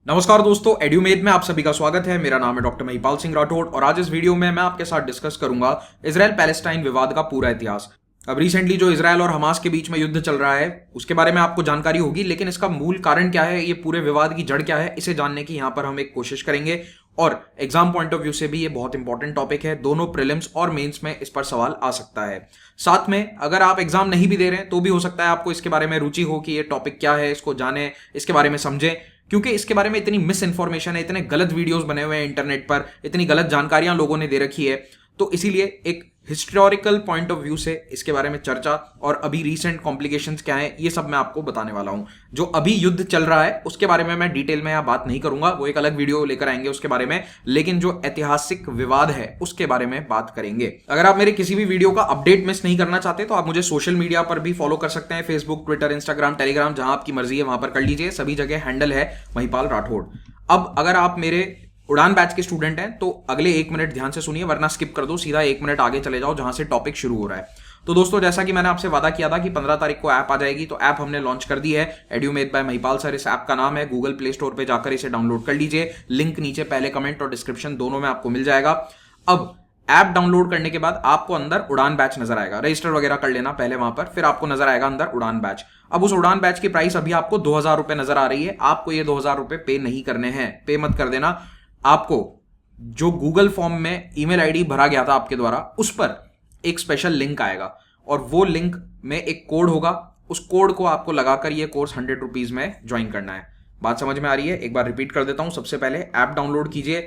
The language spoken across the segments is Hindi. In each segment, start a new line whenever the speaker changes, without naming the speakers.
नमस्कार दोस्तों, एड्यूमेद में आप सभी का स्वागत है। मेरा नाम है डॉक्टर महिपाल सिंह राठौड़ और आज इस वीडियो में मैं आपके साथ डिस्कस करूंगा इजराइल पैलेस्टाइन विवाद का पूरा इतिहास। अब रिसेंटली जो इजराइल और हमास के बीच में युद्ध चल रहा है उसके बारे में आपको जानकारी होगी, लेकिन इसका मूल कारण क्या है, ये पूरे विवाद की जड़ क्या है, इसे जानने की यहाँ पर हम एक कोशिश करेंगे। और एग्जाम पॉइंट ऑफ व्यू से भी ये बहुत इंपॉर्टेंट टॉपिक है, दोनों प्रीलिम्स और मेंस में इस पर सवाल आ सकता है। साथ में अगर आप एग्जाम नहीं भी दे रहे हैं तो भी हो सकता है आपको इसके बारे में रुचि हो कि ये टॉपिक क्या है, इसको जाने, इसके बारे में समझें, क्योंकि इसके बारे में इतनी मिस इन्फॉर्मेशन है, इतने गलत वीडियोस बने हुए हैं इंटरनेट पर, इतनी गलत जानकारियां लोगों ने दे रखी है। तो इसीलिए एक हिस्टोरिकल पॉइंट ऑफ व्यू से इसके बारे में चर्चा और अभी रीसेंट कॉम्प्लिकेशंस क्या है ये सब मैं आपको बताने वाला हूं। जो अभी युद्ध चल रहा है उसके बारे में मैं डिटेल में यहाँ बात नहीं करूंगा, वो एक अलग वीडियो लेकर आएंगे उसके बारे में, लेकिन जो ऐतिहासिक विवाद है उसके बारे में बात करेंगे। अगर आप मेरे किसी भी वीडियो का अपडेट मिस नहीं करना चाहते तो आप मुझे सोशल मीडिया पर भी फॉलो कर सकते हैं, फेसबुक, ट्विटर, इंस्टाग्राम, टेलीग्राम, जहां आपकी मर्जी है वहां पर कर लीजिए। सभी जगह हैंडल है महिपाल राठौड़। अब अगर आप मेरे उड़ान बैच के स्टूडेंट हैं तो अगले 1 मिनट ध्यान से सुनिए, वरना स्किप कर दो, सीधा 1 मिनट आगे चले जाओ जहां से टॉपिक शुरू हो रहा है। तो दोस्तों, जैसा कि मैंने आपसे वादा किया था कि 15 तारीख को ऐप आ जाएगी, तो ऐप हमने लॉन्च कर दी है, एड्यूमेद बाय महिपाल सर इस ऐप का नाम है। गूगल प्ले स्टोर पे जाकर इसे डाउनलोड कर लीजिए, लिंक नीचे पहले कमेंट और डिस्क्रिप्शन दोनों में आपको मिल जाएगा। अब ऐप डाउनलोड करने के बाद आपको अंदर उड़ान बैच नजर आएगा, रजिस्टर वगैरह कर लेना पहले वहां पर, फिर आपको नजर आएगा अंदर उड़ान बैच। अब उस उड़ान बैच की प्राइस अभी आपको 2000 रुपए नजर आ रही है। आपको ये 2000 रुपए पे नहीं करने हैं, पे मत कर देना। आपको जो गूगल फॉर्म में ईमेल आईडी भरा गया था आपके द्वारा, उस पर एक स्पेशल लिंक आएगा और वो लिंक में एक कोड होगा, उस कोड को आपको लगाकर ये कोर्स 100 रुपीज में ज्वाइन करना है। बात समझ में आ रही है? एक बार रिपीट कर देता हूं। सबसे पहले ऐप डाउनलोड कीजिए,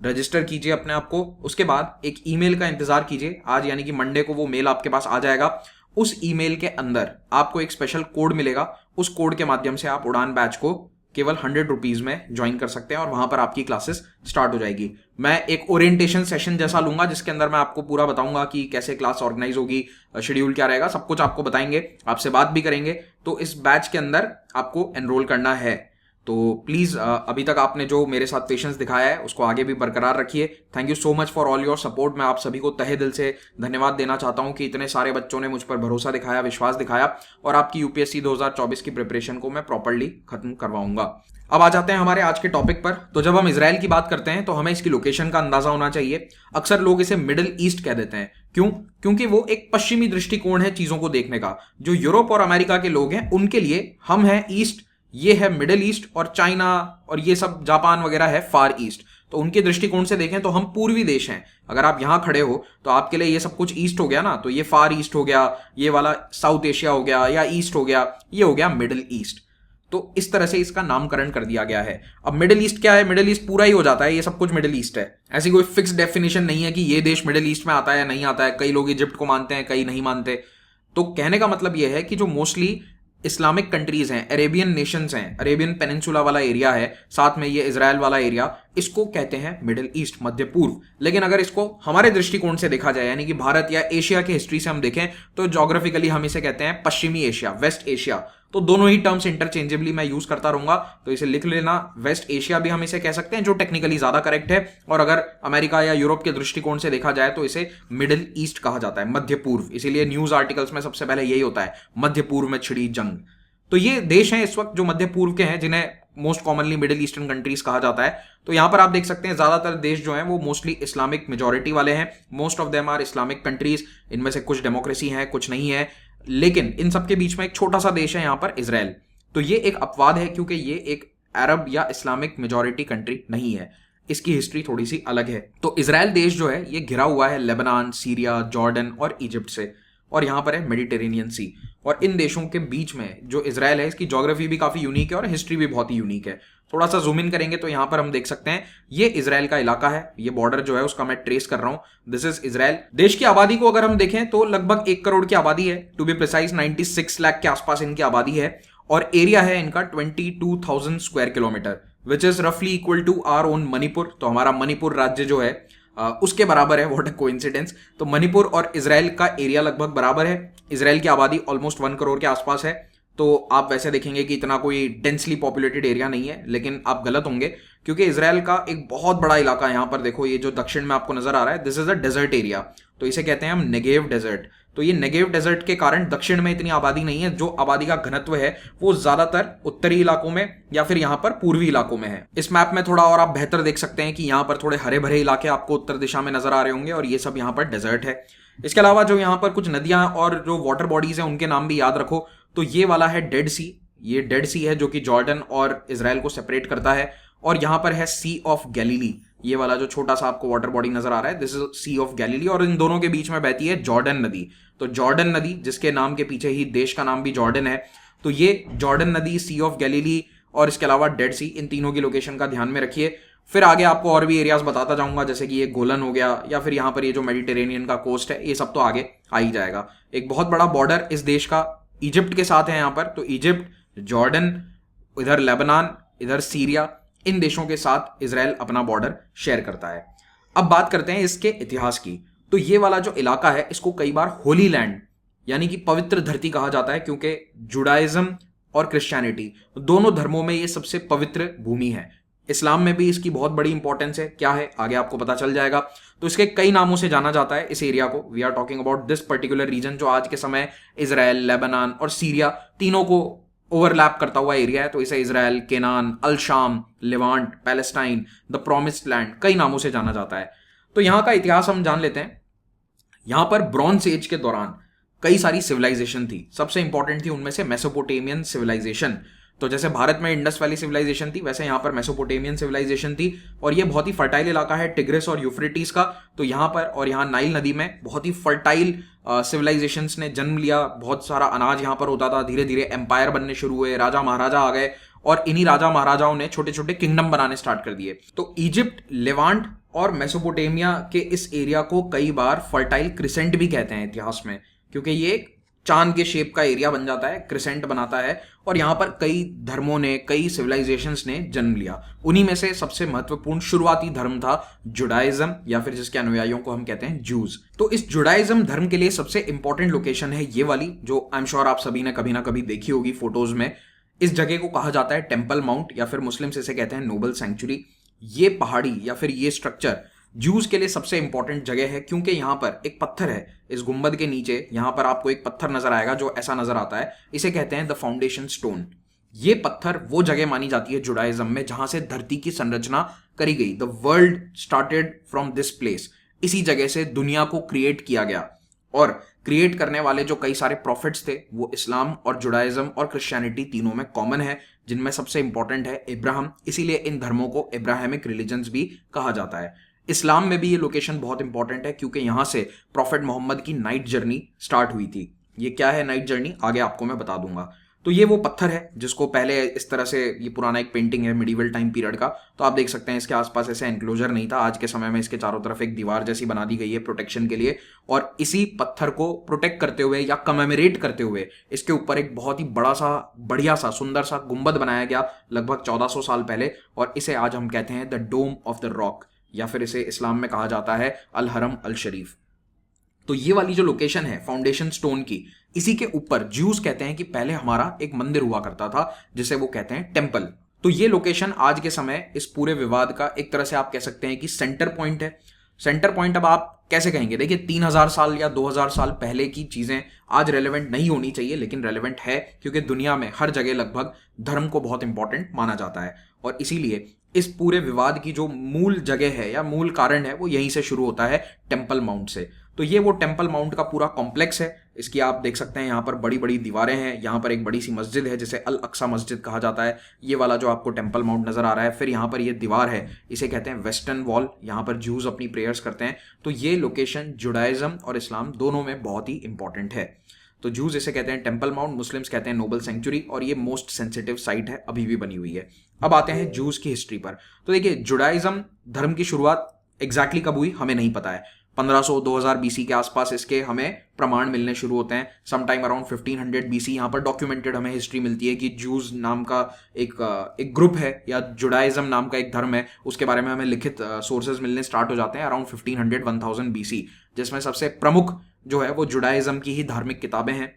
रजिस्टर कीजिए अपने आप को, उसके बाद एक ईमेल का इंतजार कीजिए। आज यानी कि मंडे को वो मेल आपके पास आ जाएगा। उस ईमेल के अंदर आपको एक स्पेशल कोड मिलेगा, उस कोड के माध्यम से आप उड़ान बैच को केवल 100 रुपीज में ज्वाइन कर सकते हैं और वहां पर आपकी क्लासेस स्टार्ट हो जाएगी। मैं एक ओरिएंटेशन सेशन जैसा लूंगा जिसके अंदर मैं आपको पूरा बताऊंगा कि कैसे क्लास ऑर्गेनाइज होगी, शेड्यूल क्या रहेगा, सब कुछ आपको बताएंगे, आपसे बात भी करेंगे। तो इस बैच के अंदर आपको एनरोल करना है। तो प्लीज अभी तक आपने जो मेरे साथ पेशेंस दिखाया है उसको आगे भी बरकरार रखिए। Thank you so much for all your support. मैं आप सभी को तहे दिल से धन्यवाद देना चाहता हूं कि इतने सारे बच्चों ने मुझ पर भरोसा दिखाया, विश्वास दिखाया और आपकी यूपीएससी 2024 की प्रिपरेशन को मैं प्रॉपर्ली खत्म करवाऊंगा। अब आ जाते हैं हमारे आज के टॉपिक पर। तो जब हम इजराइल की बात करते हैं तो हमें इसकी लोकेशन का अंदाजा होना चाहिए। अक्सर लोग इसे मिडिल ईस्ट कह देते हैं। क्यों? क्योंकि वो एक पश्चिमी दृष्टिकोण है चीजों को देखने का। जो यूरोप और अमेरिका के लोग हैं उनके लिए हम हैं ईस्ट, ये है मिडिल ईस्ट, और चाइना और ये सब जापान वगैरह है फार ईस्ट। तो उनके दृष्टिकोण से देखें तो हम पूर्वी देश हैं। अगर आप यहां खड़े हो तो आपके लिए ये सब कुछ ईस्ट हो गया ना, तो ये फार ईस्ट हो गया, ये वाला साउथ एशिया हो गया या ईस्ट हो गया, ये हो गया मिडिल ईस्ट। तो इस तरह से इसका नामकरण कर दिया गया है। अब मिडिल ईस्ट क्या है? मिडिल ईस्ट पूरा ही हो जाता है, ये सब कुछ मिडिल ईस्ट है। ऐसी कोई फिक्स डेफिनेशन नहीं है कि ये देश मिडिल ईस्ट में आता है या नहीं आता है। कई लोग इजिप्ट को मानते हैं, कई नहीं मानते। तो कहने का मतलब यह है कि जो मोस्टली इस्लामिक कंट्रीज हैं, अरेबियन नेशंस हैं, अरेबियन पेनिनसुला वाला एरिया है, साथ में ये इजराइल वाला एरिया, इसको कहते हैं मिडिल ईस्ट, मध्य पूर्व। लेकिन अगर इसको हमारे दृष्टिकोण से देखा जाए, यानी कि भारत या एशिया की हिस्ट्री से हम देखें, तो ज्योग्राफिकली हम इसे कहते हैं पश्चिमी एशिया, वेस्ट एशिया। तो दोनों ही टर्म्स इंटरचेंजेबली मैं यूज करता रहूंगा, तो इसे लिख लेना। वेस्ट एशिया भी हम इसे कह सकते हैं, जो टेक्निकली ज्यादा करेक्ट है, और अगर अमेरिका या यूरोप के दृष्टिकोण से देखा जाए तो इसे मिडिल ईस्ट कहा जाता है, मध्य पूर्व। इसीलिए न्यूज आर्टिकल्स में सबसे पहले यही होता है, मध्य पूर्व में छिड़ी जंग। तो ये देश हैं इस वक्त जो मध्य पूर्व के हैं, जिन्हें most commonly middle eastern countries कहा जाता है। तो यहां पर आप देख सकते हैं ज्यादातर देश जो हैं वो मोस्टली इस्लामिक मेजॉरिटी वाले हैं। Most of them are Islamic countries. इनमें से कुछ डेमोक्रेसी है, कुछ नहीं है, लेकिन इन सबके बीच में एक छोटा सा देश है यहां पर, इजराइल। तो ये एक अपवाद है क्योंकि ये एक अरब या इस्लामिक मेजॉरिटी कंट्री नहीं है। इसकी हिस्ट्री थोड़ी सी अलग है। तो इजराइल देश जो है ये घिरा हुआ है लेबनान, सीरिया, जॉर्डन और इजिप्ट से, और यहां पर है मेडिटेरेनियन सी। और इन देशों के बीच में जो इजराइल है, इसकी ज्योग्राफी भी काफी यूनिक है और हिस्ट्री भी बहुत ही यूनिक है। थोड़ा सा जूम इन करेंगे तो यहां पर हम देख सकते हैं ये इजराइल का इलाका है। ये बॉर्डर जो है उसका मैं ट्रेस कर रहा हूं। This is Israel. देश की आबादी को अगर हम देखें तो लगभग 1 करोड़ की आबादी है। टू बी प्रिसाइज 96 लाख के आसपास इनकी आबादी है, और एरिया है इनका 22,000 स्क्वायर किलोमीटर, विच इज रफली equal to our own Manipur. तो हमारा मणिपुर राज्य जो है उसके बराबर है। What a coincidence. तो मणिपुर और इजराइल का एरिया लगभग बराबर है। इजराइल की आबादी ऑलमोस्ट 1 करोड़ के आसपास है। तो आप वैसे देखेंगे कि इतना कोई डेंसली पॉपुलेटेड एरिया नहीं है, लेकिन आप गलत होंगे, क्योंकि इजराइल का एक बहुत बड़ा इलाका यहां पर देखो, ये जो दक्षिण में आपको नजर आ रहा है, this is a desert area. तो इसे कहते हैं हम नेगेव डेजर्ट। तो ये नेगेव डेजर्ट के कारण दक्षिण में इतनी आबादी नहीं है, जो आबादी का घनत्व है वो ज्यादातर उत्तरी इलाकों में या फिर यहाँ पर पूर्वी इलाकों में है। इस मैप में थोड़ा और आप बेहतर देख सकते हैं कि यहाँ पर थोड़े हरे भरे इलाके आपको उत्तर दिशा में नजर आ रहे होंगे और ये सब यहाँ पर डेजर्ट है। इसके अलावा जो यहाँ पर कुछ नदियां और जो वाटर बॉडीज हैं उनके नाम भी याद रखो। तो ये वाला है डेड सी, ये डेड सी है जो कि जॉर्डन और इजराइल को सेपरेट करता है। और यहाँ पर है सी ऑफ गैलीली, ये वाला जो छोटा सा आपको वाटर बॉडी नजर आ रहा है, this is Sea of Galilee, और इन दोनों के बीच में बहती है जॉर्डन नदी। तो जॉर्डन नदी, जिसके नाम के पीछे ही देश का नाम भी जॉर्डन है, तो ये जॉर्डन नदी, सी ऑफ गैलीली और इसके अलावा डेड सी, इन तीनों की लोकेशन का ध्यान में रखिए। फिर आगे आपको और भी एरियाज बताता जाऊंगा, जैसे कि ये गोलन हो गया या फिर यहाँ पर ये जो मेडिटेरेनियन का कोस्ट है, ये सब तो आगे आ ही जाएगा। एक बहुत बड़ा बॉर्डर इस देश का इजिप्ट के साथ है यहाँ पर, तो इजिप्ट, जॉर्डन, इधर लेबनान, इधर सीरिया, इन देशों के साथ इजराइल अपना बॉर्डर शेयर करता है। अब बात करते हैं इसके इतिहास की। तो ये वाला जो इलाका है इसको कई बार होली लैंड यानी कि पवित्र धरती कहा जाता है, क्योंकि जुडाइज्म और क्रिश्चियनिटी दोनों धर्मों में ये सबसे पवित्र भूमि है। इस्लाम में भी इसकी बहुत बड़ी इंपॉर्टेंस है, क्या है आगे आपको पता चल जाएगा। तो इसके कई नामों से जाना जाता है इस एरिया को। We are talking about this particular region, जो आज के समय इजराइल, लेबनान और सीरिया तीनों को ओवरलैप करता हुआ एरिया है। तो इसे इजराइल, केनान, अल शाम, लिवांट, पैलेस्टाइन, द प्रोमिस्ड लैंड, कई नामों से जाना जाता है। तो यहां का इतिहास हम जान लेते हैं। यहां पर ब्रॉन्ज एज के दौरान कई सारी सिविलाइजेशन थी। सबसे इंपॉर्टेंट थी उनमें से मेसोपोटेमियन सिविलाइजेशन। तो जैसे भारत में इंडस वैली सिविलाइजेशन थी, वैसे यहाँ पर मेसोपोटेमियन सिविलाइजेशन थी, और ये बहुत ही फर्टाइल इलाका है टिग्रिस और यूफ्रेटिस का। तो यहाँ पर और यहाँ नाइल नदी में बहुत ही फर्टाइल सिविलाइजेशंस ने जन्म लिया। बहुत सारा अनाज यहाँ पर होता था। धीरे धीरे एम्पायर बनने शुरू हुए, राजा महाराजा आ गए, और इन्हीं राजा महाराजाओं ने छोटे छोटे किंगडम बनाने स्टार्ट कर दिए। तो इजिप्ट, लेवांट और मेसोपोटेमिया के इस एरिया को कई बार फर्टाइल क्रिसेंट भी कहते हैं इतिहास में, क्योंकि ये चांद के शेप का एरिया बन जाता है, क्रिसेंट बनाता है, और यहाँ पर कई धर्मों ने, कई सिविलाइजेशंस ने जन्म लिया। उन्हीं में से सबसे महत्वपूर्ण शुरुआती धर्म था जुडाइज्म, या फिर जिसके अनुयायियों को हम कहते हैं जूज। तो इस जुडाइज्म धर्म के लिए सबसे इंपॉर्टेंट लोकेशन है ये वाली, जो आई एम श्योर आप सभी ने कभी ना कभी देखी होगी फोटोज में। इस जगह को कहा जाता है टेम्पल माउंट, या फिर मुस्लिम्स इसे कहते हैं नोबल सेंचुरी। ये पहाड़ी या फिर ये स्ट्रक्चर जूस के लिए सबसे इंपॉर्टेंट जगह है, क्योंकि यहाँ पर एक पत्थर है इस गुंबद के नीचे। यहाँ पर आपको एक पत्थर नजर आएगा जो ऐसा नजर आता है, इसे कहते हैं द फाउंडेशन स्टोन। ये पत्थर वो जगह मानी जाती है जुडाइज्म में जहां से धरती की संरचना करी गई। The world started from this place, इसी जगह से दुनिया को क्रिएट किया गया। और क्रिएट करने वाले जो कई सारे प्रॉफिट्स थे वो इस्लाम और जुडाइज्म और क्रिश्चियनिटी तीनों में कॉमन है, जिनमें सबसे इंपॉर्टेंट है इब्राहिम। इसीलिए इन धर्मों को इब्राहिमिक रिलीजन्स भी कहा जाता है। इस्लाम में भी ये लोकेशन बहुत इंपॉर्टेंट है, क्योंकि यहां से प्रॉफिट मोहम्मद की नाइट जर्नी स्टार्ट हुई थी। ये क्या है नाइट जर्नी, आगे आपको मैं बता दूंगा। तो ये वो पत्थर है जिसको पहले इस तरह से, ये पुराना एक पेंटिंग है मिडीवल टाइम पीरियड का, तो आप देख सकते हैं इसके आसपास ऐसे एनक्लोजर नहीं था। आज के समय में इसके चारों तरफ एक दीवार जैसी बना दी गई है प्रोटेक्शन के लिए, और इसी पत्थर को प्रोटेक्ट करते हुए या कमेमोरेट करते हुए इसके ऊपर एक बहुत ही बड़ा सा, बढ़िया सा, सुंदर सा गुंबद बनाया गया लगभग 1400 साल पहले, और इसे आज हम कहते हैं the Dome of the Rock, या फिर इसे इस्लाम में कहा जाता है अल हरम अल शरीफ। तो ये वाली जो लोकेशन है फाउंडेशन स्टोन की, इसी के ऊपर ज्यूस कहते हैं कि पहले हमारा एक मंदिर हुआ करता था जिसे वो कहते हैं टेम्पल। तो ये लोकेशन आज के समय इस पूरे विवाद का एक तरह से आप कह सकते हैं कि सेंटर पॉइंट है। सेंटर पॉइंट अब आप कैसे कहेंगे, देखिए 3000 साल या 2000 साल पहले की चीजें आज रेलेवेंट नहीं होनी चाहिए, लेकिन रेलेवेंट है, क्योंकि दुनिया में हर जगह लगभग धर्म को बहुत इंपॉर्टेंट माना जाता है। और इसीलिए इस पूरे विवाद की जो मूल जगह है या मूल कारण है वो यहीं से शुरू होता है, टेम्पल माउंट से। तो ये वो टेम्पल माउंट का पूरा कॉम्प्लेक्स है। इसकी आप देख सकते हैं यहाँ पर बड़ी बड़ी दीवारें हैं। यहाँ पर एक बड़ी सी मस्जिद है जिसे अल अक्सा मस्जिद कहा जाता है। ये वाला जो आपको टेम्पल माउंट नजर आ रहा है, फिर यहाँ पर ये दीवार है, इसे कहते हैं वेस्टर्न वॉल। यहाँ पर ज्यूज अपनी प्रेयर्स करते हैं। तो ये लोकेशन जुडाइज्म और इस्लाम दोनों में बहुत ही इंपॉर्टेंट है। तो जूज इसे कहते हैं टेम्पल माउंट, मुस्लिम्स कहते हैं नोबल सेंचुरी, और ये मोस्ट सेंसिटिव साइट है, अभी भी बनी हुई है। अब आते हैं जूस की हिस्ट्री पर। तो देखिए जुडाइज्म धर्म की शुरुआत एग्जैक्टली कब हुई हमें नहीं पता है। 1500-2000 बीसी के आसपास इसके हमें प्रमाण मिलने शुरू होते हैं। समटाइम अराउंड 1500 बीसी यहाँ पर डॉक्यूमेंटेड हमें हिस्ट्री मिलती है कि जूज नाम का एक ग्रुप है, या जुडाइज्म नाम का एक धर्म है, उसके बारे में हमें लिखित सोर्सेज मिलने स्टार्ट हो जाते हैं अराउंड 1500-1000 बीसी, जिसमें सबसे प्रमुख जो है वो जुडाइज्म की ही धार्मिक किताबें हैं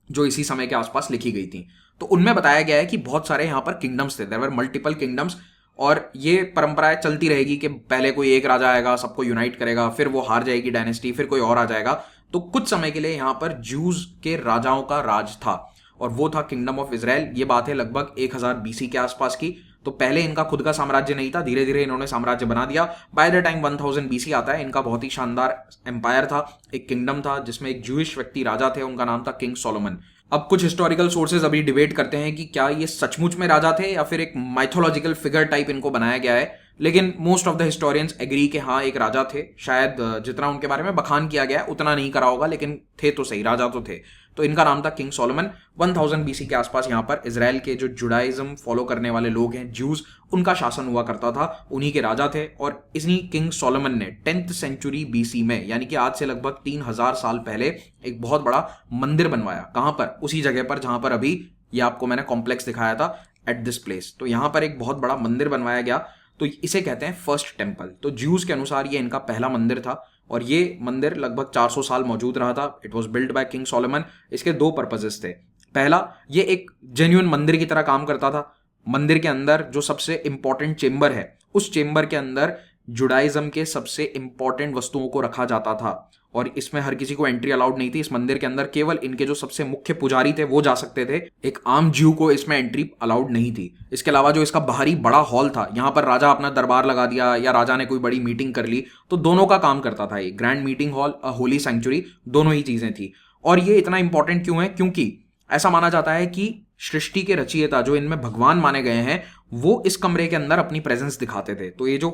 जो इसी समय के आसपास लिखी गई थी। तो उनमें बताया गया है कि बहुत सारे यहाँ पर किंगडम्स थे, देयर वर मल्टीपल किंगडम्स, और ये परंपराएं चलती रहेगी कि पहले कोई एक राजा आएगा, सबको यूनाइट करेगा, फिर वो हार जाएगी डायनेस्टी, फिर कोई और आ जाएगा। तो कुछ समय के लिए यहाँ पर ज्यूज के राजाओं का राज था और वो था किंगडम ऑफ इजराइल। ये बात है लगभग 1000 बीसी के आसपास की। तो पहले इनका खुद का साम्राज्य नहीं था, धीरे धीरे इन्होंने साम्राज्य बना दिया। बाय द टाइम 1000 बीसी आता है, इनका बहुत ही शानदार एम्पायर था, एक किंगडम था जिसमें एक ज्यूइश व्यक्ति राजा थे, उनका नाम था किंग सोलोमन। अब कुछ हिस्टोरिकल सोर्सेज अभी डिबेट करते हैं कि क्या ये सचमुच में राजा थे या फिर एक माइथोलॉजिकल फिगर टाइप इनको बनाया गया है, लेकिन most of the historians agree कि हाँ एक राजा थे। शायद जितना उनके बारे में बखान किया गया उतना नहीं करा होगा, लेकिन थे तो सही, राजा तो थे। तो इनका नाम था किंग सोलोमन। 1000 बीसी के आसपास यहाँ पर इजराइल के जो जुडाइज्म फॉलो करने वाले लोग हैं, ज्यूज, उनका शासन हुआ करता था, उन्हीं के राजा थे। और इसी किंग सोलोमन ने 10th सेंचुरी बीसी में, यानी कि आज से लगभग 3000 साल पहले, एक बहुत बड़ा मंदिर बनवाया। कहां पर? उसी जगह पर जहां पर अभी ये आपको मैंने कॉम्प्लेक्स दिखाया था, एट दिस प्लेस। तो यहां पर एक बहुत बड़ा मंदिर बनवाया गया, तो इसे कहते हैं फर्स्ट टेम्पल। तो ज्यूज के अनुसार ये इनका पहला मंदिर था और ये मंदिर लगभग 400 साल मौजूद रहा था। It was build by king Solomon. इसके दो पर्पजेस थे। पहला, ये एक जेन्युइन मंदिर की तरह काम करता था। मंदिर के अंदर जो सबसे इंपॉर्टेंट चेंबर है, उस चेंबर के अंदर जुडाइज्म के सबसे इंपॉर्टेंट वस्तुओं को रखा जाता था और इसमें हर किसी को एंट्री अलाउड नहीं थी। इस मंदिर के अंदर केवल इनके जो सबसे मुख्य पुजारी थे वो जा सकते थे, एक आम ज्यू को इसमें एंट्री अलाउड नहीं थी। इसके अलावा जो इसका बाहरी बड़ा हॉल था, यहाँ पर राजा अपना दरबार लगा दिया या राजा ने कोई बड़ी मीटिंग कर ली, तो दोनों का काम करता था। ये grand meeting hall, Holi sanctuary, दोनों ही चीजें थी। और ये इतना इंपॉर्टेंट क्यों है? क्योंकि ऐसा माना जाता है कि सृष्टि के रचयिता, जो इनमें भगवान माने गए हैं, वो इस कमरे के अंदर अपनी प्रेजेंस दिखाते थे। तो ये जो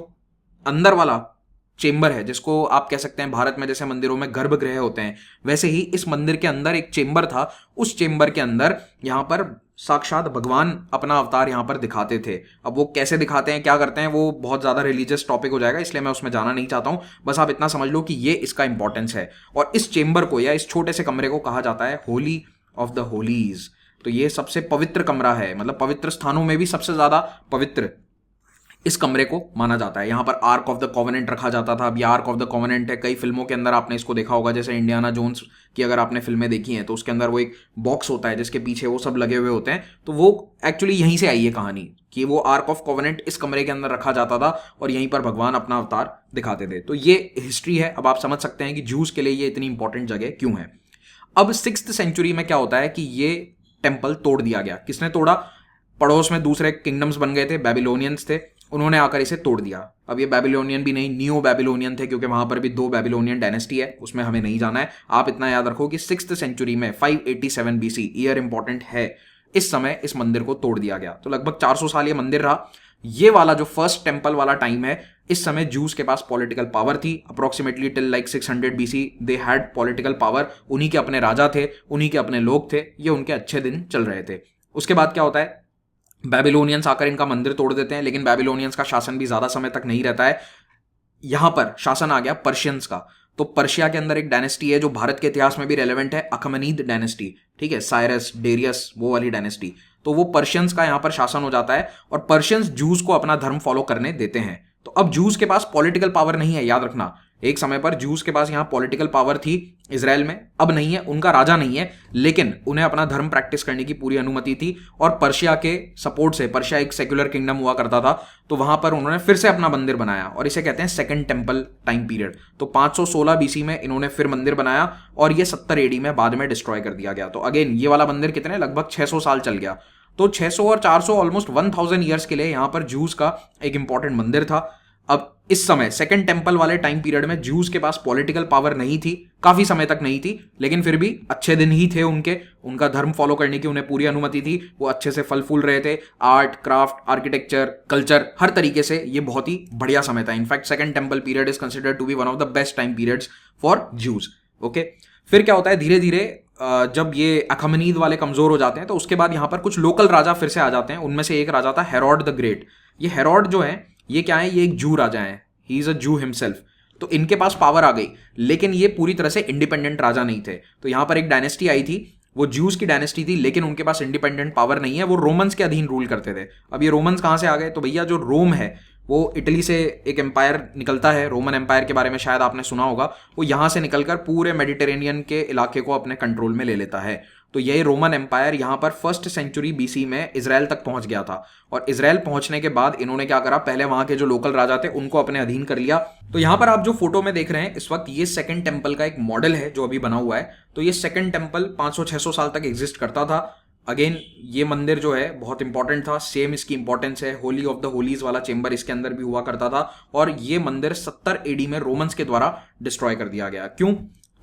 अंदर वाला चेंबर है, जिसको आप कह सकते हैं भारत में जैसे मंदिरों में गर्भगृह होते हैं, वैसे ही इस मंदिर के अंदर एक चेंबर था। उस चेंबर के अंदर यहाँ पर साक्षात भगवान अपना अवतार यहाँ पर दिखाते थे। अब वो कैसे दिखाते हैं, क्या करते हैं, वो बहुत ज्यादा रिलीजियस टॉपिक हो जाएगा, इसलिए मैं उसमें जाना नहीं चाहता हूं। बस आप इतना समझ लो कि ये इसका इंपॉर्टेंस है। और इस चेंबर को या इस छोटे से कमरे को कहा जाता है होली ऑफ द होलीज। तो ये सबसे पवित्र कमरा है, मतलब पवित्र स्थानों में भी सबसे ज्यादा पवित्र इस कमरे को माना जाता है। यहाँ पर आर्क ऑफ द कॉवेनेंट रखा जाता था। अब ये आर्क ऑफ द कॉवेनेंट है, कई फिल्मों के अंदर आपने इसको देखा होगा, जैसे इंडियाना जोन्स की अगर आपने फिल्में देखी हैं तो उसके अंदर वो एक बॉक्स होता है जिसके पीछे वो सब लगे हुए होते हैं। तो वो एक्चुअली यहीं से आई है कहानी कि वो आर्क ऑफ कॉवेनेंट इस कमरे के अंदर रखा जाता था और यहीं पर भगवान अपना अवतार दिखाते थे। तो ये हिस्ट्री है। अब आप समझ सकते हैं कि ज्यूज के लिए ये इतनी इंपॉर्टेंट जगह क्यों है। अब 6th सेंचुरी में क्या होता है कि ये टेम्पल तोड़ दिया गया। किसने तोड़ा? पड़ोस में दूसरे किंगडम्स बन गए थे, बेबीलोनियंस थे, उन्होंने आकर इसे तोड़ दिया। अब ये बेबीलोनियन भी नहीं, नियो बेबीलोनियन थे, क्योंकि वहां पर भी 2 बेबीलोनियन डायनेस्टी है, उसमें हमें नहीं जाना है। आप इतना याद रखो कि 6th सेंचुरी में 587 बीसी, ईयर इंपॉर्टेंट है, इस समय इस मंदिर को तोड़ दिया गया। तो लगभग 400 साल ये मंदिर रहा। ये वाला जो फर्स्ट टेम्पल वाला टाइम है, इस समय जूस के पास पॉलिटिकल पावर थी। Approximately till like 600 BC they had political power. उन्हीं के अपने राजा थे, उन्हीं के अपने लोग थे, ये उनके अच्छे दिन चल रहे थे। उसके बाद क्या होता है, बेबीलोनियंस आकर इनका मंदिर तोड़ देते हैं, लेकिन बेबीलोनियंस का शासन भी ज्यादा समय तक नहीं रहता है। यहां पर शासन आ गया पर्शियंस का। तो पर्शिया के अंदर एक डायनेस्टी है जो भारत के इतिहास में भी रेलेवेंट है, अखमनीद डायनेस्टी, ठीक है, साइरस, डेरियस, वो वाली डायनेस्टी। तो वो पर्शियंस का यहां पर शासन हो जाता है और पर्शियंस जूस को अपना धर्म फॉलो करने देते हैं। तो अब जूस के पास पॉलिटिकल पावर नहीं है, याद रखना। एक समय पर जूस के पास यहां पॉलिटिकल पावर थी इजराइल में, अब नहीं है, उनका राजा नहीं है, लेकिन उन्हें अपना धर्म प्रैक्टिस करने की पूरी अनुमति थी। और पर्शिया के सपोर्ट से, पर्शिया एक सेक्युलर किंगडम हुआ करता था, तो वहां पर उन्होंने फिर से अपना मंदिर बनाया और इसे कहते हैं सेकंड टेम्पल टाइम पीरियड। तो 516 बीसी में इन्होंने फिर मंदिर बनाया और ये 70 एडी में बाद में डिस्ट्रॉय कर दिया गया। तो अगेन ये वाला मंदिर कितने, लगभग 600 साल चल गया। तो 600 और 400 ऑलमोस्ट 1000 ईयर्स के लिए यहां पर जूस का एक इंपॉर्टेंट मंदिर था। अब इस समय सेकंड टेम्पल वाले टाइम पीरियड में जूस के पास पॉलिटिकल पावर नहीं थी, काफी समय तक नहीं थी, लेकिन फिर भी अच्छे दिन ही थे उनके, उनका धर्म फॉलो करने की उन्हें पूरी अनुमति थी, वो अच्छे से फल फूल रहे थे। आर्ट, क्राफ्ट, आर्किटेक्चर, कल्चर, हर तरीके से ये बहुत ही बढ़िया समय था। In fact Second Temple period is considered to be one of the best time periods for Jews. Okay, फिर क्या होता है, धीरे धीरे जब ये अखमनीद वाले कमजोर हो जाते हैं तो उसके बाद यहाँ पर कुछ लोकल राजा फिर से आ जाते हैं। उनमें से एक राजा था हेरोड द ग्रेट। ये हेरोड जो है, ये क्या है, ये एक जू राजा है, ही इज अ जू हिमसेल्फ। तो इनके पास पावर आ गई, लेकिन ये पूरी तरह से इंडिपेंडेंट राजा नहीं थे। तो यहां पर एक डायनेस्टी आई थी, वो ज्यूज की डायनेस्टी थी, लेकिन उनके पास इंडिपेंडेंट पावर नहीं है, वो रोमन्स के अधीन रूल करते थे। अब ये रोमन्स कहां से आ गए, तो भैया जो रोम है वो इटली से एक एम्पायर निकलता है, रोमन एम्पायर के बारे में शायद आपने सुना होगा। वो यहां से निकलकर पूरे मेडिटेरेनियन के इलाके को अपने कंट्रोल में ले लेता है। तो यही रोमन एम्पायर यहाँ पर 1st सेंचुरी बीसी में इजराइल तक पहुंच गया था। और इजराइल पहुंचने के बाद इन्होंने क्या करा, पहले वहां के जो लोकल राजा थे उनको अपने अधीन कर लिया। तो यहाँ पर आप जो फोटो में देख रहे हैं इस वक्त, ये सेकंड टेम्पल का एक मॉडल है जो अभी बना हुआ है। तो ये सेकंड टेम्पल 500-600 साल तक एग्जिस्ट करता था। अगेन ये मंदिर जो है बहुत इंपॉर्टेंट था, सेम इसकी इंपॉर्टेंस है। होली ऑफ द होलीज वाला चेंबर इसके अंदर भी हुआ करता था। और ये मंदिर 70 एडी में रोमन्स के द्वारा डिस्ट्रॉय कर दिया गया। क्यों?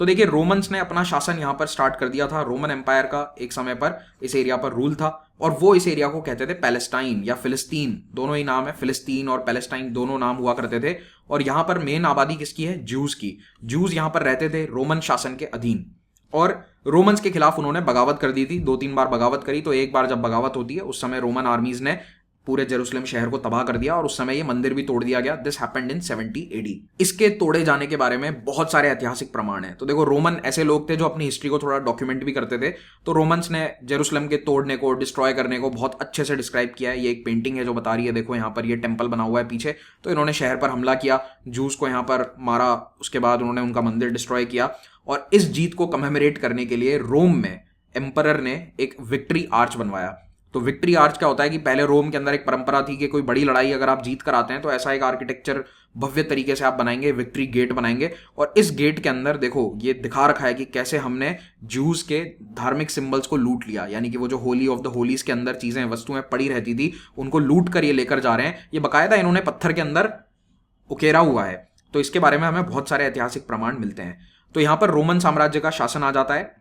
तो देखिए, रोमन्स ने अपना शासन यहां पर स्टार्ट कर दिया था। रोमन एम्पायर का एक समय पर इस एरिया पर रूल था और वो इस एरिया को कहते थे पैलेस्टाइन या फिलिस्तीन, दोनों ही नाम है, फिलिस्तीन और पैलेस्टाइन दोनों नाम हुआ करते थे। और यहां पर मेन आबादी किसकी है? ज्यूज की। ज्यूज यहां पर रहते थे रोमन शासन के अधीन और रोमन्स के खिलाफ उन्होंने बगावत कर दी थी। 2-3 बार बगावत करी। तो एक बार जब बगावत होती है उस समय रोमन आर्मीज ने पूरे जेरूसलम शहर को तबाह कर दिया और उस समय ये मंदिर भी तोड़ दिया गया। This happened in 70 AD. इसके तोड़े जाने के बारे में बहुत सारे ऐतिहासिक प्रमाण हैं। तो देखो, रोमन ऐसे लोग थे जो अपनी हिस्ट्री को थोड़ा डॉक्यूमेंट भी करते थे। तो रोमन्स ने जेरूसलम के तोड़ने को, डिस्ट्रॉय करने को बहुत अच्छे से डिस्क्राइब किया है। ये एक पेंटिंग है जो बता रही है, देखो यहाँ पर ये टेम्पल बना हुआ है पीछे। तो इन्होंने शहर पर हमला किया, जूस को यहाँ पर मारा, उसके बाद उन्होंने उनका मंदिर डिस्ट्रॉय किया। और इस जीत को कमेमोरेट करने के लिए रोम में एम्परर ने एक विक्ट्री आर्च बनवाया। तो विक्ट्री आर्च क्या होता है कि पहले रोम के अंदर एक परंपरा थी कि कोई बड़ी लड़ाई अगर आप जीत कर आते हैं तो ऐसा एक आर्किटेक्चर भव्य तरीके से आप बनाएंगे, विक्ट्री गेट बनाएंगे। और इस गेट के अंदर देखो ये दिखा रखा है कि कैसे हमने ज्यूज के धार्मिक सिंबल्स को लूट लिया, यानी कि वो जो होली ऑफ द होलीज के अंदर चीजें, वस्तुएं पड़ी रहती थी उनको लूट कर ये लेकर जा रहे हैं। ये बकायदा इन्होंने पत्थर के अंदर उकेरा हुआ है। तो इसके बारे में हमें बहुत सारे ऐतिहासिक प्रमाण मिलते हैं। तो यहां पर रोमन साम्राज्य का शासन आ जाता है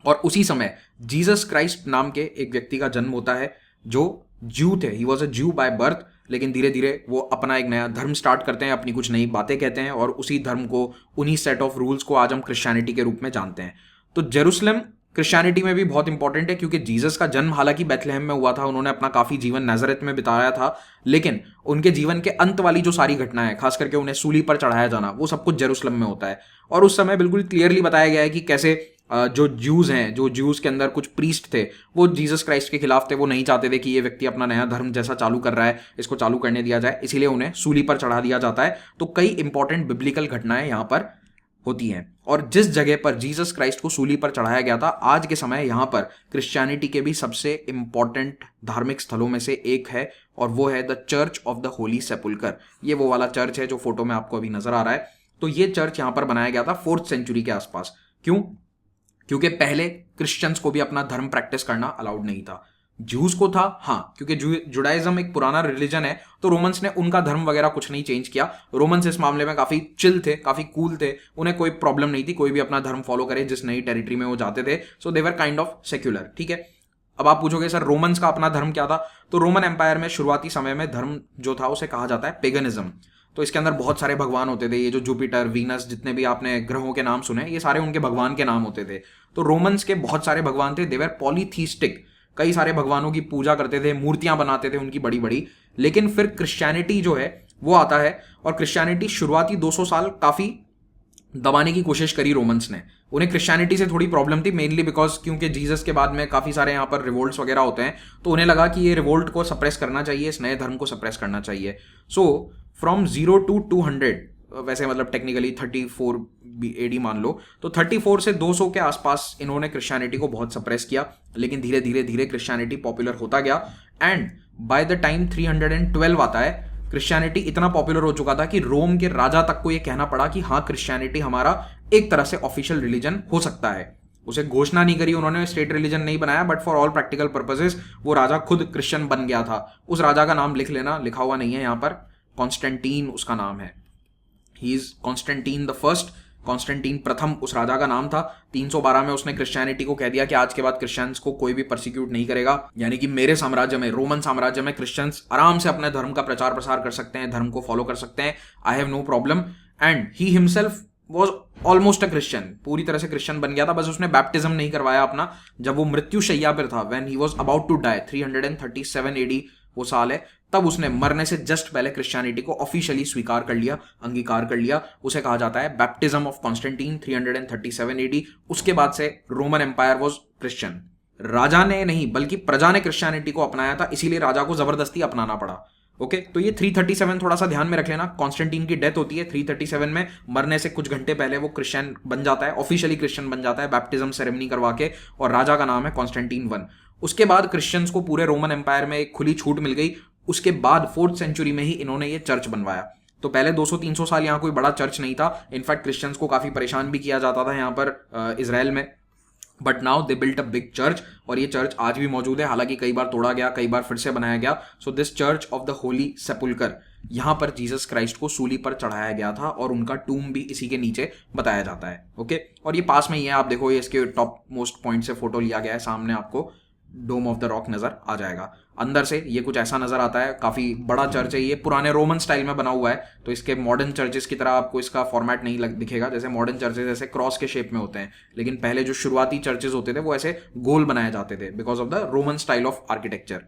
और उसी समय जीसस क्राइस्ट नाम के एक व्यक्ति का जन्म होता है जो ज्यू थे। ही वॉज अ ज्यू बाय बर्थ, लेकिन धीरे धीरे वो अपना एक नया धर्म स्टार्ट करते हैं, अपनी कुछ नई बातें कहते हैं और उसी धर्म को, उन्हीं सेट ऑफ रूल्स को आज हम क्रिश्चियनिटी के रूप में जानते हैं। तो जेरूसलम क्रिश्चियनिटी में भी बहुत इंपॉर्टेंट है क्योंकि जीसस का जन्म हालांकि बैथलेहम में हुआ था, उन्होंने अपना काफी जीवन नाजरेत में बिताया था, लेकिन उनके जीवन के अंत वाली जो सारी घटनाएं, खास करके उन्हें सूली पर चढ़ाया जाना, वो सब कुछ जेरूसलम में होता है। और उस समय बिल्कुल क्लियरली बताया गया है कि कैसे जो ज्यूज हैं, जो ज्यूज के अंदर कुछ प्रीस्ट थे, वो जीसस क्राइस्ट के खिलाफ थे। वो नहीं चाहते थे कि ये व्यक्ति अपना नया धर्म जैसा चालू कर रहा है इसको चालू करने दिया जाए, इसीलिए उन्हें सूली पर चढ़ा दिया जाता है। तो कई इंपॉर्टेंट बिब्लिकल घटनाएं यहां पर होती हैं। और जिस जगह पर जीसस क्राइस्ट को सूली पर चढ़ाया गया था, आज के समय यहां पर क्रिश्चियनिटी के भी सबसे इंपॉर्टेंट धार्मिक स्थलों में से एक है और वो है the Church of the Holy Sepulchre. ये वो वाला चर्च है जो फोटो में आपको अभी नजर आ रहा है। तो ये चर्च यहां पर बनाया गया था 4th सेंचुरी के आसपास। क्यों? क्योंकि पहले क्रिश्चियंस को भी अपना धर्म प्रैक्टिस करना अलाउड नहीं था। ज्यूज को था, हाँ, क्योंकि जुडाइज्म एक पुराना रिलीजन है, तो रोमन्स ने उनका धर्म वगैरह कुछ नहीं चेंज किया। रोमन्स इस मामले में काफी चिल थे, काफी कूल थे, उन्हें कोई प्रॉब्लम नहीं थी, कोई भी अपना धर्म फॉलो करे जिस नई टेरिटरी में वो जाते थे। सो दे वर काइंड ऑफ सेक्युलर। ठीक है, अब आप पूछोगे सर रोमन्स का अपना धर्म क्या था? तो रोमन एम्पायर में शुरुआती समय में धर्म जो था उसे कहा जाता है पेगनिज्म। तो इसके अंदर बहुत सारे भगवान होते थे। ये जो जुपिटर, वीनस, जितने भी आपने ग्रहों के नाम सुने, ये सारे उनके भगवान के नाम होते थे। तो रोमन्स के बहुत सारे भगवान थे, दे वर पॉलीथीस्टिक, कई सारे भगवानों की पूजा करते थे, मूर्तियां बनाते थे उनकी बड़ी बड़ी। लेकिन फिर क्रिश्चियनिटी जो है वो आता है और क्रिश्चियनिटी शुरुआती 200 साल काफी दबाने की कोशिश करी रोमन्स ने। उन्हें क्रिश्चियनिटी से थोड़ी प्रॉब्लम थी, मेनली बिकॉज क्योंकि जीसस के बाद में काफी सारे यहाँ पर रिवोल्ट्स वगैरह होते हैं, तो उन्हें लगा कि ये रिवोल्ट को सप्रेस करना चाहिए, इस नए धर्म को सप्रेस करना चाहिए। सो फ्रॉम 0 to 200, वैसे मतलब टेक्निकली 34 एडी मान लो, तो 34 से 200 के आसपास इन्होंने क्रिश्चियनिटी को बहुत सप्रेस किया। लेकिन धीरे धीरे धीरे क्रिश्चियनिटी पॉपुलर होता गया एंड बाय द टाइम 312 आता है, क्रिश्चियनिटी इतना पॉपुलर हो चुका था कि रोम के राजा तक को यह कहना पड़ा कि हाँ, क्रिश्चियनिटी हमारा एक तरह से ऑफिशियल रिलीजन हो सकता है। उसे घोषणा नहीं करी उन्होंने, स्टेट रिलीजन नहीं बनाया, but for all practical purposes वो राजा खुद क्रिश्चियन बन गया था। उस राजा का नाम लिख लेना, लिखा हुआ नहीं है यहाँ पर, कॉन्स्टेंटीन उसका नाम है। He is Constantine the first, Constantine प्रथम उस राजा का नाम था। 312 में उसने क्रिश्चियनिटी को कह दिया कि आज के बाद क्रिश्चियंस को कोई भी परसिक्यूट नहीं करेगा, यानी कि मेरे साम्राज्य में, रोमन साम्राज्य में क्रिश्चियंस आराम से अपने धर्म का प्रचार प्रसार कर सकते हैं, धर्म को फॉलो कर सकते हैं, I have no problem. And he himself was almost a Christian, पूरी तरह से क्रिश्चियन बन गया था, बस उसने बैप्टिज्म नहीं करवाया अपना। जब वो मृत्यु शैया पर था, when he was about to die, 337 AD वो साल है, तब उसने मरने से जस्ट पहले क्रिश्चियनिटी को ऑफिशियली स्वीकार कर लिया, अंगीकार कर लिया। उसे कहा जाता है बैप्टिज्म ऑफ कॉन्स्टेंटीन, 337 एडी। उसके बाद से रोमन एम्पायर वाज क्रिश्चियन। राजा ने नहीं बल्कि प्रजा ने क्रिश्चियनिटी को अपनाया था, इसीलिए राजा को जबरदस्ती अपनाना पड़ा। ओके तो ये 337 थोड़ा सा ध्यान में रख लेना। कॉन्स्टेंटीन की डेथ होती है 337 में, मरने से कुछ घंटे पहले वो क्रिश्चियन बन जाता है, ऑफिशियली क्रिश्चियन बन जाता है बैप्टिज्म सेरेमनी करवा के, और राजा का नाम है कॉन्स्टेंटीन वन। उसके बाद क्रिश्चियंस को पूरे रोमन एम्पायर में एक खुली छूट मिल गई। उसके बाद 4th सेंचुरी में ही इन्होंने ये चर्च बनवाया। तो पहले 200-300 साल यहाँ कोई बड़ा चर्च नहीं था। इनफैक्ट क्रिश्चियंस को काफी परेशान भी किया जाता था यहाँ पर इजराइल में। But now they built a big church, और ये चर्च आज भी मौजूद है, हालांकि कई बार तोड़ा गया, कई बार फिर से बनाया गया। So this Church of the Holy Sepulchre, यहाँ पर जीसस क्राइस्ट को सूली पर चढ़ाया गया था, और उनका टूम भी इसी के नीचे बताया जाता है। ओके और ये पास में ही है, आप देखो ये इसके टॉप मोस्ट पॉइंट से फोटो लिया गया है, सामने आपको डोम ऑफ द रॉक नजर आ जाएगा। अंदर से ये कुछ ऐसा नजर आता है, काफी बड़ा चर्च है, ये पुराने रोमन स्टाइल में बना हुआ है। तो इसके मॉडर्न चर्चेस की तरह आपको इसका फॉर्मेट नहीं दिखेगा, जैसे मॉडर्न चर्चेस ऐसे क्रॉस के शेप में होते हैं, लेकिन पहले जो शुरुआती चर्चेस होते थे वो ऐसे गोल बनाए जाते थे because of the Roman style of architecture.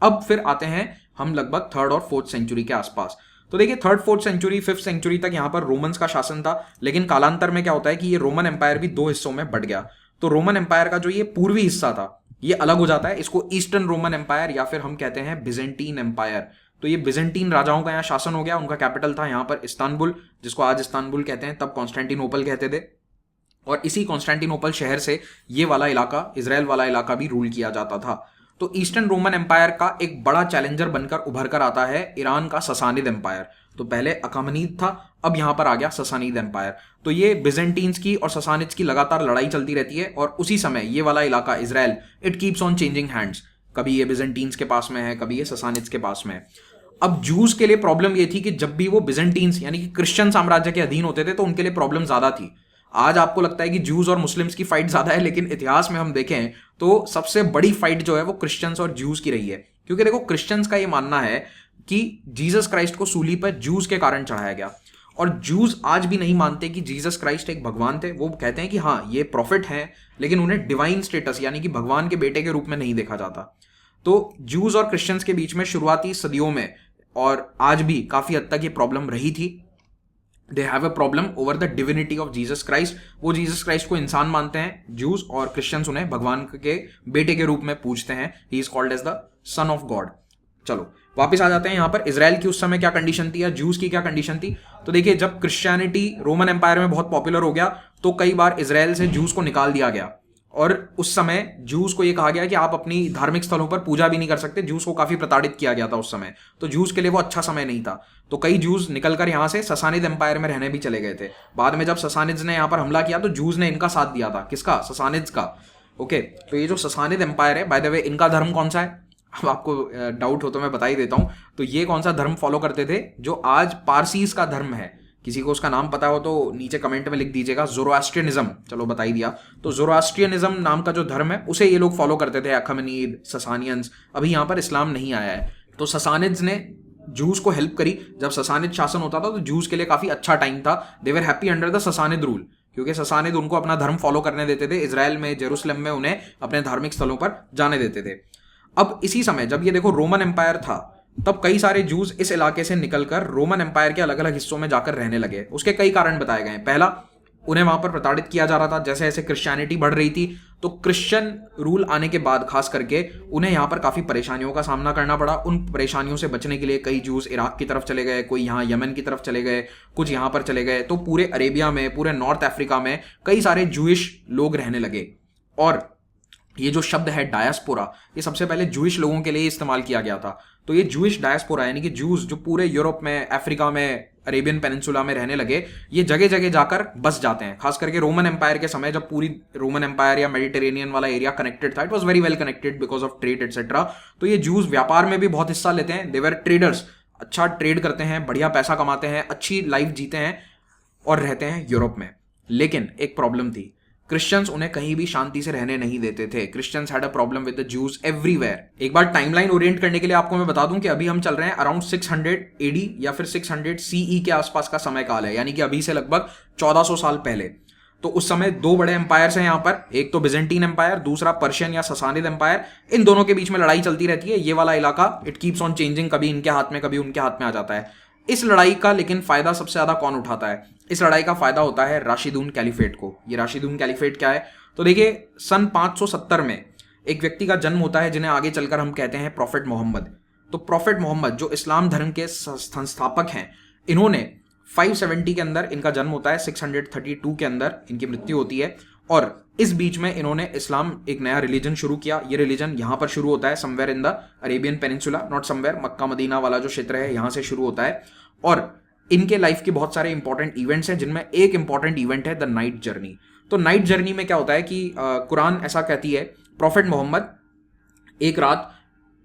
अब फिर आते हैं हम लगभग 3rd और 4th सेंचुरी के आसपास। तो देखिए 3rd, 4th century, 5th century तक यहाँ पर रोमन्स का शासन था, लेकिन कालांतर में क्या होता है कि ये रोमन एम्पायर भी 2 हिस्सों में बट गया। तो रोमन एम्पायर का जो ये पूर्वी हिस्सा था ये अलग हो जाता है, इसको ईस्टर्न रोमन एम्पायर या फिर हम कहते हैं बिजेंटीन एम्पायर। तो ये बिजेंटीन राजाओं का यहाँ शासन हो गया। उनका कैपिटल था यहाँ पर इस्तांबुल, जिसको आज इस्तांबुल कहते हैं, तब कॉन्स्टेंटिनोपल कहते थे। और इसी कॉन्स्टेंटिनोपल शहर से ये वाला इलाका, इजराइल वाला इलाका भी रूल किया जाता था। तो ईस्टर्न रोमन एम्पायर का एक बड़ा चैलेंजर बनकर उभर कर आता है ईरान का ससानिद एम्पायर। तो पहले अकामनीद था, अब यहां पर आ गया ससानिद एम्पायर। तो ये बिजेंटीन्स की और ससानिड्स की लगातार लड़ाई चलती रहती है, और उसी समय ये वाला इलाका Israel, it keeps on changing hands. कभी ये बिजेंटीन्स के पास में है, कभी ये ससानिड्स के पास में है। अब जूस के लिए प्रॉब्लम ये थी कि जब भी वो बिजेंटीन्स यानी कि क्रिश्चियन साम्राज्य के अधीन होते थे तो उनके लिए प्रॉब्लम ज्यादा थी। आज आपको लगता है कि जूस और मुस्लिम्स की फाइट ज्यादा है, लेकिन इतिहास में हम देखें तो सबसे बड़ी फाइट जो है वो क्रिश्चियंस और जूस की रही है। क्योंकि देखो क्रिश्चियंस का ये मानना है कि जीसस क्राइस्ट को सूली पर जूस के कारण चढ़ाया गया, और जूस आज भी नहीं मानते कि जीसस क्राइस्ट एक भगवान थे। वो कहते हैं कि हाँ ये प्रॉफिट हैं, लेकिन उन्हें डिवाइन स्टेटस यानी कि भगवान के बेटे के रूप में नहीं देखा जाता। तो जूस और क्रिश्चियंस के बीच में शुरुआती सदियों में और आज भी काफी हद तक ये प्रॉब्लम रही थी। They have a problem over the divinity of Jesus Christ. वो जीसस क्राइस्ट को इंसान मानते हैं जूस, और क्रिश्चियंस उन्हें भगवान के बेटे के रूप में पूजते हैं। He is called as the son of God. चलो वापस आ जाते हैं यहाँ पर। इजराइल की उस समय क्या कंडीशन थी या जूस की क्या कंडीशन थी? तो देखिए जब क्रिश्चियनिटी रोमन एम्पायर में बहुत पॉपुलर हो गया तो कई बार इजराइल से जूस को निकाल दिया गया, और उस समय जूस को यह कहा गया कि आप अपनी धार्मिक स्थलों पर पूजा भी नहीं कर सकते। जूस को काफी प्रताड़ित किया गया था उस समय, तो जूस के लिए वो अच्छा समय नहीं था। तो कई जूस निकलकर यहाँ से ससानिद एम्पायर में रहने भी चले गए थे। बाद में जब ससानिड्स ने यहाँ पर हमला किया तो जूस ने इनका साथ दिया था। किसका? ससानिड्स का। ओके तो ये जो ससानिद एम्पायर है, बाय द वे इनका धर्म कौन सा है? अब आपको डाउट हो तो मैं बता ही देता हूं। तो ये कौन सा धर्म फॉलो करते थे जो आज पारसीज का धर्म है? किसी को उसका नाम पता हो तो नीचे कमेंट में लिख दीजिएगा। ज़ोरोएस्ट्रियनिज्म। चलो बता ही दिया। तो ज़ोरोएस्ट्रियनिज्म नाम का जो धर्म है उसे ये लोग फॉलो करते थे, अखमनीद, ससानियंस। अभी यहाँ पर इस्लाम नहीं आया है। तो ससानिड्स ने जूस को हेल्प करी। जब ससानिद शासन होता था तो जूस के लिए काफी अच्छा टाइम था। They were happy under the Sasanid rule, क्योंकि ससानिद उनको अपना धर्म फॉलो करने देते थे। इजराइल में, जेरूसलम में उन्हें अपने धार्मिक स्थलों पर जाने देते थे। अब इसी समय जब ये देखो रोमन एम्पायर था, तब कई सारे जूस इस इलाके से निकलकर रोमन एम्पायर के अलग अलग हिस्सों में जाकर रहने लगे। उसके कई कारण बताए गए हैं। पहला, उन्हें वहां पर प्रताड़ित किया जा रहा था। जैसे जैसे क्रिश्चियनिटी बढ़ रही थी तो क्रिश्चियन रूल आने के बाद खास करके उन्हें यहाँ पर काफी परेशानियों का सामना करना पड़ा। उन परेशानियों से बचने के लिए कई जूस इराक की तरफ चले गए, कोई यहाँ यमन की तरफ चले गए, कुछ यहाँ पर चले गए। तो पूरे अरेबिया में, पूरे नॉर्थ अफ्रीका में कई सारे जूइश लोग रहने लगे। और ये जो शब्द है डायस्पोरा, ये सबसे पहले जूइश लोगों के लिए इस्तेमाल किया गया था। तो ये जूइश डायस्पोरा यानी कि जूस जो पूरे यूरोप में, अफ्रीका में, अरेबियन पेनिनसुला में रहने लगे, ये जगह जगह जाकर बस जाते हैं। खास करके रोमन एम्पायर के समय, जब पूरी रोमन एम्पायर या मेडिटेरेनियन वाला एरिया कनेक्टेड था, it was very well connected because of trade etcetera. तो ये जूस व्यापार में भी बहुत हिस्सा लेते हैं। दे वर ट्रेडर्स, अच्छा ट्रेड करते हैं, बढ़िया पैसा कमाते हैं, अच्छी लाइफ जीते हैं और रहते हैं यूरोप में। लेकिन एक प्रॉब्लम थी, क्रिश्चियंस उन्हें कहीं भी शांति से रहने नहीं देते थे। Christians had a problem with the juice everywhere. एक बार टाइमलाइन ओरिएंट करने के लिए आपको मैं बता दूं कि अभी हम चल रहे हैं अराउंड 600 एडी या फिर 600 सीई के आसपास का समय काल है, यानी कि अभी से लगभग 1400 साल पहले। तो उस समय दो बड़े एम्पायर्स हैं यहाँ पर, एक तो बिजेंटीन एम्पायर, दूसरा पर्शियन या ससानिद एम्पायर। इन दोनों के बीच में लड़ाई चलती रहती है। ये वाला इलाका इट कीप्स ऑन चेंजिंग, कभी इनके हाथ में कभी उनके हाथ में आ जाता है। इस लड़ाई का लेकिन फायदा सबसे ज्यादा कौन उठाता है? इस लड़ाई का फायदा होता है राशिदून कैलिफेट को। ये राशिदून कैलिफेट क्या है? तो देखिए सन 570 में एक व्यक्ति का जन्म होता है जिन्हें आगे चलकर हम कहते हैं प्रॉफिट मोहम्मद। तो प्रॉफिट मोहम्मद जो इस्लाम धर्म के संस्थापक हैं, इन्होंने 570 के अंदर इनका जन्म होता है, 632 के अंदर इनकी मृत्यु होती है, और इस बीच में इन्होंने इस्लाम एक नया रिलीजन शुरू किया। ये रिलीजन यहां पर शुरू होता है somewhere in the Arabian peninsula, not somewhere, Mecca Medina वाला जो क्षेत्र है यहां से शुरू होता है। और इनके लाइफ के बहुत सारे इंपॉर्टेंट इवेंट्स हैं, जिनमें एक इंपॉर्टेंट इवेंट है द नाइट जर्नी। तो नाइट जर्नी में क्या होता है कि कुरान ऐसा कहती है, प्रॉफिट मोहम्मद एक रात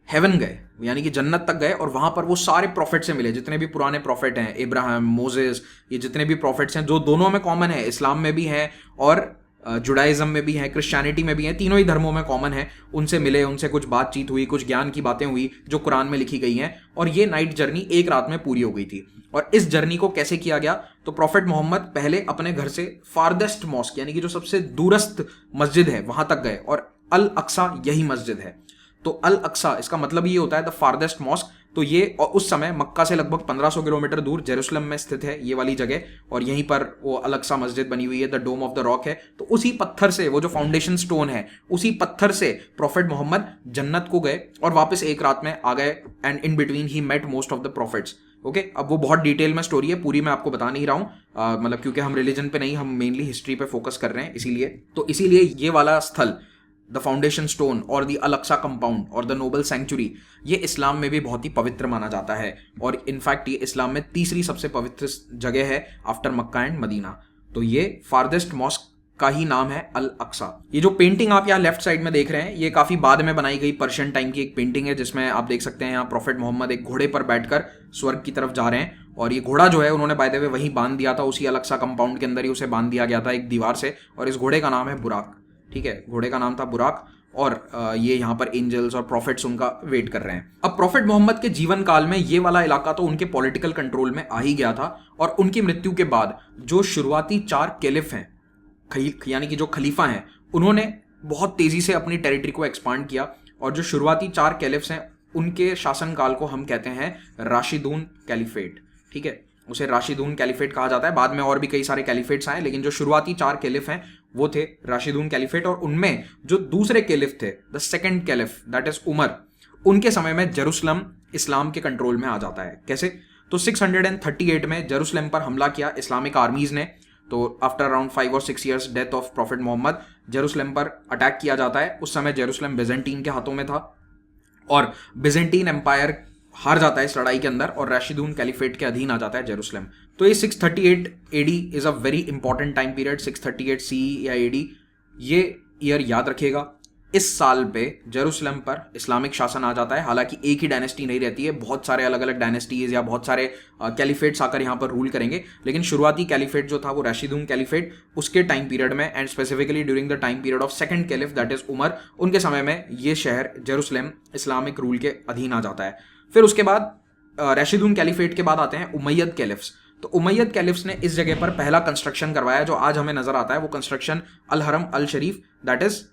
हेवन गए, यानी कि जन्नत तक गए, और वहां पर वो सारे प्रॉफिट से मिले, जितने भी पुराने प्रॉफिट हैं, इब्राहिम, मोजेस, ये जितने भी प्रॉफिट्स हैं जो दोनों में कॉमन है, इस्लाम में भी हैं और जुडाइज्म में भी हैं, क्रिश्चियनिटी में भी हैं, तीनों ही धर्मों में कॉमन है, उनसे मिले, उनसे कुछ बातचीत हुई, कुछ ज्ञान की बातें हुई जो कुरान में लिखी गई हैं, और ये नाइट जर्नी एक रात में पूरी हो गई थी। और इस जर्नी को कैसे किया गया, तो प्रॉफिट मोहम्मद पहले अपने घर से फारदेस्ट मॉस्क, यानी कि जो सबसे दूरस्थ मस्जिद है वहां तक गए, और अल अक्सा यही मस्जिद है। तो अल अक्सा इसका मतलब ये होता है द फारदेस्ट मॉस्क। तो ये उस समय मक्का से लगभग 1500 किलोमीटर दूर जेरूसलम में स्थित है ये वाली जगह, और यहीं पर वो अल अक्सा मस्जिद बनी हुई है, the Dome of the Rock है। तो उसी पत्थर से, वो जो फाउंडेशन स्टोन है, उसी पत्थर से प्रॉफिट मोहम्मद जन्नत को गए और वापस एक रात में आ गए, and in between he met most of the prophets. Okay, अब वो बहुत डिटेल में स्टोरी है, पूरी मैं आपको बता नहीं रहा हूं, मतलब क्योंकि हम रिलीजन पे नहीं, हम मेनली हिस्ट्री पे फोकस कर रहे हैं, इसीलिए। तो इसीलिए ये वाला स्थल, द फाउंडेशन स्टोन और द अल अक्सा कंपाउंड और द नोबल सेंचुरी, ये इस्लाम में भी बहुत ही पवित्र माना जाता है, और इनफैक्ट ये इस्लाम में तीसरी सबसे पवित्र जगह है आफ्टर मक्का एंड मदीना। तो ये फारदेस्ट मॉस्क का ही नाम है अल अक्सा। ये जो पेंटिंग आप यहाँ लेफ्ट साइड में देख रहे हैं, ये काफी बाद में बनाई गई पर्शियन टाइम की एक पेंटिंग है, जिसमें आप देख सकते हैं यहाँ प्रॉफिट मोहम्मद एक घोड़े पर बैठकर स्वर्ग की तरफ जा रहे हैं, और ये घोड़ा जो है उन्होंने बाय द वे वहीं बांध दिया था, उसी अल अक्सा कंपाउंड के अंदर ही उसे बांध दिया गया था एक दीवार से, और इस घोड़े का नाम है बुराक। ठीक है, घोड़े का नाम था बुराक, और ये यहाँ पर एंजल्स और प्रॉफिट्स उनका वेट कर रहे हैं। अब प्रॉफिट मोहम्मद के जीवन काल में ये वाला इलाका तो उनके पॉलिटिकल कंट्रोल में आ ही गया था, और उनकी मृत्यु के बाद जो शुरुआती 4 कैलिफ हैं, यानी कि जो खलीफा हैं, उन्होंने बहुत तेजी से अपनी टेरिटरी को एक्सपांड किया, और जो शुरुआती 4 कैलिफ्स हैं उनके शासनकाल को हम कहते हैं राशिदून कैलिफेट। ठीक है, उसे राशिदून कैलिफेट कहा जाता है। बाद में और भी कई सारे कैलिफेट्स आए, लेकिन जो शुरुआती 4 कैलिफ हैं वो थे राशिदून कैलिफेट, और उनमें जो दूसरे कैलिफ थे, the second caliph that is Umar, उनके समय में जेरूसलम इस्लाम के कंट्रोल में आ जाता है। कैसे, तो 638 में जेरूसलम पर हमला किया इस्लामिक आर्मीज ने। तो आफ्टर अराउंड 5 और 6 years death of prophet Muhammad, Jerusalem पर अटैक किया जाता है। उस समय जेरूसलम बिजेंटीन के हाथों में था, और बिजेंटीन एम्पायर हार जाता है इस लड़ाई के अंदर, और राशिदून कैलिफेट के अधीन आ जाता है जेरूसलम। तो ये 638 AD is a very important time period, 638 CE या एडी, ये ईयर याद रखिएगा। इस साल पे जेरूसलम पर इस्लामिक शासन आ जाता है। हालांकि एक ही डायनेस्टी नहीं रहती है, बहुत सारे अलग अलग डायनेस्टीज या बहुत सारे कैलिफेट्स आकर यहाँ पर रूल करेंगे, लेकिन शुरुआती कैलिफेट जो था वो राशिदून कैलिफेट, उसके टाइम पीरियड में, and specifically during the time period of second caliph that is Umar, उनके समय में ये शहर जेरूसलम इस्लामिक रूल के अधीन आ जाता है। फिर उसके बाद राशिदून कैलिफेट के बाद आते हैं उमैयद कैलिफ्स। तो उमैयद कैलिफ्स ने इस जगह पर पहला कंस्ट्रक्शन करवाया जो आज हमें नजर आता है, वो construction Al Haram Al Sharif that is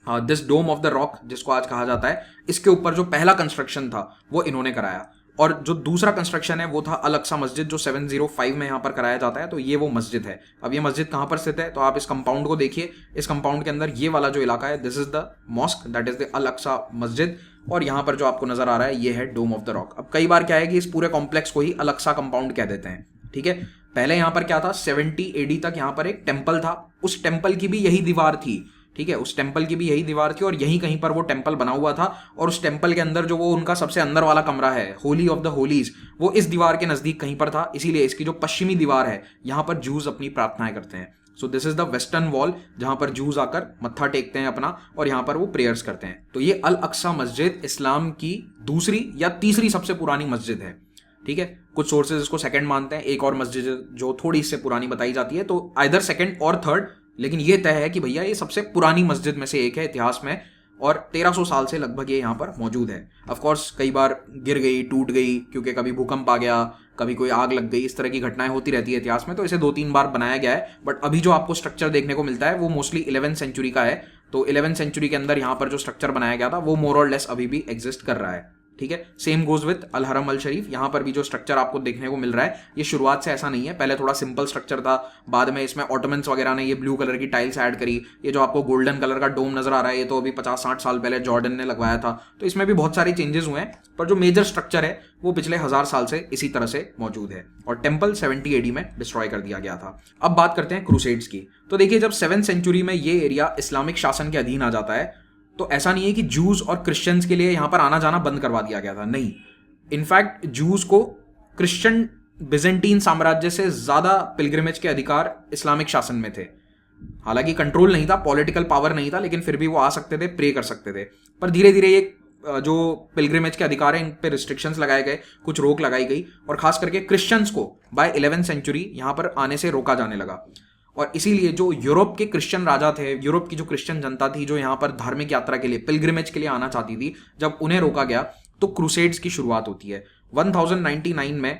this Dome of the Rock जिसको आज कहा जाता है, इसके ऊपर जो पहला कंस्ट्रक्शन था वो इन्होंने कराया। और जो दूसरा कंस्ट्रक्शन है वो था अल अक्सा मस्जिद, जो 705 में यहाँ पर कराया जाता है। तो ये वो मस्जिद है। अब ये मस्जिद कहाँ पर स्थित है, तो आप इस कंपाउंड को देखिए। इस कंपाउंड के अंदर ये वाला जो इलाका है, this is the mosque that is the Al Aqsa Masjid, और यहाँ पर जो आपको नजर आ रहा है ये है डोम ऑफ द रॉक। अब कई बार क्या है कि इस पूरे कॉम्प्लेक्स को ही अल अक्सा कंपाउंड कह देते हैं। ठीक है, पहले यहाँ पर क्या था, 70 एडी तक यहाँ पर एक टेम्पल था, उस टेम्पल की भी यही दीवार थी। ठीक है, उस टेम्पल की भी यही दीवार थी, और यहीं कहीं पर वो टेम्पल बना हुआ था, और उस टेम्पल के अंदर जो वो उनका सबसे अंदर वाला कमरा है, होली ऑफ द होलीज, वो इस दीवार के नजदीक कहीं पर था। इसीलिए इसकी जो पश्चिमी दीवार है, यहाँ पर जूज अपनी प्रार्थनाएं करते हैं। सो this is the western wall, जहां पर जूज आकर मत्था टेकते हैं अपना, और यहाँ पर वो प्रेयर्स करते हैं। तो ये अल अक्सा मस्जिद इस्लाम की दूसरी या तीसरी सबसे पुरानी मस्जिद है। ठीक है, कुछ सोर्सेज इसको सेकंड मानते हैं, एक और मस्जिद जो थोड़ी इससे पुरानी बताई जाती है, तो आइदर सेकंड और थर्ड, लेकिन ये तय है कि भैया ये सबसे पुरानी मस्जिद में से एक है इतिहास में, और 1300 साल से लगभग ये यहाँ पर मौजूद है। ऑफ कोर्स कई बार गिर गई, टूट गई, क्योंकि कभी भूकंप आ गया, कभी कोई आग लग गई, इस तरह की घटनाएं होती रहती है इतिहास में, तो इसे 2-3 बार बनाया गया है। बट अभी जो आपको स्ट्रक्चर देखने को मिलता है वो मोस्टली 11वीं सेंचुरी का है। तो 11वीं सेंचुरी के अंदर यहाँ पर जो स्ट्रक्चर बनाया गया था वो मोर और लेस अभी भी एग्जिस्ट कर रहा है। ठीक है। Same goes with Al Haram Al शरीफ। यहाँ पर भी जो स्ट्रक्चर आपको देखने को मिल रहा है ये शुरुआत से ऐसा नहीं है, पहले थोड़ा सिंपल स्ट्रक्चर था, बाद में इसमें ऑटोमन्स वगैरह ने ये ब्लू कलर की टाइल्स ऐड करी। ये जो आपको गोल्डन कलर का डोम नजर आ रहा है ये तो अभी 50-60 साल पहले जॉर्डन ने लगवाया था, तो इसमें भी बहुत सारे चेंजेस हुए हैं, पर जो मेजर स्ट्रक्चर है वो पिछले 1000 साल से इसी तरह से मौजूद है। और टेम्पल 70 AD में डिस्ट्रॉय कर दिया गया था। अब बात करते हैं क्रूसेड्स की। तो देखिए, जब 7th सेंचुरी में ये एरिया इस्लामिक शासन के अधीन आ जाता है तो ऐसा नहीं है कि जूस और क्रिश्चियंस के लिए यहां पर आना जाना बंद करवा दिया गया था, नहीं। इनफैक्ट जूस को क्रिश्चियन बिजेंटीन साम्राज्य से ज्यादा पिलग्रिमेज के अधिकार इस्लामिक शासन में थे। हालांकि कंट्रोल नहीं था, पॉलिटिकल पावर नहीं था, लेकिन फिर भी वो आ सकते थे, प्रे कर सकते थे। पर धीरे धीरे ये जो पिलग्रिमेज के अधिकार है इन पे रिस्ट्रिक्शंस लगाए गए, कुछ रोक लगाई गई, और खास करके क्रिश्चियंस को बाय 11th सेंचुरी यहां पर आने से रोका जाने लगा। और इसीलिए जो यूरोप के क्रिश्चियन राजा थे, यूरोप की जो क्रिश्चियन जनता थी जो यहाँ पर धार्मिक यात्रा के लिए, पिलग्रिमेज के लिए आना चाहती थी, जब उन्हें रोका गया तो क्रूसेड्स की शुरुआत होती है। 1099 में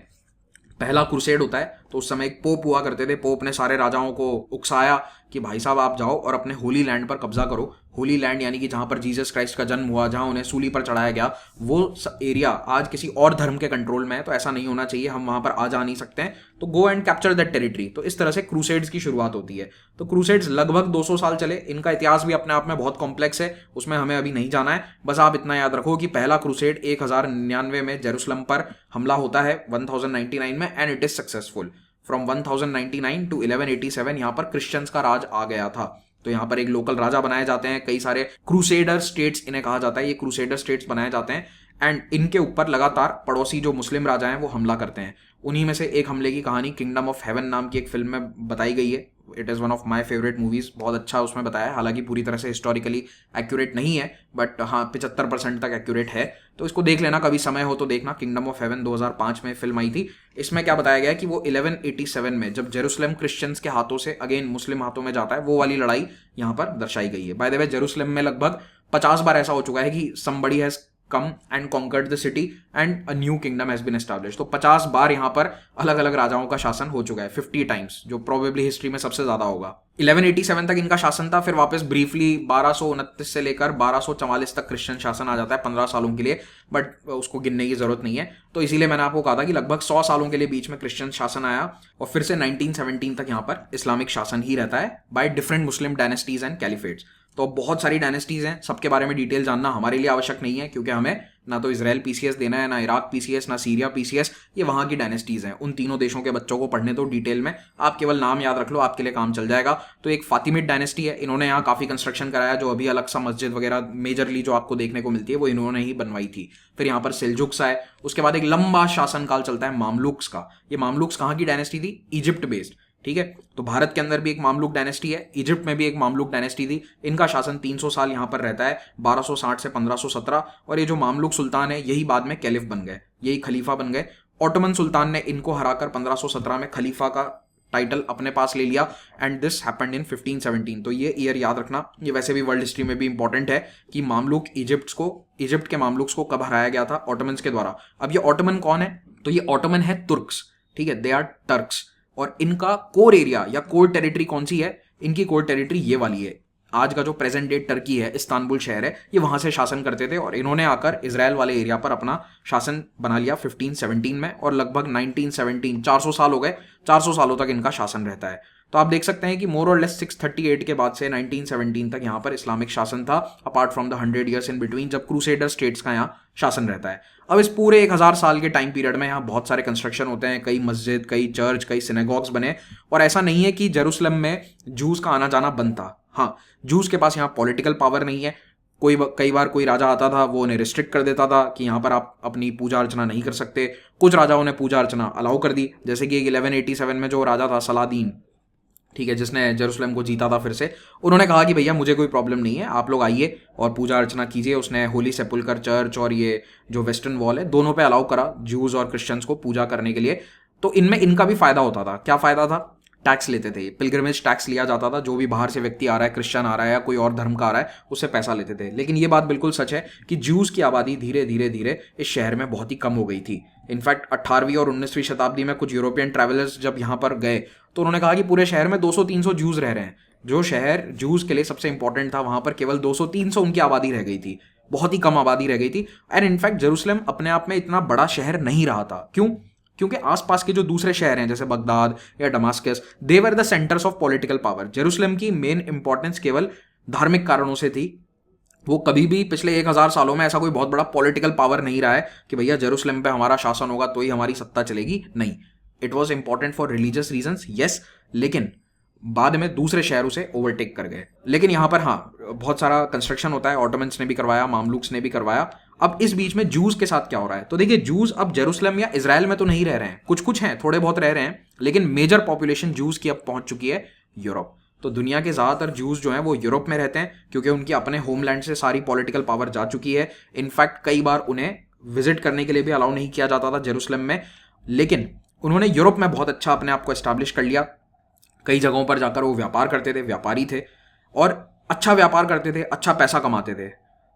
पहला क्रूसेड होता है। तो उस समय एक पोप हुआ करते थे। पोप ने सारे राजाओं को उकसाया कि भाई साहब आप जाओ और अपने होली लैंड पर कब्जा करो। होली लैंड यानी कि जहां पर जीसस क्राइस्ट का जन्म हुआ, जहां उन्हें सूली पर चढ़ाया गया, वो एरिया आज किसी और धर्म के कंट्रोल में है, तो ऐसा नहीं होना चाहिए, हम वहां पर आ जा नहीं सकते हैं, तो go and capture that territory. तो इस तरह से क्रूसेड्स की शुरुआत होती है। तो क्रूसेड्स लगभग 200 साल चले। इनका इतिहास भी अपने आप में बहुत कॉम्प्लेक्स है, उसमें हमें अभी नहीं जाना है। बस आप इतना याद रखो कि पहला क्रूसेड 1099 में जेरूसलम पर हमला होता है 1099 में, and it is successful. From 1099 to 1187 यहाँ पर क्रिश्चियंस का राज आ गया था। तो यहाँ पर एक लोकल राजा बनाए जाते हैं, कई सारे क्रूसेडर स्टेट्स इन्हें कहा जाता है, ये क्रूसेडर स्टेट्स बनाए जाते हैं, एंड इनके ऊपर लगातार पड़ोसी जो मुस्लिम राजा हैं वो हमला करते हैं। उन्हीं में से एक हमले की कहानी किंगडम ऑफ हेवन नाम की एक फिल्म में बताई गई है। It is one of my favourite movies, बहुत अच्छा उसमें बताया है। हालांकि पूरी तरह से हिस्टोरिकली एक्यूरेट नहीं है, बट हाँ 75% तक एक्यूरेट है। तो इसको देख लेना, कभी समय हो तो देखना। किंगडम ऑफ हेवन 2005 में फिल्म आई थी। इसमें क्या बताया गया है कि वो 1187 में जब जेरूसलम क्रिश्चियंस के हाथों से अगेन मुस्लिम हाथों में जाता है, वो वाली लड़ाई यहाँ पर दर्शाई गई है। बाय द वे, जेरूसलम में लगभग 50 बार ऐसा हो चुका है कि somebody has come and conquered the city and a new kingdom has been established। तो 50 बार यहाँ पर अलग अलग राजाओं का शासन हो चुका है, 50 टाइम्स, जो प्रोबेबली हिस्ट्री में सबसे ज्यादा होगा। 1187 तक इनका शासन था, फिर वापस ब्रीफली 1229 से लेकर 1244 तक क्रिश्चियन शासन आ जाता है 15 सालों के लिए, बट उसको गिनने की जरूरत नहीं है। तो इसीलिए मैंने आपको कहा था कि लगभग 100 सालों के लिए बीच में क्रिश्चियन शासन आया, और फिर से 1917 तक यहाँ पर इस्लामिक शासन ही रहता है by different Muslim dynasties and caliphates. तो बहुत सारी डायनेस्टीज हैं, सबके बारे में डिटेल जानना हमारे लिए आवश्यक नहीं है, क्योंकि हमें ना तो इजराइल पीसीएस देना है, ना इराक पीसीएस, ना सीरिया पीसीएस। ये वहां की डायनेस्टीज हैं। उन तीनों देशों के बच्चों को पढ़ने दो डिटेल में, आप केवल नाम याद रख लो, आपके लिए काम चल जाएगा। तो एक फातिमिड डायनेस्टी है, इन्होंने यहाँ काफी कंस्ट्रक्शन कराया, जो अभी अलग सा मस्जिद वगैरह मेजरली जो आपको देखने को मिलती है वो इन्होंने ही बनवाई थी। फिर यहाँ पर सेल्जुक्स आए। उसके बाद एक लंबा शासनकाल चलता है मामलुक्स का। ये मामलुक्स कहाँ की डायनेस्टी थी? इजिप्ट बेस्ड, ठीक है। तो भारत के अंदर भी एक मामलुक डायनेस्टी है, इजिप्ट में भी एक मामलुक डायनेस्टी थी। इनका शासन 300 साल यहाँ पर रहता है, 1260 से 1517। और ये जो मामलुक सुल्तान है यही बाद में कैलिफ बन गए, यही खलीफा बन गए। ऑटोमन सुल्तान ने इनको हराकर 1517 में खलीफा का टाइटल अपने पास ले लिया, एंड दिस हैपेंड इन 1517। तो ये ईयर याद रखना, ये वैसे भी वर्ल्ड हिस्ट्री में भी इंपॉर्टेंट है कि मामलुक इजिप्ट के मामलुक्स को कब हराया गया था? ऑटोमन्स के द्वारा। अब ये ऑटोमन कौन है? तो ये ऑटोमन है तुर्क्स, ठीक है, दे आर टर्क्स। और इनका कोर एरिया या कोर टेरिटरी कौन सी है? इनकी कोर टेरिटरी ये वाली है। आज का जो प्रेजेंट डे टर्की है, इस्तांबुल शहर है, ये वहां से शासन करते थे, और इन्होंने आकर इजराइल वाले एरिया पर अपना शासन बना लिया 1517 में, और लगभग 1917 400 साल हो गए, 400 सालों तक इनका शासन रहता है। तो आप देख सकते हैं कि मोर और लेस 638 के बाद से 1917 तक यहाँ पर इस्लामिक शासन था, apart from the 100 years in between जब क्रूसेडर स्टेट्स का यहाँ शासन रहता है। अब इस पूरे 1000 साल के टाइम पीरियड में यहाँ बहुत सारे कंस्ट्रक्शन होते हैं, कई मस्जिद, कई चर्च, कई सिनेगॉग्स बने। और ऐसा नहीं है कि जेरूसलम में जूस का आना जाना बंद था। हाँ, जूस के पास यहाँ पॉलिटिकल पावर नहीं है। कई बार कोई राजा आता था, वो उन्हें रिस्ट्रिक्ट कर देता था कि यहाँ पर आप अपनी पूजा अर्चना नहीं कर सकते। कुछ राजाओं ने पूजा अर्चना अलाउ कर दी, जैसे कि 1187 में जो राजा था सलादीन, ठीक है, जिसने जेरूसलम को जीता था फिर से, उन्होंने कहा कि भैया मुझे कोई प्रॉब्लम नहीं है, आप लोग आइए और पूजा अर्चना कीजिए। उसने होली सेपुल्कर चर्च और ये जो वेस्टर्न वॉल है दोनों पे अलाउ करा जूज और क्रिश्चियंस को पूजा करने के लिए। तो इनमें इनका भी फायदा होता था। क्या फायदा था? टैक्स लेते थे, पिलग्रिमेज टैक्स लिया जाता था। जो भी बाहर से व्यक्ति आ रहा है, क्रिश्चियन आ रहा है या कोई और धर्म का आ रहा है, उससे पैसा लेते थे। लेकिन ये बात बिल्कुल सच है कि जूस की आबादी धीरे धीरे धीरे इस शहर में बहुत ही कम हो गई थी। इनफैक्ट 18वीं और 19वीं शताब्दी में कुछ यूरोपियन ट्रैवलर्स जब यहाँ पर गए तो उन्होंने कहा कि पूरे शहर में 200-300 जूस रह रहे हैं। जो शहर जूस के लिए सबसे इंपॉर्टेंट था, वहां पर केवल 200-300 उनकी आबादी रह गई थी। बहुत ही कम आबादी रह गई थी। एंड इनफैक्ट जेरूसलम अपने आप में इतना बड़ा शहर नहीं रहा था। क्यों? क्योंकि आसपास के जो दूसरे शहर हैं जैसे बगदाद या Damascus, they were the centres of political power. Jerusalem की मेन इंपॉर्टेंस केवल धार्मिक कारणों से थी। वो कभी भी पिछले 1000 सालों में ऐसा कोई बहुत बड़ा पॉलिटिकल पावर नहीं रहा है कि भैया जेरूसलम पे हमारा शासन होगा तो ही हमारी सत्ता चलेगी। नहीं, it was important for religious reasons, yes, लेकिन बाद में दूसरे शहर उसे ओवरटेक कर गए। लेकिन यहाँ पर हाँ, बहुत सारा कंस्ट्रक्शन होता है, ऑटोमन्स ने भी करवाया, मामलुक्स ने भी करवाया। अब इस बीच में जूस के साथ क्या हो रहा है? तो देखिए, जूस अब जेरूसलम या इजराइल में तो नहीं रह रहे हैं, कुछ कुछ हैं, थोड़े बहुत रह रहे हैं, लेकिन मेजर पॉपुलेशन जूस की अब पहुंच चुकी है यूरोप। तो दुनिया के ज़्यादातर जूस जो हैं वो यूरोप में रहते हैं, क्योंकि उनकी अपने होमलैंड से सारी पॉलिटिकल पावर जा चुकी है। इनफैक्ट कई बार उन्हें विजिट करने के लिए भी अलाउ नहीं किया जाता था जेरूसलम में, लेकिन उन्होंने यूरोप में बहुत अच्छा अपने आप को एस्टैब्लिश कर लिया। कई जगहों पर जाकर वो व्यापार करते थे, व्यापारी थे और अच्छा व्यापार करते थे, अच्छा पैसा कमाते थे।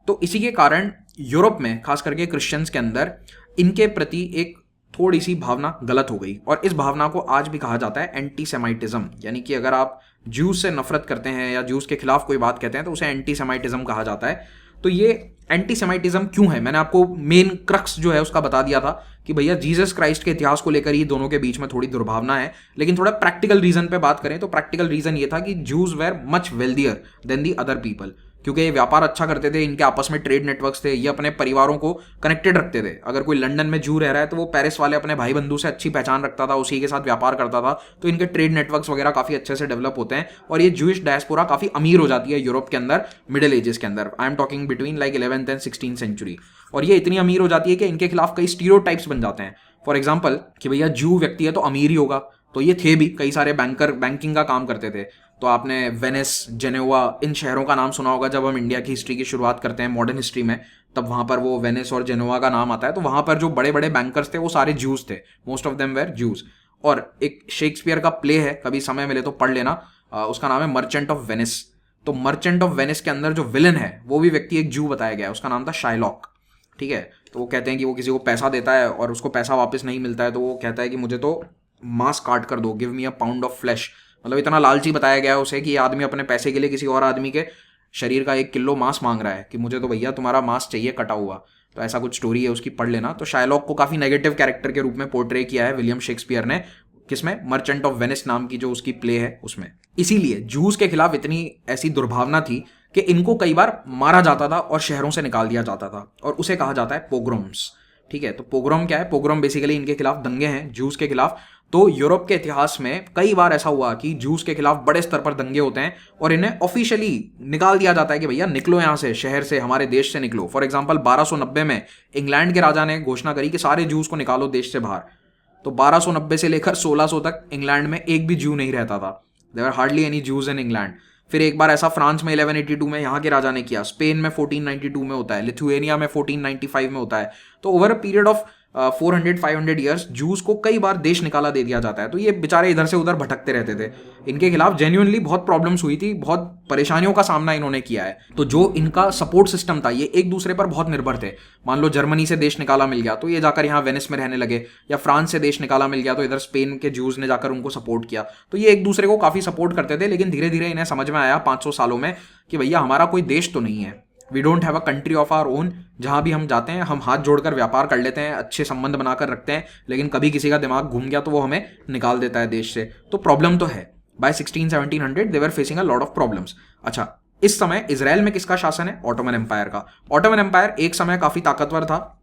तो इसी के कारण यूरोप में खास करके क्रिश्चियंस के अंदर इनके प्रति एक थोड़ी सी भावना गलत हो गई, और इस भावना को आज भी कहा जाता है एंटी सेमाइटिज्म। यानी कि अगर आप ज्यूस से नफरत करते हैं या ज्यूस के खिलाफ कोई बात कहते हैं तो उसे एंटी सेमाइटिज्म कहा जाता है। तो ये एंटी सेमाइटिज्म क्यों है, मैंने आपको मेन क्रक्स जो है उसका बता दिया था कि भैया जीसस क्राइस्ट के इतिहास को लेकर ही दोनों के बीच में थोड़ी दुर्भावना है। लेकिन थोड़ा प्रैक्टिकल रीजन पे बात करें तो प्रैक्टिकल रीजन ये था कि Jews were much wealthier than the other people, क्योंकि ये व्यापार अच्छा करते थे, इनके आपस में ट्रेड नेटवर्क्स थे, ये अपने परिवारों को कनेक्टेड रखते थे। अगर कोई लंदन में जू रह रहा है तो वो पेरिस वाले अपने भाई बंधु से अच्छी पहचान रखता था, उसी के साथ व्यापार करता था, तो इनके ट्रेड नेटवर्क्स वगैरह काफी अच्छे से डेवलप होते हैं और ये जूइश डायस्पोरा काफी अमीर हो जाती है यूरोप के अंदर मिडिल एजेस के अंदर। I am talking between like 11th and 16th century. और ये इतनी अमीर हो जाती है कि इनके खिलाफ कई स्टीरियोटाइप्स बन जाते हैं। फॉर एग्जाम्पल कि भैया जू व्यक्ति है तो अमीर ही होगा, तो ये थे भी, कई सारे बैंकर बैंकिंग का काम करते थे। तो आपने वेनिस, जेनेवा, इन शहरों का नाम सुना होगा। जब हम इंडिया की हिस्ट्री की शुरुआत करते हैं मॉडर्न हिस्ट्री में, तब वहां पर वो वेनिस और जेनेवा का नाम आता है। तो वहां पर जो बड़े बड़े बैंकर्स थे वो सारे ज्यूज थे, most of them were Jews. और एक शेक्सपियर का प्ले है, कभी समय मिले तो पढ़ लेना, उसका नाम है मर्चेंट ऑफ वेनिस। तो मर्चेंट ऑफ वेनिस के अंदर जो विलन है वो भी व्यक्ति एक जू बताया गया है, उसका नाम था शाइलॉक। ठीक है, तो वो कहते हैं कि वो किसी को पैसा देता है और उसको पैसा वापस नहीं मिलता है, तो वो कहता है कि मुझे तो मांस काट कर दो, give me a pound of flash. मतलब इतना लालची बताया गया है उसे कि ये आदमी अपने पैसे के लिए किसी और आदमी के शरीर का 1 किलो मांस मांग रहा है कि मुझे तो भैया तुम्हारा मांस चाहिए कटा हुआ। तो ऐसा कुछ स्टोरी है उसकी, पढ़ लेना। तो शाइलॉक को काफी नेगेटिव कैरेक्टर के रूप में पोर्ट्रे किया है विलियम शेक्सपियर ने, किसमें, मर्चेंट ऑफ वेनिस नाम की जो उसकी प्ले है उसमें। इसीलिए जूस के खिलाफ इतनी ऐसी दुर्भावना थी कि इनको कई बार मारा जाता था और शहरों से निकाल दिया जाता था, और उसे कहा जाता है पोग्रोम्स। ठीक है, तो पोग्रोम क्या है? पोग्रोम बेसिकली इनके खिलाफ दंगे हैं, जूस के खिलाफ। तो यूरोप के इतिहास में कई बार ऐसा हुआ कि जूस के खिलाफ बड़े स्तर पर दंगे होते हैं और इन्हें ऑफिशियली निकाल दिया जाता है कि भैया निकलो यहाँ से, शहर से, हमारे देश से निकलो। फॉर एग्जाम्पल 1290 में इंग्लैंड के राजा ने घोषणा करी कि सारे जूस को निकालो देश से बाहर। तो 1290 से लेकर 1600 तक इंग्लैंड में एक भी जू नहीं रहता था। There are hardly any Jews in England. फिर एक बार ऐसा फ्रांस में 1182 में यहाँ के राजा ने किया, स्पेन में 1492 में होता है, लिथुएनिया में 1495 में होता है। तो over a period of 400-500 years juice को कई बार देश निकाला दे दिया जाता है। तो ये बेचारे इधर से उधर भटकते रहते थे। इनके खिलाफ जेन्युइनली बहुत प्रॉब्लम्स हुई थी, बहुत परेशानियों का सामना इन्होंने किया है। तो जो इनका सपोर्ट सिस्टम था, ये एक दूसरे पर बहुत निर्भर थे। मान लो जर्मनी से देश निकाला मिल गया तो ये जाकर यहाँ वेनिस में रहने लगे, या फ्रांस से देश निकाला मिल गया तो इधर स्पेन के जूस ने जाकर उनको सपोर्ट किया। तो ये एक दूसरे को काफी सपोर्ट करते थे। लेकिन धीरे धीरे इन्हें समझ में आया 500 सालों में कि भैया हमारा कोई देश तो नहीं है, we don't have a country of our own. जहां भी हम जाते हैं हम हाथ जोड़कर व्यापार कर लेते हैं, अच्छे संबंध बनाकर रखते हैं, लेकिन कभी किसी का दिमाग घूम गया तो वो हमें निकाल देता है देश से। तो प्रॉब्लम तो है। By 1600-1700 they were facing a lot of problems. अच्छा, इस समय इजराइल में किसका शासन है? ऑटोमन एम्पायर का। ऑटोमन एम्पायर एक समय काफी ताकतवर था,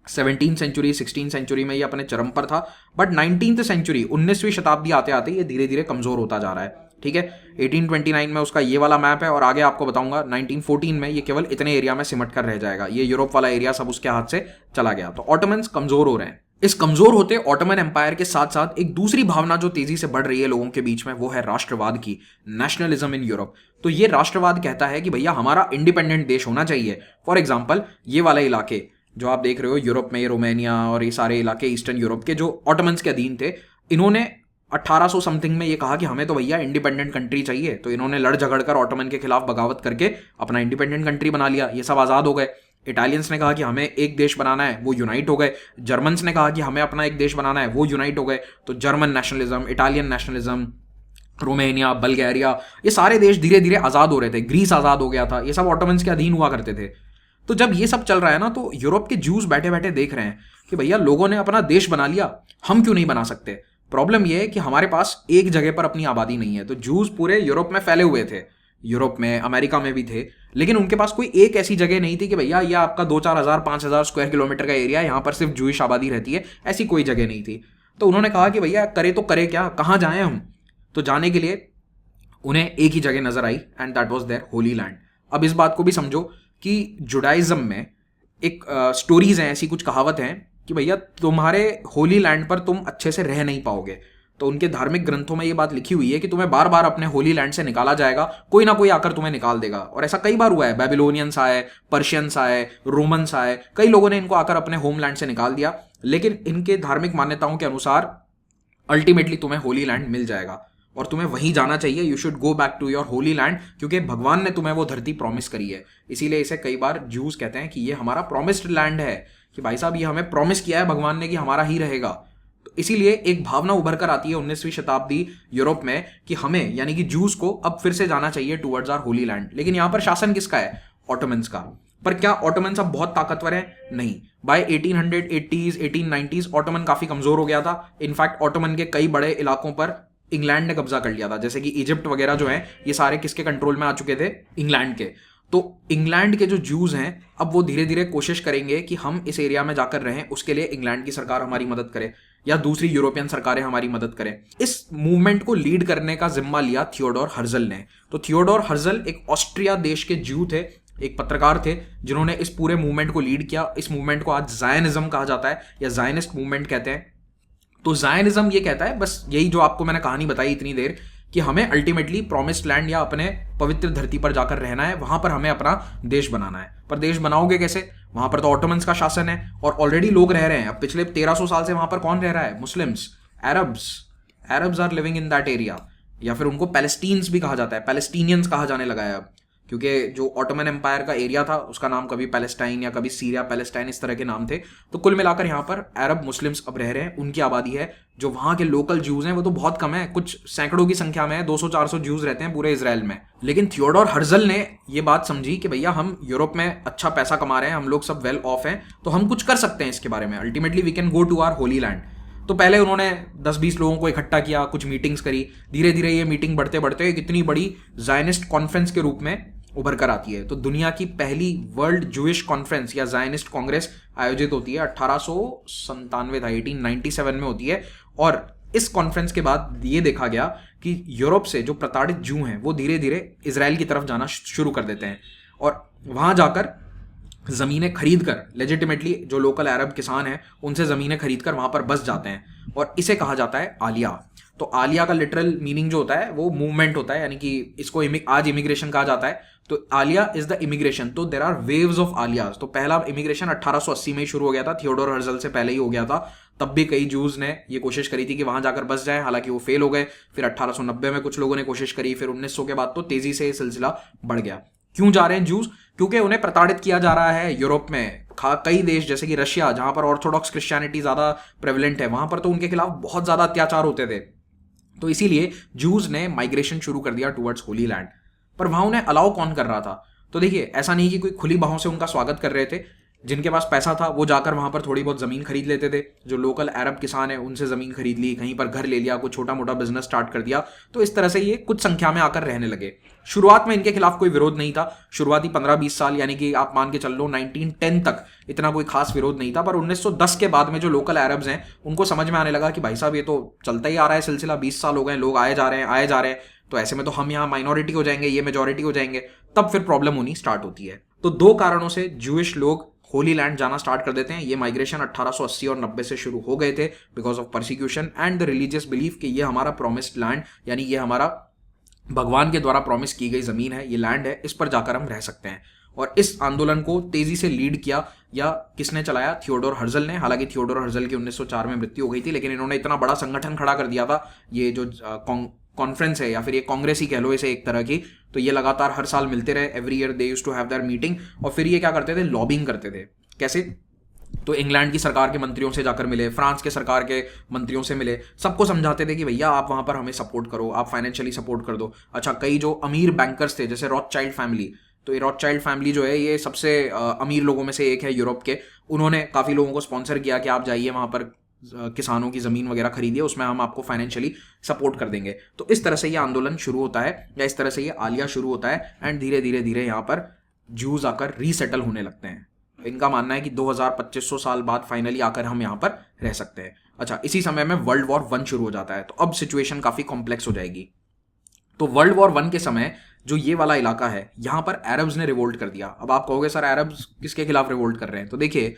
17th सेंचुरी 16th सेंचुरी में ये अपने चरम पर था। बट 19th सेंचुरी 19वीं शताब्दी आते आते ये धीरे धीरे कमजोर होता जा रहा है। ठीक है, 1829 में उसका ये वाला मैप है, और आगे आपको बताऊंगा 1914 में ये केवल इतने एरिया में सिमट कर रह जाएगा। ये यूरोप वाला एरिया सब उसके हाथ से चला गया। तो ऑटोमन्स कमजोर हो रहे हैं। इस कमजोर होते ऑटोमन एम्पायर के साथ साथ एक दूसरी भावना जो तेजी से बढ़ रही है लोगों के बीच में, वो है राष्ट्रवाद की, नेशनलिज्म इन यूरोप। तो ये राष्ट्रवाद कहता है कि भैया हमारा इंडिपेंडेंट देश होना चाहिए। फॉर एग्जाम्पल ये वाले इलाके जो आप देख रहे हो यूरोप में, रोमानिया और ये सारे इलाके ईस्टर्न यूरोप के जो ऑटोमन्स के अधीन थे, इन्होंने 1800 समथिंग में ये कहा कि हमें तो भैया इंडिपेंडेंट कंट्री चाहिए। तो इन्होंने लड़ झगड़ कर ऑटोमन के खिलाफ बगावत करके अपना इंडिपेंडेंट कंट्री बना लिया। ये सब आजाद हो गए। इटालियंस ने कहा कि हमें एक देश बनाना है, वो यूनाइट हो गए। जर्मन्स ने कहा कि हमें अपना एक देश बनाना है, वो यूनाइट हो गए। तो German nationalism, Italian nationalism, Romania, Bulgaria, ये सारे देश धीरे धीरे आजाद हो रहे थे। ग्रीस आजाद हो गया था। ये सब ऑटोमन्स के अधीन हुआ करते थे। तो जब ये सब चल रहा है ना, तो यूरोप के जूस बैठे बैठे देख रहे हैं कि भैया लोगों ने अपना देश बना लिया, हम क्यों नहीं बना सकते। प्रॉब्लम यह है कि हमारे पास एक जगह पर अपनी आबादी नहीं है। तो जूस पूरे यूरोप में फैले हुए थे, यूरोप में, अमेरिका में भी थे, लेकिन उनके पास कोई एक ऐसी जगह नहीं थी कि भैया ये आपका 2-4 हज़ार 5 हज़ार स्क्वायर किलोमीटर का एरिया है, यहाँ पर सिर्फ जूइश आबादी रहती है, ऐसी कोई जगह नहीं थी। तो उन्होंने कहा कि भैया करे तो करे क्या, कहाँ जाएं हम। तो जाने के लिए उन्हें एक ही जगह नजर आई, and that was their holy land. अब इस बात को भी समझो कि जुडाइज्म में एक स्टोरीज हैं, ऐसी कुछ कहावत हैं कि भैया तुम्हारे होली लैंड पर तुम अच्छे से रह नहीं पाओगे। तो उनके धार्मिक ग्रंथों में ये बात लिखी हुई है कि तुम्हें बार बार अपने होली लैंड से निकाला जाएगा, कोई ना कोई आकर तुम्हें निकाल देगा। और ऐसा कई बार हुआ है, बेबीलोनियंस आए, पर्शियंस आए, रोमन्स आए, कई लोगों ने इनको आकर अपने होमलैंड से निकाल दिया। लेकिन इनके धार्मिक मान्यताओं के अनुसार अल्टीमेटली तुम्हें होली लैंड मिल जाएगा और तुम्हें वहीं जाना चाहिए। You should go back to your holy land, क्योंकि भगवान ने तुम्हें वो धरती प्रॉमिस करी है। इसीलिए इसे कई बार जूस कहते हैं कि ये हमारा प्रॉमिस्ड लैंड है, कि भाई साहब ये हमें प्रॉमिस किया है भगवान ने कि हमारा ही रहेगा। तो इसीलिए एक भावना उभर कर आती है 19वीं शताब्दी यूरोप में कि हमें, यानी कि जूस को, अब फिर से जाना चाहिए टुवर्ड्स आवर होली लैंड। लेकिन यहां पर शासन किसका है? ऑटोमन्स का। पर क्या ऑटोमन्स अब बहुत ताकतवर है? नहीं। बाय 1880s 1890s ऑटोमन काफी कमजोर हो गया था। इनफैक्ट ऑटोमन के कई बड़े इलाकों पर इंग्लैंड ने कब्जा कर लिया था, जैसे कि इजिप्ट वगैरह जो है, ये सारे किसके कंट्रोल में आ चुके थे? इंग्लैंड के। तो इंग्लैंड के जो जूस हैं, अब वो धीरे धीरे कोशिश करेंगे कि हम इस एरिया में जाकर रहें, उसके लिए इंग्लैंड की सरकार हमारी मदद करे या दूसरी यूरोपियन सरकारें हमारी मदद करें। इस मूवमेंट को लीड करने का जिम्मा लिया थियोडोर हर्जल ने। तो थियोडोर हर्जल एक ऑस्ट्रिया देश के ज्यू थे, एक पत्रकार थे, जिन्होंने इस पूरे मूवमेंट को लीड किया। इस मूवमेंट को आज जायनिज्म कहा जाता है या जायनिस्ट मूवमेंट कहते हैं। तो जायनिज्म ये कहता है बस यही जो आपको मैंने कहानी बताई इतनी देर, कि हमें अल्टीमेटली प्रॉमिस्ड लैंड या अपने पवित्र धरती पर जाकर रहना है, वहां पर हमें अपना देश बनाना है। पर देश बनाओगे कैसे? वहां पर तो ऑटोमन्स का शासन है और ऑलरेडी लोग रह रहे हैं। अब पिछले 1300 साल से वहां पर कौन रह रहा है? Muslims, Arabs are living in that area, या फिर उनको पैलेस्टीन्स भी कहा जाता है, पैलेस्टीनियंस कहा जाने लगा है अब, क्योंकि जो ऑटोमन एम्पायर का एरिया था उसका नाम कभी पैलेस्टाइन या कभी सीरिया पैलेस्टाइन इस तरह के नाम थे। तो कुल मिलाकर यहाँ पर अरब मुस्लिम्स अब रह रहे हैं, उनकी आबादी है। जो वहाँ के लोकल ज्यूज हैं वो तो बहुत कम है, कुछ सैकड़ों की संख्या में है, 200-400 ज्यूज रहते हैं पूरे इजराइल में। लेकिन थियोडोर हर्जल ने ये बात समझी कि भैया हम यूरोप में अच्छा पैसा कमा रहे हैं, हम लोग सब वेल ऑफ हैं, तो हम कुछ कर सकते हैं इसके बारे में। Ultimately we can go to our holy land. तो पहले उन्होंने 10-20 लोगों को इकट्ठा किया, कुछ मीटिंग्स करी। धीरे धीरे ये मीटिंग बढ़ते बढ़ते एक इतनी बड़ी जायनिस्ट कॉन्फ्रेंस के रूप में उभर कर आती है। तो दुनिया की पहली वर्ल्ड जूइश कॉन्फ्रेंस या जायनिस्ट कांग्रेस आयोजित होती है 1897 था, 1897 में होती है। और इस कॉन्फ्रेंस के बाद ये देखा गया कि यूरोप से जो प्रताड़ित जू हैं वो धीरे धीरे इजराइल की तरफ जाना शुरू कर देते हैं और वहां जाकर जमीनें खरीद कर, लेजिटिमेटली जो लोकल अरब किसान हैं उनसे जमीनें खरीद कर वहां पर बस जाते हैं। और इसे कहा जाता है आलिया। तो आलिया का लिटरल मीनिंग जो होता है वो मूवमेंट होता है, यानी कि इसको आज इमिग्रेशन कहा जाता है। तो आलिया इज द इमिग्रेशन। तो there are waves of Alia's. तो पहला इमिग्रेशन 1880 में ही शुरू हो गया था, थियोडोर हर्जल से पहले ही हो गया था। तब भी कई जूज ने ये कोशिश करी थी कि वहां जाकर बस जाए, हालांकि वो फेल हो गए। फिर 1890 में कुछ लोगों ने कोशिश करी, फिर 1900 के बाद तो तेजी से ये सिलसिला बढ़ गया। क्यों जा रहे हैं जूस? क्योंकि उन्हें प्रताड़ित किया जा रहा है यूरोप में। कई देश जैसे कि रशिया, जहां पर ऑर्थोडॉक्स क्रिश्चियनिटी ज्यादा प्रेवलेंट है, वहां पर तो उनके खिलाफ बहुत ज्यादा अत्याचार होते थे। तो इसीलिए जूज ने माइग्रेशन शुरू कर दिया टुवर्ड्स होली लैंड। पर वहां उन्हें अलाउ कौन कर रहा था? तो देखिए, ऐसा नहीं कि कोई खुली बाहों से उनका स्वागत कर रहे थे। जिनके पास पैसा था वो जाकर वहां पर थोड़ी बहुत जमीन खरीद लेते थे। जो लोकल अरब किसान है उनसे जमीन खरीद ली, कहीं पर घर ले लिया, कोई छोटा मोटा बिजनेस स्टार्ट कर दिया। तो इस तरह से ये कुछ संख्या में आकर रहने लगे। शुरुआत में इनके खिलाफ कोई विरोध नहीं था। शुरुआती 15-20 साल, यानी कि आप मान के चल लो 1910 तक, इतना कोई खास विरोध नहीं था। पर 1910 के बाद में जो लोकल अरब्स हैं उनको समझ में आने लगा कि भाई साहब ये तो चलता ही आ रहा है सिलसिला, 20 साल हो गए, लोग आए जा रहे हैं, तो ऐसे में तो हम यहाँ माइनॉरिटी हो जाएंगे, ये मेजॉरिटी हो जाएंगे। तब फिर प्रॉब्लम होनी स्टार्ट होती है। तो दो कारणों से जूइश लोग होली लैंड जाना स्टार्ट कर देते हैं। ये माइग्रेशन 1880 और 90 से शुरू हो गए थे because of persecution and the religious belief कि ये हमारा प्रॉमिस्ड लैंड, यानी ये हमारा भगवान के द्वारा प्रॉमिस की गई जमीन है, ये लैंड है, इस पर जाकर हम रह सकते हैं। और इस आंदोलन को तेजी से लीड किया या किसने चलाया? थियोडोर हर्जल ने। हालांकि थियोडोर हर्जल की 1904 में मृत्यु हो गई थी, लेकिन इन्होंने इतना बड़ा संगठन खड़ा कर दिया था, ये जो कॉन्फ्रेंस है या फिर ये कांग्रेस ही कह लो इसे एक तरह की। तो ये लगातार हर साल मिलते रहे, every year they used to have their meeting. और फिर ये क्या करते थे? लॉबिंग करते थे। कैसे? तो इंग्लैंड की सरकार के मंत्रियों से जाकर मिले, फ्रांस के सरकार के मंत्रियों से मिले, सबको समझाते थे कि भैया आप वहां पर हमें सपोर्ट करो, आप फाइनेंशियली सपोर्ट कर दो। अच्छा, कई जो अमीर बैंकर्स थे जैसे रॉथचाइल्ड फैमिली, तो ये रॉथचाइल्ड फैमिली जो है ये सबसे अमीर लोगों में से एक है यूरोप के। उन्होंने काफ़ी लोगों को स्पॉन्सर किया कि आप जाइए वहाँ पर किसानों की ज़मीन वगैरह खरीदिए, उसमें हम आपको फाइनेंशियली सपोर्ट कर देंगे। तो इस तरह से ये आंदोलन शुरू होता है या इस तरह से ये आलिया शुरू होता है एंड धीरे धीरे धीरे यहाँ पर ज्यूज आकर रीसेटल होने लगते हैं। इनका मानना है कि 2500 साल बाद फाइनली आकर हम यहाँ पर रह सकते हैं। अच्छा, इसी समय में वर्ल्ड वॉर 1 शुरू हो जाता है, तो अब सिचुएशन काफ़ी कॉम्प्लेक्स हो जाएगी। तो वर्ल्ड वॉर 1 के समय जो ये वाला इलाका है यहाँ पर अरब्स ने रिवोल्ट कर दिया। अब आप कहोगे सर अरब्स किसके खिलाफ रिवोल्ट कर रहे हैं? तो देखिए,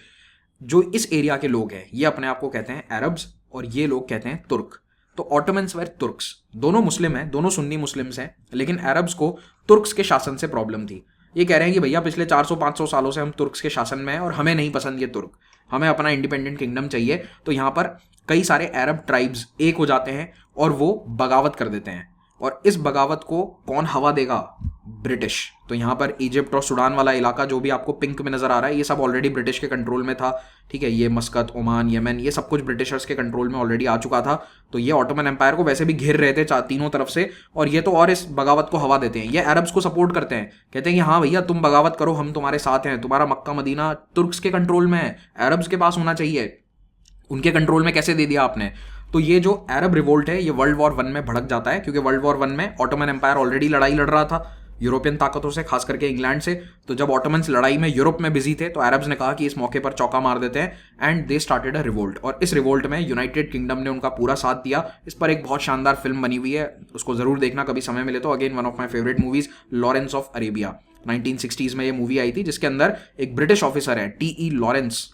जो इस एरिया के लोग हैं ये अपने आप को कहते हैं अरब्स और ये लोग कहते हैं तुर्क। तो ऑटोमन्स वर तुर्क्स, दोनों मुस्लिम हैं, दोनों सुन्नी मुस्लिम्स हैं, लेकिन अरब्स को तुर्क्स के शासन से प्रॉब्लम थी। ये कह रहे हैं कि भैया पिछले 400-500 सालों से हम तुर्क्स के शासन में हैं और हमें नहीं पसंद ये तुर्क, हमें अपना इंडिपेंडेंट किंगडम चाहिए। तो यहाँ पर कई सारे अरब ट्राइब्स एक हो जाते हैं और वो बगावत कर देते हैं। और इस बगावत को कौन हवा देगा? ब्रिटिश। तो यहाँ पर इजिप्ट और सूडान वाला इलाका जो भी आपको पिंक में नजर आ रहा है ये सब ऑलरेडी ब्रिटिश के कंट्रोल में था। ठीक है, ये मस्कत, ओमान, यमन, ये सब कुछ ब्रिटिशर्स के कंट्रोल में ऑलरेडी आ चुका था। तो ये ऑटोमन एम्पायर को वैसे भी घेर रहे थे तीनों तरफ से, और ये तो और इस बगावत को हवा देते हैं। ये अरब्स को सपोर्ट करते हैं, कहते हैं कि हाँ भैया तुम बगावत करो, हम तुम्हारे साथ हैं, तुम्हारा मक्का मदीना तुर्क्स के कंट्रोल में है, अरब्स के पास होना चाहिए, उनके कंट्रोल में कैसे दे दिया आपने? तो ये जो अरब रिवोल्ट है ये वर्ल्ड वॉर 1 में भड़क जाता है, क्योंकि वर्ल्ड वॉर 1 में ऑटोमन एम्पायर ऑलरेडी लड़ाई लड़ रहा था यूरोपियन ताकतों से, खास करके इंग्लैंड से। तो जब ऑटोमन्स लड़ाई में यूरोप में बिजी थे तो अरब्स ने कहा कि इस मौके पर चौका मार देते हैं and they started a revolt. और इस रिवोल्ट में यूनाइटेड किंगडम ने उनका पूरा साथ दिया। इस पर एक बहुत शानदार फिल्म बनी हुई है, उसको जरूर देखना कभी समय मिले तो। Again one of my favourite movies, Lawrence of Arabia. 1960s में ये मूवी आई थी, जिसके अंदर एक ब्रिटिश ऑफिसर है टी.ई. लॉरेंस।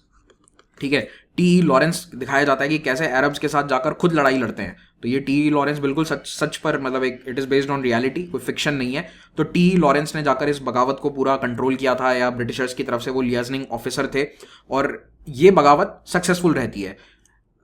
ठीक है, टी.ई. लॉरेंस दिखाया जाता है कि कैसे अरब्स के साथ जाकर खुद लड़ाई लड़ते हैं। तो ये टी.ई. लॉरेंस बिल्कुल सच पर, मतलब एक it is based on reality, कोई फिक्शन नहीं है। तो टी.ई. लॉरेंस ने जाकर इस बगावत को पूरा कंट्रोल किया था, या ब्रिटिशर्स की तरफ से वो लियाजनिंग ऑफिसर थे, और ये बगावत सक्सेसफुल रहती है।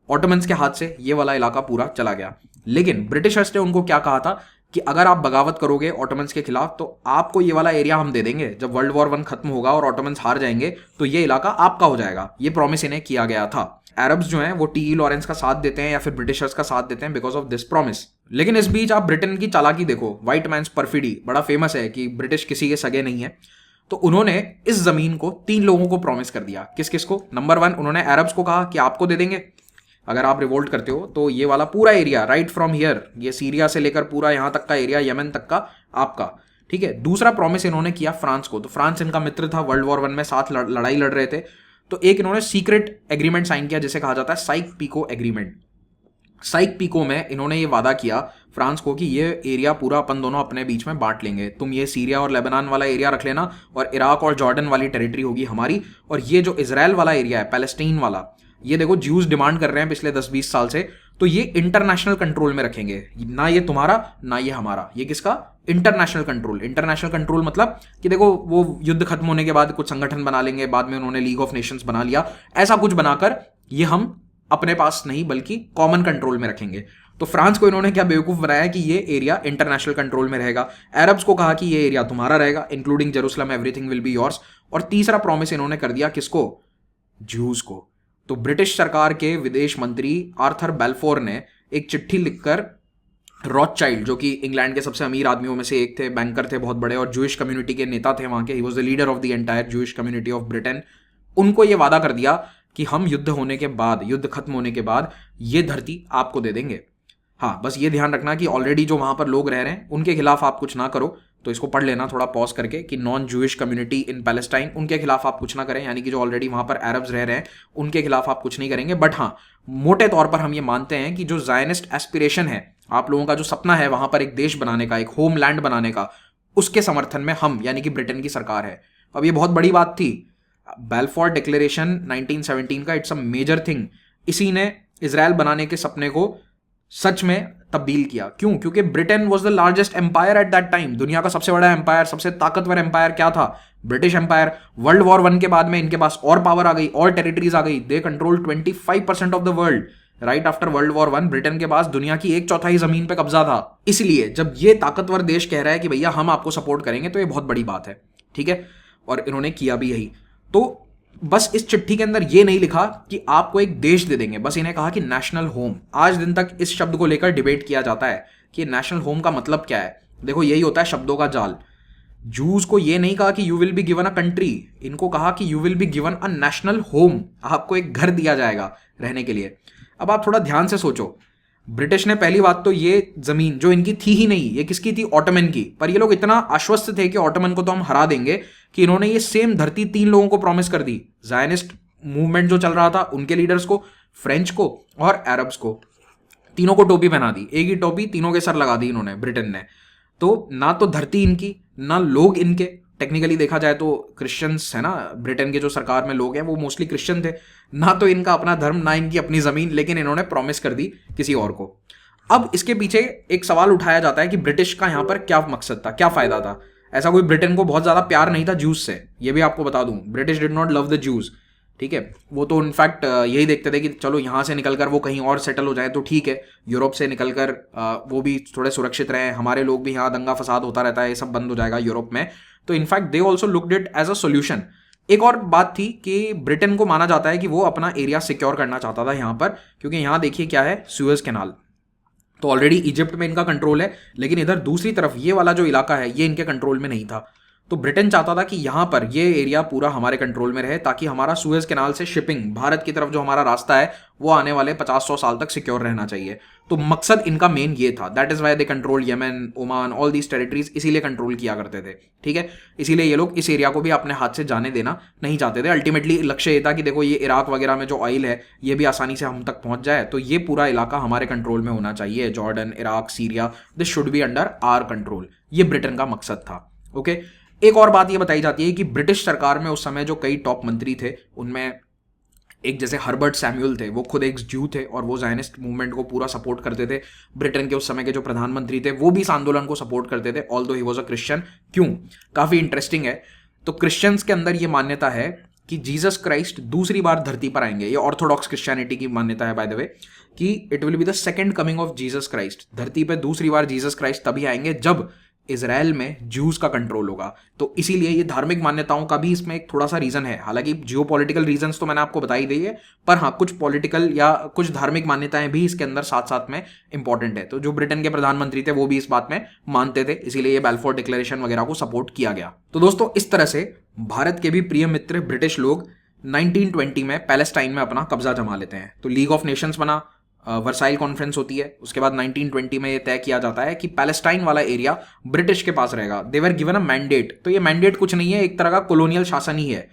ऑटोमन्स के हाथ से ये वाला इलाका पूरा चला गया। लेकिन ब्रिटिशर्स ने उनको क्या कहा था कि अगर आप बगावत करोगे ऑटोमन्स के खिलाफ तो आपको ये वाला एरिया हम दे देंगे। जब वर्ल्ड वॉर 1 खत्म होगा और ऑटोमन्स हार जाएंगे तो ये इलाका आपका हो जाएगा। ये प्रॉमिस इन्हें किया गया था। अरब्स जो हैं वो टी.ई. लॉरेंस का साथ देते हैं या फिर ब्रिटिशर्स का साथ देते हैं बिकॉज ऑफ दिस प्रॉमिस। लेकिन इस बीच आप ब्रिटेन की चालाकी देखो, व्हाइट मैन्स परफिडी, बड़ा फेमस है कि ब्रिटिश किसी के सगे नहीं है। तो उन्होंने इस जमीन को 3 लोगों को प्रॉमिस कर दिया। किस किस को? नंबर 1, उन्होंने अरब्स को कहा कि आपको दे देंगे अगर आप रिवोल्ट करते हो, तो ये वाला पूरा एरिया राइट फ्रॉम हियर, ये सीरिया से लेकर पूरा यहां तक का एरिया, यमन तक का आपका। ठीक है, दूसरा प्रॉमिस इन्होंने किया फ्रांस को। तो फ्रांस इनका मित्र था, वर्ल्ड वॉर 1 में साथ लड़ाई लड़ रहे थे। तो एक इन्होंने सीक्रेट एग्रीमेंट साइन किया जिसे कहा जाता है साइक पीको एग्रीमेंट। साइक पीको में इन्होंने ये वादा किया फ्रांस को कि ये एरिया पूरा अपन दोनों अपने बीच में बांट लेंगे, तुम ये सीरिया और लेबनान वाला एरिया रख लेना और इराक और जॉर्डन वाली टेरिटरी होगी हमारी, और ये जो इजराइल वाला एरिया है, पैलेस्टीन वाला, ये देखो ज्यूज डिमांड कर रहे हैं पिछले 10-20 साल से, तो ये इंटरनेशनल कंट्रोल में रखेंगे, ना ये तुम्हारा ना ये हमारा। ये किसका? International control. इंटरनेशनल कंट्रोल मतलब कि देखो वो युद्ध खत्म होने के बाद कुछ संगठन बना लेंगे, बाद में उन्होंने लीग ऑफ नेशंस बना लिया, ऐसा कुछ बनाकर ये हम अपने पास नहीं बल्कि कॉमन कंट्रोल में रखेंगे। तो फ्रांस को इन्होंने क्या बेवकूफ बनाया कि ये एरिया इंटरनेशनल कंट्रोल में रहेगा। अरब्स को कहा कि ये एरिया तुम्हारा रहेगा, including Jerusalem, everything will be yours. और तीसरा प्रॉमिस इन्होंने कर दिया किसको? ज्यूज को। तो ब्रिटिश सरकार के विदेश मंत्री आर्थर बेल्फोर ने एक चिट्ठी लिखकर रॉथचाइल्ड, जो कि इंग्लैंड के सबसे अमीर आदमियों में से एक थे, बैंकर थे बहुत बड़े और जूइश कम्युनिटी के नेता थे वहां के, he was the leader of the entire Jewish community of Britain, उनको ये वादा कर दिया कि हम युद्ध होने के बाद, युद्ध खत्म होने के बाद ये धरती आपको दे देंगे। हाँ, बस ये ध्यान रखना कि ऑलरेडी जो वहां पर लोग रह रहे हैं उनके खिलाफ आप कुछ ना करो। तो इसको पढ़ लेना थोड़ा पॉज करके कि non Jewish community in Palestine, उनके खिलाफ आप कुछ ना करें, यानी कि जो ऑलरेडी वहां पर अरब्स रह रहे हैं उनके खिलाफ आप कुछ नहीं करेंगे। बट हाँ, मोटे तौर पर हम ये मानते हैं कि जो जायनिस्ट एस्पिरेशन है, आप लोगों का जो सपना है वहां पर एक देश बनाने का, एक होम लैंड बनाने का, उसके समर्थन में हम यानी कि ब्रिटेन की सरकार है। अब ये बहुत बड़ी बात थी, बेल्फोर डिक्लेरेशन 1917 का, इट्स अ मेजर थिंग। इसी ने इजराइल बनाने के सपने को सच में तब्दील किया। क्यों? क्योंकि Britain was the largest empire at that time. दुनिया का सबसे बड़ा एम्पायर, सबसे ताकतवर एम्पायर क्या था? British empire. वर्ल्ड वॉर 1 के बाद में इनके पास और पावर आ गई, और टेरिटरीज आ गई। They control 25% of the world. Right after world war 1 Britain के पास दुनिया की 1/4 जमीन पे कब्जा था। इसलिए जब ये ताकतवर देश कह रहा है कि भैया हम आपको सपोर्ट करेंगे, तो ये बहुत बड़ी बात है। ठीक है, और इन्होंने किया भी यही। तो बस इस चिट्ठी के अंदर ये नहीं लिखा कि आपको एक देश दे देंगे, बस इन्हें कहा कि नेशनल होम। आज दिन तक इस शब्द को लेकर डिबेट किया जाता है कि नेशनल होम का मतलब क्या है। देखो, यही होता है शब्दों का जाल। जूस को ये नहीं कहा कि you will be given a country, इनको कहा कि you will be given a national home, आपको एक घर दिया जाएगा रहने के लिए। अब आप थोड़ा ध्यान से सोचो, ब्रिटिश ने पहली बात तो ये जमीन जो इनकी थी ही नहीं, ये किसकी थी, ऑटोमन की, पर ये लोग इतना आश्वस्त थे कि ऑटोमन को तो हम हरा देंगे कि इन्होंने ये सेम धरती 3 लोगों को प्रॉमिस कर दी, जायनिस्ट मूवमेंट जो चल रहा था उनके लीडर्स को, फ्रेंच को और अरब्स को, तीनों को टोपी पहना दी, एक ही टोपी तीनों के सर लगा दी इन्होंने, ब्रिटेन ने। तो ना तो धरती इनकी, ना लोग इनके, टेक्निकली देखा जाए तो क्रिश्चियंस है ना, ब्रिटेन के जो सरकार में लोग हैं वो मोस्टली क्रिश्चियन थे, ना तो इनका अपना धर्म ना इनकी अपनी जमीन, लेकिन इन्होंने प्रॉमिस कर दी किसी और को। अब इसके पीछे एक सवाल उठाया जाता है कि ब्रिटिश का यहां पर क्या मकसद था, क्या फायदा था। ऐसा कोई ब्रिटेन को बहुत ज्यादा प्यार नहीं था जूस से, ये भी आपको बता दूं, British did not love the juice, ठीक है। वो तो इनफैक्ट यही देखते थे कि चलो यहाँ से निकलकर वो कहीं और सेटल हो जाए तो ठीक है, यूरोप से निकलकर वो भी थोड़े सुरक्षित रहे, हमारे लोग भी, यहाँ दंगा फसाद होता रहता है, ये सब बंद हो जाएगा यूरोप में। तो in fact they also looked it as a solution. एक और बात थी कि ब्रिटेन को माना जाता है कि वो अपना एरिया सिक्योर करना चाहता था यहाँ पर, क्योंकि यहाँ देखिए क्या है, सुएज कैनाल, तो ऑलरेडी इजिप्ट में इनका कंट्रोल है, लेकिन इधर दूसरी तरफ ये वाला जो इलाका है ये इनके कंट्रोल में नहीं था। तो ब्रिटेन चाहता था कि यहाँ पर ये एरिया पूरा हमारे कंट्रोल में रहे, ताकि हमारा सुएज कैनाल से शिपिंग भारत की तरफ जो हमारा रास्ता है वो आने वाले 50-100 साल तक सिक्योर रहना चाहिए। तो मकसद इनका मेन ये था, that is why they control Yemen, Oman, all these territories, इसीलिए कंट्रोल किया करते थे, ठीक है। इसीलिए ये लोग इस एरिया को भी अपने हाथ से जाने देना नहीं चाहते थे। अल्टीमेटली लक्ष्य ये था कि देखो ये इराक वगैरह में जो ऑयल है ये भी आसानी से हम तक पहुंच जाए, तो ये पूरा इलाका हमारे कंट्रोल में होना चाहिए, Jordan, Iraq, Syria, this should be under our control, ये ब्रिटेन का मकसद था। ओके, एक और बात ये बताई जाती है कि ब्रिटिश सरकार में उस समय जो कई टॉप मंत्री थे उनमें एक जैसे हर्बर्ट सैमुअल थे, वो खुद एक ज्यू थे और वो ज़ायनिस्ट मूवमेंट को पूरा सपोर्ट करते थे। ब्रिटेन के उस समय के जो प्रधानमंत्री थे वो भी इस आंदोलन को सपोर्ट करते थे, although he was a Christian. क्यों, काफ़ी इंटरेस्टिंग है। तो क्रिश्चियंस के अंदर ये मान्यता है कि जीसस क्राइस्ट दूसरी बार धरती पर आएंगे, ये ऑर्थोडॉक्स क्रिश्चियनिटी की मान्यता है बाय द वे, कि it will be the second coming of Jesus Christ, धरती पर दूसरी बार जीसस क्राइस्ट तभी आएंगे जब इजराइल में ज्यूज का कंट्रोल होगा। तो इसीलिए ये धार्मिक मान्यताओं का भी इसमें एक थोड़ा सा रीजन है, हालांकि जियोपॉलिटिकल रीजंस तो मैंने आपको बता ही दी है, पर हाँ कुछ पॉलिटिकल या कुछ धार्मिक मान्यताएं भी इसके अंदर साथ साथ में इंपॉर्टेंट है। तो जो ब्रिटेन के प्रधानमंत्री थे वो भी इस बात में मानते थे, इसीलिए ये बैलफोर डिक्लेरेशन वगैरह को सपोर्ट किया गया। तो दोस्तों इस तरह से भारत के भी प्रिय मित्र ब्रिटिश लोग 1920 में पैलेस्टाइन में अपना कब्जा जमा लेते हैं। तो लीग ऑफ नेशंस बना, वर्साइल कॉन्फ्रेंस होती है, उसके बाद 1920 में ये तय किया जाता है कि पैलेस्टाइन वाला एरिया ब्रिटिश के पास रहेगा। दे वर गिवन अ मैंडेट, तो ये मैंडेट कुछ नहीं है, एक तरह का कॉलोनियल शासन ही है।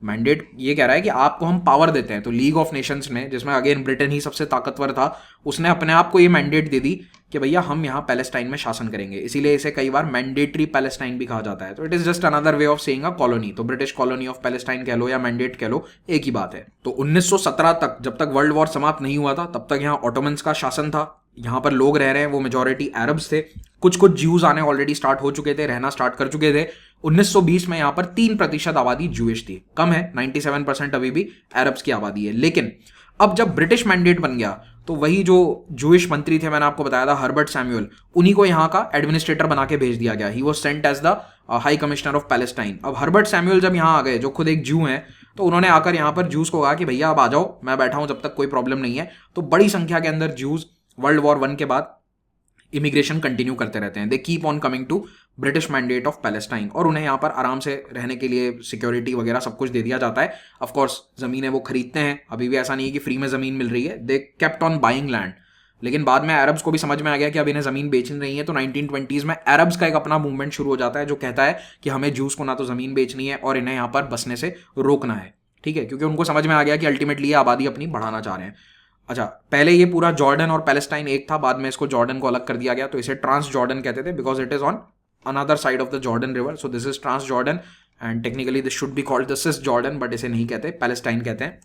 मैंडेट ये कह रहा है कि आपको हम पावर देते हैं। तो लीग ऑफ नेशंस ने, जिसमें अगेन ब्रिटेन ही सबसे ताकतवर था, उसने अपने आप को ये मैंडेट दे दी कि भैया हम यहाँ पैलेस्टाइन में शासन करेंगे, इसीलिए इसे कई बार मैंडेटरी पैलेस्टाइन भी कहा जाता है। तो it is just another way of saying a colony. तो ब्रिटिश कॉलोनी ऑफ पैलेस्टाइन कह लो या मैंडेट कह लो, एक ही बात है। तो 1917 तक, जब तक वर्ल्ड वॉर समाप्त नहीं हुआ था, तब तक यहाँ ऑटोमन्स का शासन था। यहाँ पर लोग रह रहे हैं वो मेजोरिटी अरब्स थे, कुछ कुछ ज्यूज आने ऑलरेडी स्टार्ट हो चुके थे, रहना स्टार्ट कर चुके थे। 1920 में यहाँ पर 3% आबादी ज्यूइश थी, कम है, 97% अभी भी अरब्स की आबादी है। लेकिन अब जब ब्रिटिश मैंडेट बन गया तो वही जो जूइश मंत्री थे, मैंने आपको बताया था हर्बर्ट सैमुअल, उन्हीं को यहाँ का एडमिनिस्ट्रेटर बना के भेज दिया गया। He was sent as the High Commissioner of Palestine. अब हर्बर्ट सैमुअल जब यहाँ आ गए, जो खुद एक जू हैं, तो उन्होंने आकर यहाँ पर जूस को कहा कि भैया आप आ जाओ, मैं बैठा हूँ जब तक, कोई प्रॉब्लम नहीं है। तो बड़ी संख्या के अंदर जूस वर्ल्ड वॉर 1 के बाद इमिग्रेशन कंटिन्यू करते रहते हैं। They keep on coming to British Mandate of Palestine, और उन्हें यहाँ पर आराम से रहने के लिए सिक्योरिटी वगैरह सब कुछ दे दिया जाता है। ऑफ कोर्स जमीनें वो खरीदते हैं, अभी भी ऐसा नहीं है कि फ्री में जमीन मिल रही है, they kept on buying land. लेकिन बाद में अरब्स को भी समझ में आ गया कि अब इन्हें जमीन बेचनी नहीं है, तो 1920s में अरब्स का एक अपना मूवमेंट शुरू हो जाता है जो कहता है कि हमें जूस को ना तो जमीन बेचनी है और इन्हें यहाँ पर बसने से रोकना है, ठीक है, क्योंकि उनको समझ में आ गया कि अल्टीमेटली ये आबादी अपनी बढ़ाना चाह रहे हैं। अच्छा, पहले ये पूरा जॉर्डन और पैलेस्टाइन एक था, बाद में इसको जॉर्डन को अलग कर दिया गया, तो इसे ट्रांस जॉर्डन कहते थे, because it is on another side of the Jordan river, so this is Transjordan and technically this should be called the Cisjordan, but इसे नहीं कहते, पैलेस्टाइन कहते हैं।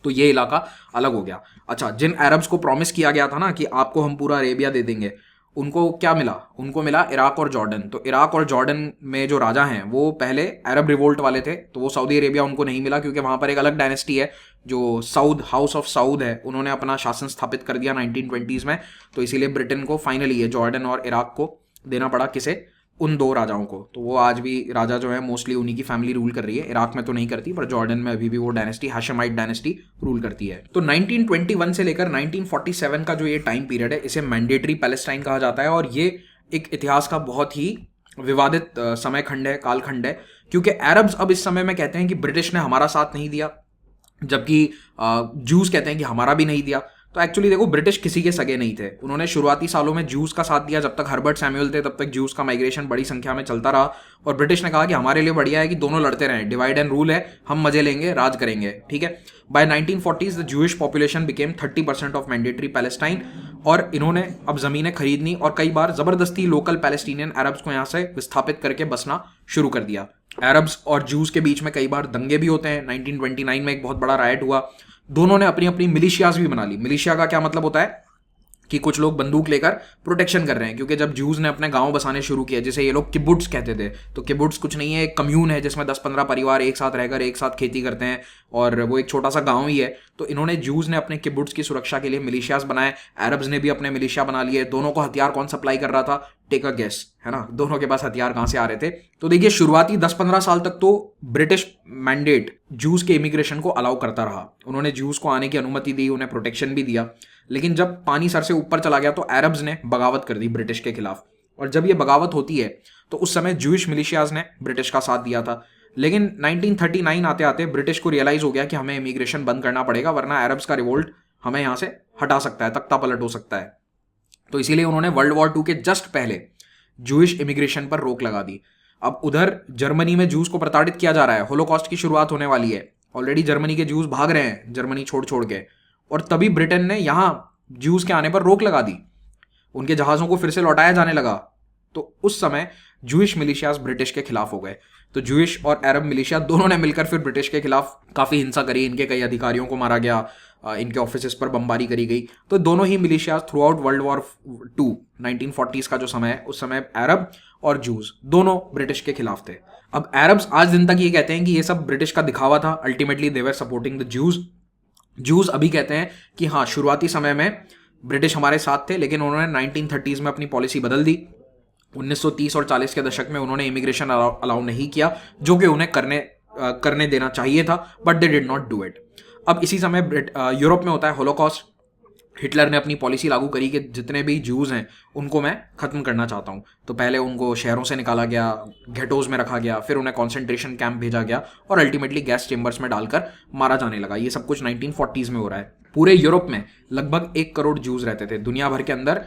तो ये इलाका अलग हो गया। अच्छा, जिन अरब्स को प्रॉमिस किया गया था ना कि आपको हम पूरा अरेबिया दे देंगे, उनको क्या मिला? उनको मिला इराक और जॉर्डन। तो इराक और जॉर्डन में जो राजा हैं वो पहले अरब रिवोल्ट वाले थे, तो वो सऊदी अरेबिया उनको नहीं मिला, क्योंकि वहां पर एक अलग डायनेस्टी है जो साउद, हाउस ऑफ साउद है, उन्होंने अपना शासन स्थापित कर दिया 1920s में। तो इसीलिए ब्रिटेन को फाइनली ये जॉर्डन और इराक को देना पड़ा, किसे? उन दो राजाओं को। तो वो आज भी राजा जो है मोस्टली उन्हीं की फैमिली रूल कर रही है, इराक में तो नहीं करती, पर जॉर्डन में अभी भी वो डायनेस्टी, हाशमाइट डायनेस्टी रूल करती है। तो 1921 से लेकर 1947 का जो ये टाइम पीरियड है, इसे मैंडेटरी पैलेस्टाइन कहा जाता है, और ये एक इतिहास का बहुत ही विवादित समय खंड है, कालखंड है, क्योंकि अरब्स अब इस समय में कहते हैं कि ब्रिटिश ने हमारा साथ नहीं दिया, जबकि जूस कहते हैं कि हमारा भी नहीं दिया। तो एक्चुअली देखो, ब्रिटिश किसी के सगे नहीं थे। उन्होंने शुरुआती सालों में जूस का साथ दिया, जब तक हर्बर्ट सैमुअल थे तब तक जूस का माइग्रेशन बड़ी संख्या में चलता रहा, और ब्रिटिश ने कहा कि हमारे लिए बढ़िया है कि दोनों लड़ते रहें, डिवाइड एंड रूल है, हम मजे लेंगे, राज करेंगे, ठीक है। By 1940s the Jewish population became 30% of mandatory Palestine, और इन्होंने अब जमीनें खरीदनी और कई बार जबरदस्ती लोकल पैलेस्टीनियन अरब्स को यहाँ से विस्थापित करके बसना शुरू कर दिया। अरब्स और जूस के बीच में कई बार दंगे भी होते हैं। 1929 में एक बहुत बड़ा राइट हुआ। दोनों ने अपनी अपनी मिलिशियाज भी बना ली। मिलिशिया का क्या मतलब होता है कि कुछ लोग बंदूक लेकर प्रोटेक्शन कर रहे हैं, क्योंकि जब जूस ने अपने गांव बसाने शुरू किए, जिसे ये लोग किबुट्स कहते थे, तो किबुट्स कुछ नहीं है, एक कम्यून है जिसमें 10-15 परिवार एक साथ रहकर एक साथ खेती करते हैं, और वो एक छोटा सा गांव ही है। तो इन्होंने जूस ने अपने किबुट्स की सुरक्षा के लिए मिलिशियाज बनाए, अरब्स ने भी अपने मिलिशिया बना लिए। दोनों को हथियार कौन सप्लाई कर रहा था? टेक अ गेस, है ना, दोनों के पास हथियार कहां से आ रहे थे? तो देखिए, शुरुआती 10-15 साल तक तो ब्रिटिश मैंडेट जूस के इमिग्रेशन को अलाउ करता रहा। उन्होंने जूस को आने की अनुमति दी, उन्हें प्रोटेक्शन भी दिया। लेकिन जब पानी सर से ऊपर चला गया तो अरब्स ने बगावत कर दी ब्रिटिश के खिलाफ, और जब ये बगावत होती है तो उस समय जूइश मिलिशियाज ने ब्रिटिश का साथ दिया था। लेकिन 1939 आते आते ब्रिटिश को रियलाइज हो गया कि हमें इमिग्रेशन बंद करना पड़ेगा, वरना अरब्स का रिवोल्ट हमें यहां से हटा सकता है, तख्ता पलट हो सकता है। तो इसीलिए उन्होंने वर्ल्ड वॉर 2 के जस्ट पहले जूइश इमिग्रेशन पर रोक लगा दी। अब उधर जर्मनी में जूस को प्रताड़ित किया जा रहा है, होलोकॉस्ट की शुरुआत होने वाली है, ऑलरेडी जर्मनी के जूस भाग रहे हैं जर्मनी छोड़ छोड़ के, और तभी ब्रिटेन ने यहां जूस के आने पर रोक लगा दी, उनके जहाजों को फिर से लौटाया जाने लगा। तो उस समय जूइश मिलिशियाज ब्रिटिश के खिलाफ हो गए। तो जूइश और अरब मिलिशिया दोनों ने मिलकर फिर ब्रिटिश के खिलाफ काफी हिंसा करी, इनके कई अधिकारियों को मारा गया, इनके ऑफिसेस पर बमबारी करी गई। तो दोनों ही militias throughout World War 2 1940s का जो समय है, उस समय अरब और जूस दोनों ब्रिटिश के खिलाफ थे। अब अरब्स आज दिन तक ये कहते हैं कि ये सब ब्रिटिश का दिखावा था, ultimately they were supporting the juice. Juice अभी कहते हैं कि हाँ, शुरुआती समय में ब्रिटिश हमारे साथ थे, लेकिन उन्होंने 1930s में अपनी पॉलिसी बदल दी। 1930 और 40 के दशक में उन्होंने इमिग्रेशन अलाउ नहीं किया, जो कि उन्हें करने देना चाहिए था, but they did not do it. अब इसी समय यूरोप में होता है होलोकॉस्ट। हिटलर ने अपनी पॉलिसी लागू करी कि जितने भी जूस हैं उनको मैं खत्म करना चाहता हूं। तो पहले उनको शहरों से निकाला गया, घेटोज में रखा गया, फिर उन्हें कॉन्सेंट्रेशन कैंप भेजा गया, और अल्टीमेटली गैस चेंबर्स में डालकर मारा जाने लगा। ये सब कुछ 1940s में हो रहा है। पूरे यूरोप में लगभग 1 करोड़ जूस रहते थे। दुनिया भर के अंदर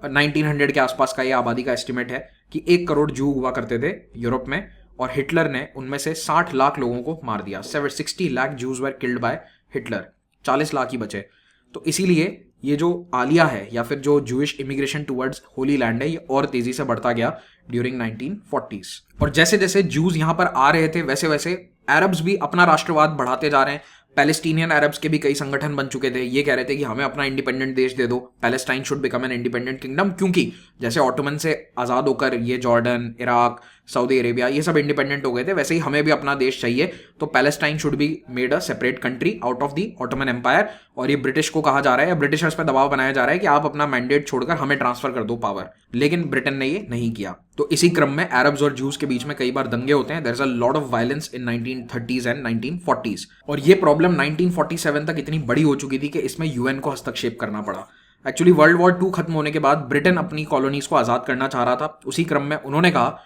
1900 के आसपास का ये आबादी का एस्टिमेट है कि 1 करोड़ जू हुआ करते थे यूरोप में, और हिटलर ने उनमें से 60 लाख लोगों को मार दिया। 60 lakh Jews were killed by Hitler, 40 lakh ही बचे। तो इसीलिए ये जो आलिया है, या फिर जो Jewish immigration towards Holi land है, ये और तेजी से बढ़ता गया ड्यूरिंग 1940s। और जैसे जैसे जूस यहां पर आ रहे थे, वैसे वैसे अरब्स भी अपना राष्ट्रवाद बढ़ाते जा रहे हैं। पैलेस्टीनियन अरब्स के भी कई संगठन बन चुके थे। ये कह रहे थे कि हमें अपना इंडिपेंडेंट देश दे दो, Palestine should become an independent kingdom, क्योंकि जैसे ऑटोमन से आज़ाद होकर ये जॉर्डन, इराक, सऊदी अरेबिया ये सब इंडिपेंडेंट हो गए थे, वैसे ही हमें भी अपना देश चाहिए। तो Palestine should be made a separate country out of the Ottoman Empire. और ये ब्रिटिश को कहा जा रहा है, या ब्रिटिशर्स पर दबाव बनाया जा रहा है कि आप अपना मैंडेट छोड़कर हमें ट्रांसफर कर दो पावर। लेकिन ब्रिटेन ने ये नहीं किया। तो इसी क्रम में अरब्स और जूस के बीच में कई बार दंगे होते हैं। There is a lot of violence in 1930s and 1940s। और ये प्रॉब्लम 1947 तक इतनी बड़ी हो चुकी थी कि इसमें यूएन को हस्तक्षेप करना पड़ा। एक्चुअली वर्ल्ड वॉर 2 खत्म होने के बाद ब्रिटेन अपनी कॉलोनीज को आजाद करना चाह रहा था। उसी क्रम में उन्होंने कहा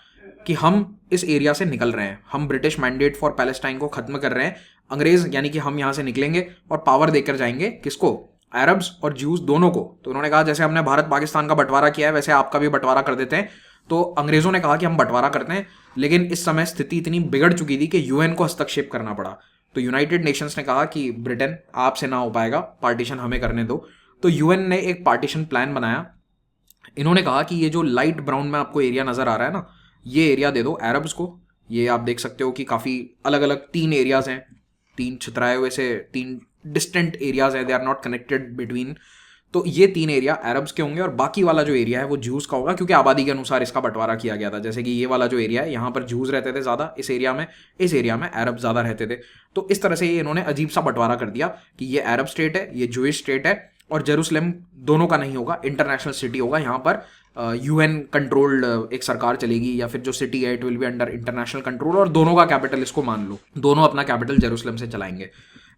कि हम इस एरिया से निकल रहे हैं, हम ब्रिटिश मैंडेट फॉर पैलेस्टाइन को खत्म कर रहे हैं। अंग्रेज यानी कि हम यहां से निकलेंगे और पावर देकर जाएंगे किसको? अरब्स और जूस दोनों को। तो उन्होंने कहा जैसे हमने भारत पाकिस्तान का बंटवारा किया है, वैसे आपका भी बंटवारा कर देते हैं। तो अंग्रेजों ने कहा कि हम बंटवारा करते हैं, लेकिन इस समय स्थिति इतनी बिगड़ चुकी थी कि यूएन को हस्तक्षेप करना पड़ा। तो यूनाइटेड नेशंस ने कहा कि ब्रिटेन आपसे ना हो पाएगा, पार्टीशन हमें करने दो। तो यूएन ने एक पार्टीशन प्लान बनाया। इन्होंने कहा कि ये जो लाइट ब्राउन में आपको एरिया नजर आ रहा है ना, ये एरिया दे दो अरब्स को। ये आप देख सकते हो कि काफी अलग अलग 3 एरियाज हैं, 3 छितराए हुए से 3 डिस्टेंट एरियाज हैं, they are not connected between. तो ये 3 एरिया अरब्स के होंगे और बाकी वाला जो एरिया है वो जूस का होगा, क्योंकि आबादी के अनुसार इसका बंटवारा किया गया था। जैसे कि ये वाला जो एरिया है, यहाँ पर जूस रहते थे ज्यादा इस एरिया में अरब ज्यादा रहते थे। तो इस तरह से ये इन्होंने अजीब सा बंटवारा कर दिया कि ये अरब स्टेट है, ये जूइश स्टेट है, और जेरूसलम दोनों का नहीं होगा, इंटरनेशनल सिटी होगा। यहाँ पर यूएन कंट्रोल्ड एक सरकार चलेगी, या फिर जो सिटी है it will be under international control, और दोनों का कैपिटल, इसको मान लो, दोनों अपना कैपिटल जेरूसलम से चलाएंगे।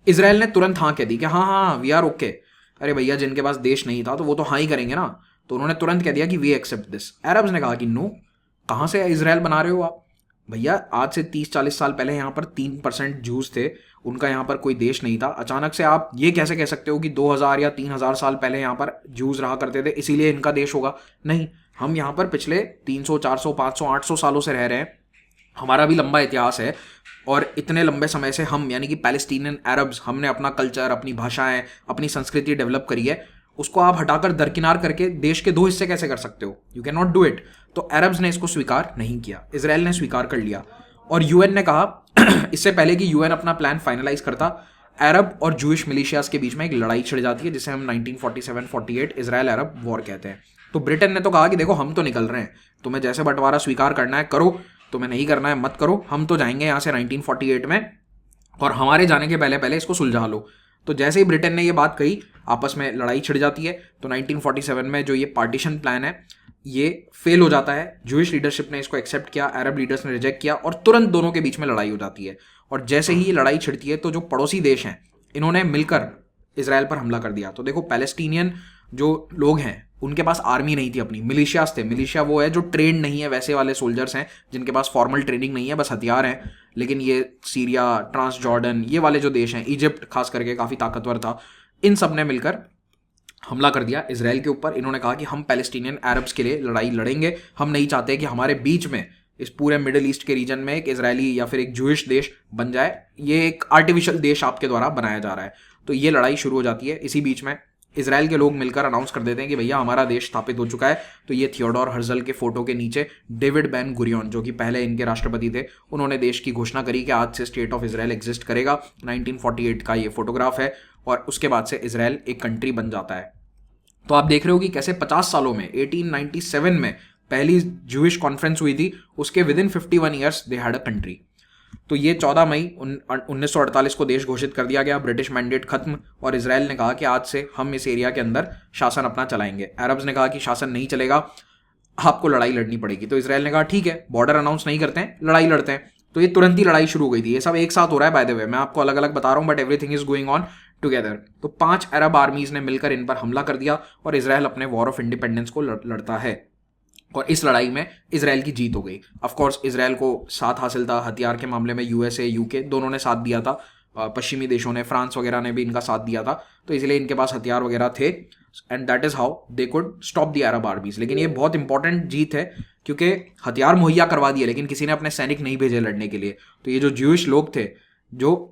इसराइल ने तुरंत हाँ कह दी कि हाँ हाँ वी आर ओके। अरे भैया, जिनके पास देश नहीं था तो वो तो हाँ ही करेंगे ना। तो उन्होंने तुरंत कह दिया कि वी एक्सेप्ट दिस। अरब्स ने कहा कि नो, कहाँ से इजराइल बना रहे हो आप? भैया आज से 30-40 साल पहले यहाँ पर 3% जूस थे, उनका यहाँ पर कोई देश नहीं था। अचानक से आप ये कैसे कह सकते हो कि 2000 या 3000 साल पहले यहाँ पर जूस रहा करते थे इसीलिए इनका देश होगा? नहीं, हम यहाँ पर पिछले 300, 400, 500, 800 सालों से रह रहे हैं, हमारा भी लंबा इतिहास है। और इतने लंबे समय से हम यानी कि पैलेस्टीनियन अरब्स, हमने अपना कल्चर, अपनी भाषाएं, अपनी संस्कृति डेवलप करी है, उसको आप हटाकर दरकिनार करके देश के दो हिस्से कैसे कर सकते हो? You can not do it. तो अरब्स ने इसको स्वीकार नहीं किया, इसराइल ने स्वीकार कर लिया। और यूएन ने कहा इससे पहले कि यूएन अपना प्लान फाइनलाइज करता, अरब और जूइश मिलिशियाज के बीच में एक लड़ाई छिड़ जाती है जिसे हम 1947-48 इसराइल अरब वॉर कहते हैं। तो ब्रिटेन ने तो कहा कि देखो हम तो निकल रहे हैं, तुम्हें जैसे बंटवारा स्वीकार करना है करो, तुम्हें नहीं करना है मत करो, हम तो जाएंगे यहाँ से 1948 में, और हमारे जाने के पहले पहले इसको सुलझा लो। तो जैसे ही ब्रिटेन ने ये बात कही, आपस में लड़ाई छिड़ जाती है। तो 1947 में जो ये पार्टीशन प्लान है ये फेल हो जाता है। जूइश लीडरशिप ने इसको एक्सेप्ट किया, अरब लीडर्स ने रिजेक्ट किया, और तुरंत दोनों के बीच में लड़ाई हो जाती है। और जैसे ही ये लड़ाई छिड़ती है तो जो पड़ोसी देश हैं इन्होंने मिलकर इसराइल पर हमला कर दिया। तो देखो, पैलेस्टीनियन जो लोग हैं उनके पास आर्मी नहीं थी अपनी, मिलिशियास थे। मिलिशिया वो है जो ट्रेंड नहीं है, वैसे वाले सोल्जर्स हैं जिनके पास फॉर्मल ट्रेनिंग नहीं है, बस हथियार हैं। लेकिन ये सीरिया, ट्रांस जॉर्डन, ये वाले जो देश हैं, इजिप्ट खास करके काफ़ी ताकतवर था, इन सब ने मिलकर हमला कर दिया इसराइल के ऊपर। इन्होंने कहा कि हम पैलेस्टीनियन अरब्स के लिए लड़ाई लड़ेंगे, हम नहीं चाहते कि हमारे बीच में इस पूरे मिडिल ईस्ट के रीजन में एक इजरायली या फिर एक जूइश देश बन जाए, ये एक आर्टिफिशियल देश आपके द्वारा बनाया जा रहा है। तो ये लड़ाई शुरू हो जाती है। इसी बीच में इसराइल के लोग मिलकर अनाउंस कर देते हैं कि भैया हमारा देश स्थापित हो चुका है। तो ये थियोडोर हर्जल के फोटो के नीचे डेविड बेन गुरियन, जो कि पहले इनके राष्ट्रपति थे, उन्होंने देश की घोषणा करी कि आज से स्टेट ऑफ इसराइल एग्जिस्ट करेगा। 1948 का ये फोटोग्राफ है, और उसके बाद से इसराइल एक कंट्री बन जाता है। तो आप देख रहे हो कि कैसे 50 सालों में 1897 में पहली जूइश कॉन्फ्रेंस हुई थी, उसके with in 51 years they had a country. तो ये 14 मई 1948 को देश घोषित कर दिया गया, ब्रिटिश मैंडेट खत्म, और इसराइल ने कहा कि आज से हम इस एरिया के अंदर शासन अपना चलाएंगे। अरब्स ने कहा कि शासन नहीं चलेगा, आपको लड़ाई लड़नी पड़ेगी। तो इसराइल ने कहा ठीक है, बॉर्डर अनाउंस नहीं करते हैं, लड़ाई लड़ते हैं। तो ये तुरंत ही लड़ाई शुरू हो गई थी। ये सब एक साथ हो रहा है, बाय द वे, मैं आपको अलग अलग बता रहा हूँ, but everything is going on together. तो 5 अरब आर्मीज ने मिलकर इन पर हमला कर दिया, और इसराइल अपने वॉर ऑफ इंडिपेंडेंस को लड़ता है। और इस लड़ाई में इसराइल की जीत हो गई। ऑफ कोर्स इसराइल को साथ हासिल था, हथियार के मामले में यूएसए, यूके दोनों ने साथ दिया था, पश्चिमी देशों ने, फ्रांस वगैरह ने भी इनका साथ दिया था, तो इसलिए इनके पास हथियार वगैरह थे, and that is how they could stop the Arab आर्मीज। लेकिन ये बहुत इंपॉर्टेंट जीत है, क्योंकि हथियार मुहैया करवा दिए लेकिन किसी ने अपने सैनिक नहीं भेजे लड़ने के लिए। तो ये जो ज्यूइश लोग थे, जो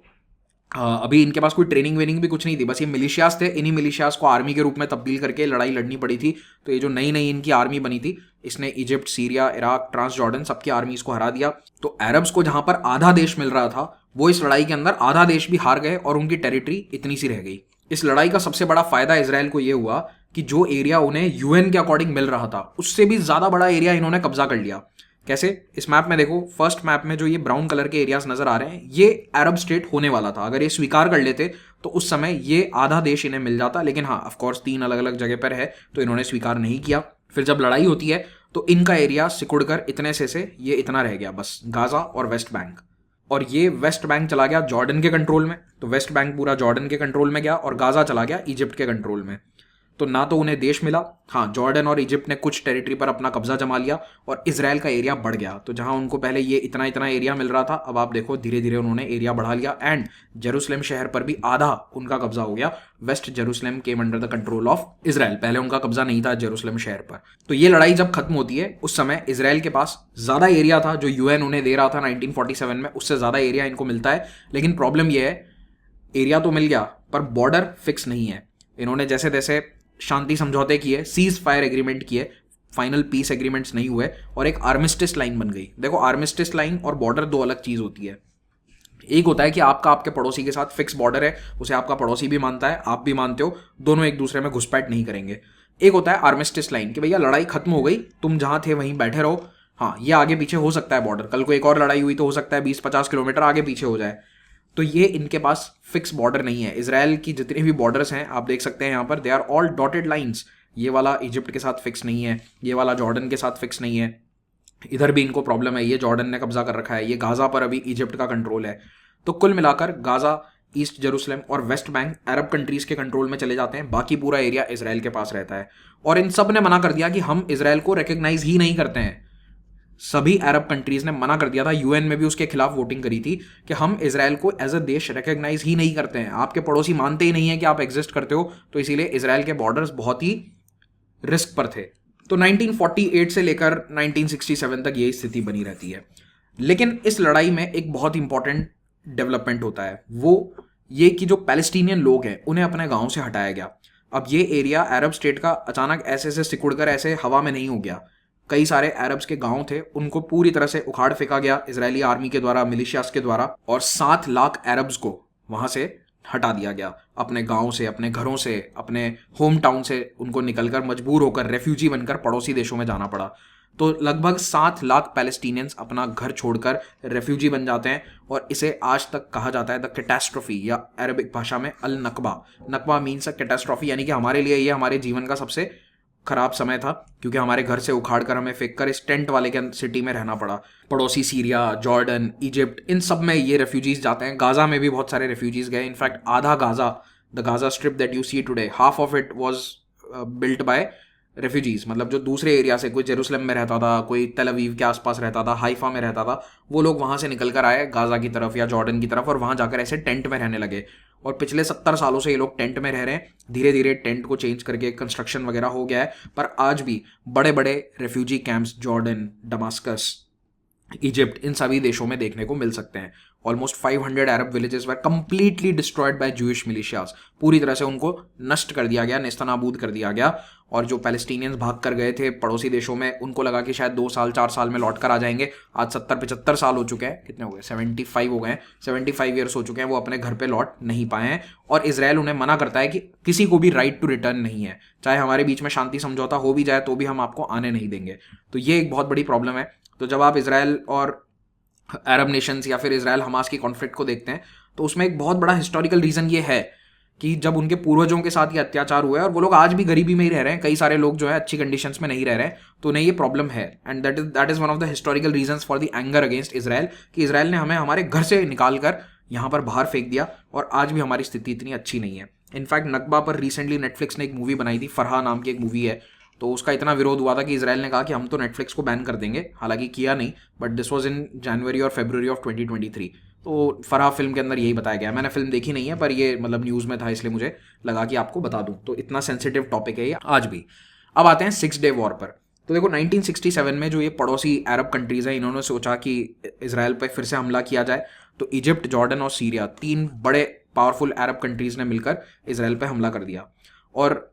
अभी इनके पास कोई ट्रेनिंग वेनिंग भी कुछ नहीं थी, बस ये मिलिशियास थे, इन्हीं मिलिशियास को आर्मी के रूप में तब्दील करके लड़ाई लड़नी पड़ी थी। तो ये जो नई नई इनकी आर्मी बनी थी, इसने Egypt, Syria, Iraq, Transjordan सबकी आर्मीज को हरा दिया। तो अरब्स को जहां पर आधा देश मिल रहा था, वो इस लड़ाई के अंदर आधा देश भी हार गए और उनकी टेरिटरी इतनी सी रह गई। इस लड़ाई का सबसे बड़ा फायदा इसराइल को यह हुआ कि जो एरिया उन्हें यूएन के अकॉर्डिंग मिल रहा था, उससे भी ज्यादा बड़ा एरिया इन्होंने कब्जा कर लिया। कैसे? इस मैप में देखो, फर्स्ट मैप में जो ये ब्राउन कलर के एरियाज नजर आ रहे हैं, ये अरब स्टेट होने वाला था। अगर ये स्वीकार कर लेते तो उस समय ये आधा देश इन्हें मिल जाता, लेकिन हाँ, ऑफ कोर्स 3 अलग अलग जगह पर है, तो इन्होंने स्वीकार नहीं किया। फिर जब लड़ाई होती है तो इनका एरिया सिकुड़कर इतने से ये इतना रह गया, बस गाजा और वेस्ट बैंक। और ये वेस्ट बैंक चला गया जॉर्डन के कंट्रोल में, तो वेस्ट बैंक पूरा जॉर्डन के कंट्रोल में गया, और गाजा चला गया इजिप्ट के कंट्रोल में। तो ना तो उन्हें देश मिला, हाँ, जॉर्डन और इजिप्ट ने कुछ टेरिटरी पर अपना कब्जा जमा लिया, और इसराइल का एरिया बढ़ गया। तो जहां उनको पहले ये इतना इतना एरिया मिल रहा था, अब आप देखो धीरे धीरे उन्होंने एरिया बढ़ा लिया, एंड जेरूसलम शहर पर भी आधा उनका कब्जा हो गया। West Jerusalem came under the control of Israel. पहले उनका कब्जा नहीं था जेरूसलम शहर पर। तो ये लड़ाई जब खत्म होती है, उस समय इसराइल के पास ज्यादा एरिया था, जो यूएन उन्हें दे रहा था 1947 में, उससे ज्यादा एरिया इनको मिलता है। लेकिन प्रॉब्लम यह है, एरिया तो मिल गया पर बॉर्डर फिक्स नहीं है। इन्होंने जैसे तैसे शांति समझौते किए, सीज फायर एग्रीमेंट किए, फाइनल पीस एग्रीमेंट्स नहीं हुए, और एक आर्मिस्टिस लाइन बन गई। देखो, आर्मिस्टिस लाइन और बॉर्डर दो अलग चीज होती है। एक होता है कि आपका आपके पड़ोसी के साथ फिक्स बॉर्डर है, उसे आपका पड़ोसी भी मानता है, आप भी मानते हो, दोनों एक दूसरे में घुसपैठ नहीं करेंगे। एक होता है आर्मिस्टिस लाइन, कि भैया लड़ाई खत्म हो गई, तुम जहां थे वहीं बैठे रहो, हाँ, ये आगे पीछे हो सकता है बॉर्डर, कल को एक और लड़ाई हुई तो हो सकता है 20-50 किलोमीटर आगे पीछे हो जाए। तो ये इनके पास फिक्स बॉर्डर नहीं है। इसराइल की जितने भी बॉर्डर्स हैं, आप देख सकते हैं यहाँ पर, they are all dotted lines. ये वाला इजिप्ट के साथ फिक्स नहीं है, ये वाला जॉर्डन के साथ फिक्स नहीं है, इधर भी इनको प्रॉब्लम है, ये जॉर्डन ने कब्जा कर रखा है, ये गाजा पर अभी इजिप्ट का कंट्रोल है। तो कुल मिलाकर गाजा, ईस्ट जेरूसलम और वेस्ट बैंक अरब कंट्रीज के कंट्रोल में चले जाते हैं, बाकी पूरा एरिया इसराइल के पास रहता है। और इन सब ने मना कर दिया कि हम इसराइल को रिकॉग्नाइज ही नहीं करते हैं। सभी अरब कंट्रीज ने मना कर दिया था, यूएन में भी उसके खिलाफ वोटिंग करी थी कि हम इसराइल को एज अ देश रिकॉग्नाइज ही नहीं करते हैं, आपके पड़ोसी मानते ही नहीं है कि आप एग्जिस्ट करते हो, तो इसीलिए इसराइल के बॉर्डर्स बहुत ही रिस्क पर थे। तो 1948 से लेकर 1967 तक यही स्थिति बनी रहती है। लेकिन इस लड़ाई में एक बहुत इंपॉर्टेंट डेवलपमेंट होता है, वो ये कि जो पैलेस्टीनियन लोग हैं उन्हें अपने गांव से हटाया गया। अब ये एरिया अरब स्टेट का अचानक ऐसे ऐसे सिकुड़कर ऐसे हवा में नहीं हो गया। कई सारे अरब्स के गांव थे, उनको पूरी तरह से उखाड़ फेंका गया इजरायली आर्मी के द्वारा, मिलिशियास के द्वारा, और 7 लाख अरब्स को वहां से हटा दिया गया। अपने गांव से, अपने घरों से, अपने होम टाउन से उनको निकलकर मजबूर होकर रेफ्यूजी बनकर पड़ोसी देशों में जाना पड़ा। तो लगभग 7 लाख पैलेस्टीनियंस अपना घर छोड़कर रेफ्यूजी बन जाते हैं, और इसे आज तक कहा जाता है द कैटास्ट्रोफी, या अरबिक भाषा में अल नकबा। नकबा मीन्स अ कैटास्ट्रोफी, यानी कि हमारे लिए ये हमारे जीवन का सबसे खराब समय था, क्योंकि हमारे घर से उखाड़ कर हमें फेंक कर इस टेंट वाले के सिटी में रहना पड़ा। पड़ोसी सीरिया, जॉर्डन, इजिप्ट, इन सब में ये रेफ्यूजीज जाते हैं। गाजा में भी बहुत सारे रेफ्यूजीज गए। इनफैक्ट आधा Gaza, the Gaza Strip that you see today, half of it was built by refugees. मतलब जो दूसरे एरिया से, कोई जेरूसलम में रहता था, कोई तेल अवीव के आसपास रहता था, हाइफा में रहता था, वो लोग वहां से निकल कर आए गाजा की तरफ या जॉर्डन की तरफ, और वहां जाकर ऐसे टेंट में रहने लगे। और पिछले 70 सालों से ये लोग टेंट में रह रहे हैं। धीरे धीरे टेंट को चेंज करके कंस्ट्रक्शन वगैरह हो गया है, पर आज भी बड़े बड़े refugee camps Jordan, Damascus, Egypt, इन सभी देशों में देखने को मिल सकते हैं। Almost 500 Arab villages were completely destroyed by Jewish militias. पूरी तरह से उनको नष्ट कर दिया गया, नेस्तनाबूद कर दिया गया। और जो पैलेस्टीनियंस भाग कर गए थे पड़ोसी देशों में, उनको लगा कि शायद 2 साल 4 साल में लौट कर आ जाएंगे। आज 70-75 साल हो चुके हैं, कितने हो गए, 75 हो गए हैं, 75 ईयर्स हो चुके हैं, वो अपने घर पे लौट नहीं पाए हैं। और इसराइल उन्हें मना करता है कि किसी को भी राइट टू रिटर्न नहीं है, चाहे हमारे बीच में शांति समझौता हो भी जाए तो भी हम आपको आने नहीं देंगे। तो ये एक बहुत बड़ी प्रॉब्लम है। तो जब आप इसराइल और अरब नेशंस या फिर इसराइल हमास की कॉन्फ्लिक्ट को देखते हैं, तो उसमें एक बहुत बड़ा हिस्टोरिकल रीजन ये है कि जब उनके पूर्वजों के साथ ये अत्याचार हुआ है, और वो लोग आज भी गरीबी में ही रह रहे हैं, कई सारे लोग जो है अच्छी कंडीशंस में नहीं रह रहे हैं, तो उन्हें ये प्रॉब्लम है। And that is one of the historical reasons for the anger against Israel, कि इसराइल ने हमें हमारे घर से निकाल कर यहाँ पर बाहर फेंक दिया, और आज भी हमारी स्थिति इतनी अच्छी नहीं है। इनफैक्ट नकबा पर रिसेंटली नेटफ्लिक्स ने एक मूवी बनाई थी, फरहा नाम की एक मूवी है, तो उसका इतना विरोध हुआ था कि इसराइल ने कहा कि हम तो नेटफ्लिक्स को बैन कर देंगे। हालांकि किया नहीं, बट दिस वाज इन जनवरी और फरवरी ऑफ 2023। तो फरहा फिल्म के अंदर यही बताया गया। मैंने फिल्म देखी नहीं है, पर ये मतलब न्यूज़ में था, इसलिए मुझे लगा कि आपको बता दूं। तो इतना सेंसिटिव टॉपिक है ये आज भी। अब आते हैं 6 डे वॉर पर। तो देखो 1967 में जो ये पड़ोसी अरब कंट्रीज हैं, इन्होंने सोचा कि इसराइल पर फिर से हमला किया जाए। तो इजिप्ट, जॉर्डन और सीरिया, 3 बड़े पावरफुल अरब कंट्रीज ने मिलकर इसराइल पर हमला कर दिया। और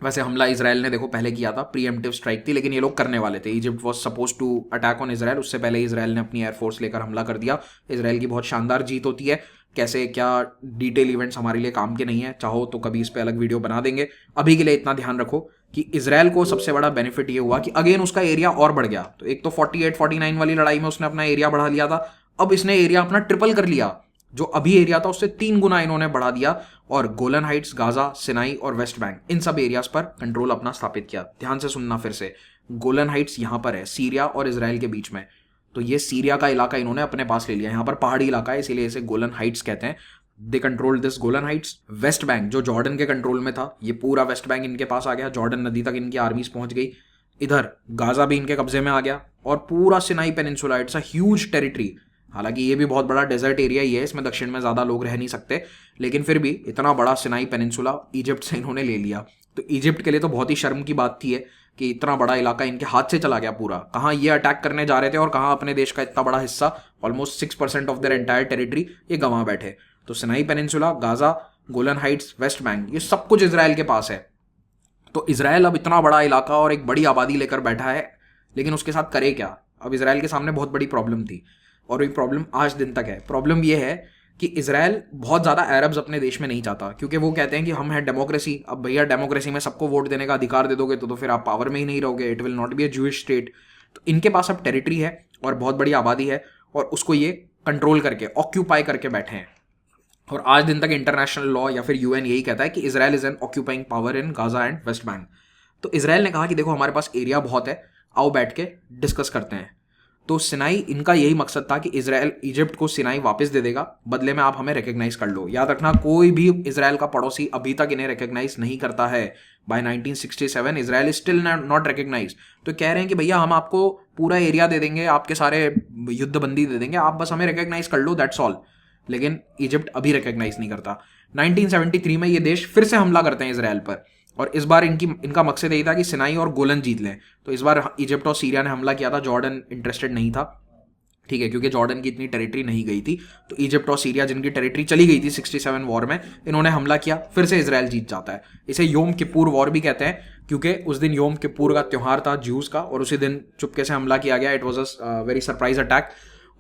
वैसे हमला इसराइल ने देखो पहले किया था, प्रीएम्प्टिव स्ट्राइक थी, लेकिन ये लोग करने वाले थे। Egypt was suppose to attack on Israel, उससे पहले इसराइल ने अपनी एयरफोर्स लेकर हमला कर दिया। इसराइल की बहुत शानदार जीत होती है। कैसे क्या डिटेल इवेंट्स हमारे लिए काम के नहीं है, चाहो तो कभी इस पर अलग वीडियो बना देंगे। अभी के लिए इतना ध्यान रखो कि इसराइल को सबसे बड़ा बेनिफिट ये हुआ कि अगेन उसका एरिया और बढ़ गया। तो एक तो 48-49 वाली लड़ाई में उसने अपना एरिया बढ़ा लिया था, अब इसने एरिया अपना ट्रिपल कर लिया। जो अभी एरिया था उससे 3 गुना इन्होंने बढ़ा दिया, और गोलन हाइट्स, गाजा, सिनाई और वेस्ट बैंक, इन सब एरियाज पर कंट्रोल अपना स्थापित किया। ध्यान से सुनना फिर से, गोलन हाइट्स यहां पर है, सीरिया और इसराइल के बीच में। तो ये सीरिया का इलाका इन्होंने अपने पास ले लिया। यहाँ पर पहाड़ी इलाका है, इसीलिए इसे गोलन हाइट्स कहते हैं। They control this Golan Heights. West Bank जो जॉर्डन के कंट्रोल में था, ये पूरा वेस्ट बैंक इनके पास आ गया। जॉर्डन नदी तक इनकी आर्मीज पहुंच गई। इधर गाजा भी इनके कब्जे में आ गया, और पूरा Sinai peninsula, it's a huge territory. हालांकि ये भी बहुत बड़ा डेजर्ट एरिया ही है, इसमें दक्षिण में ज़्यादा लोग रह नहीं सकते, लेकिन फिर भी इतना बड़ा सिनाई पेनिनसुला इजिप्ट से इन्होंने ले लिया। तो इजिप्ट के लिए तो बहुत ही शर्म की बात थी कि इतना बड़ा इलाका इनके हाथ से चला गया पूरा। कहाँ ये अटैक करने जा रहे थे और कहाँ अपने देश का इतना बड़ा हिस्सा, almost 6% of their entire territory, ये गंवा बैठे। तो Sinai peninsula, Gaza, Golan Heights, West Bank, ये सब कुछ इसराइल के पास है। तो इसराइल अब इतना बड़ा इलाका और एक बड़ी आबादी लेकर बैठा है, लेकिन उसके साथ करे क्या? अब इसराइल के सामने बहुत बड़ी प्रॉब्लम थी, और ये प्रॉब्लम आज दिन तक है। प्रॉब्लम ये है कि इसराइल बहुत ज़्यादा अरब्स अपने देश में नहीं चाहता, क्योंकि वो कहते हैं कि हम हैं डेमोक्रेसी। अब भैया डेमोक्रेसी में सबको वोट देने का अधिकार दे दोगे तो फिर आप पावर में ही नहीं रहोगे, it will not be a Jewish state. तो इनके पास अब टेरिटरी है और बहुत बड़ी आबादी है, और उसको ये कंट्रोल करके, ऑक्यूपाई करके बैठे हैं। और आज दिन तक इंटरनेशनल लॉ या फिर यूएन यही कहता है कि Israel is an occupying power in Gaza and West Bank. तो इसराइल ने कहा कि देखो हमारे पास एरिया बहुत है, आओ बैठ के डिस्कस करते हैं। तो सिनाई, इनका यही मकसद था कि इसराइल इजिप्ट को सिनाई वापस दे देगा, बदले में आप हमें रिकग्नाइज कर लो। याद रखना, कोई भी इसराइल का पड़ोसी अभी तक इन्हें रिकग्नाइज नहीं करता है। By 1967 Israel is still not recognise. तो कह रहे हैं कि भैया हम आपको पूरा एरिया दे देंगे, आपके सारे युद्ध बंदी दे देंगे, आप बस हमें रिकॉग्नाइज कर लो, दैट्स ऑल। लेकिन इजिप्ट अभी रिकॉग्नाइज नहीं करता। 1973 में ये देश फिर से हमला करते हैं इसराइल पर, और इस बार इनका मकसद यही था कि सिनाई और गोलन जीत लें। तो इस बार इजिप्ट और सीरिया ने हमला किया था, जॉर्डन इंटरेस्टेड नहीं था, ठीक है, क्योंकि जॉर्डन की इतनी टेरिटरी नहीं गई थी। तो इजिप्ट और सीरिया जिनकी टेरिटरी चली गई थी 67 वॉर में, इन्होंने हमला किया, फिर से इसराइल जीत जाता है। इसे योम किप्पूर वॉर भी कहते हैं, क्योंकि उस दिन योम किप्पूर का त्यौहार था ज्यूज का, और उसी दिन चुपके से हमला किया गया। It was a very surprise attack,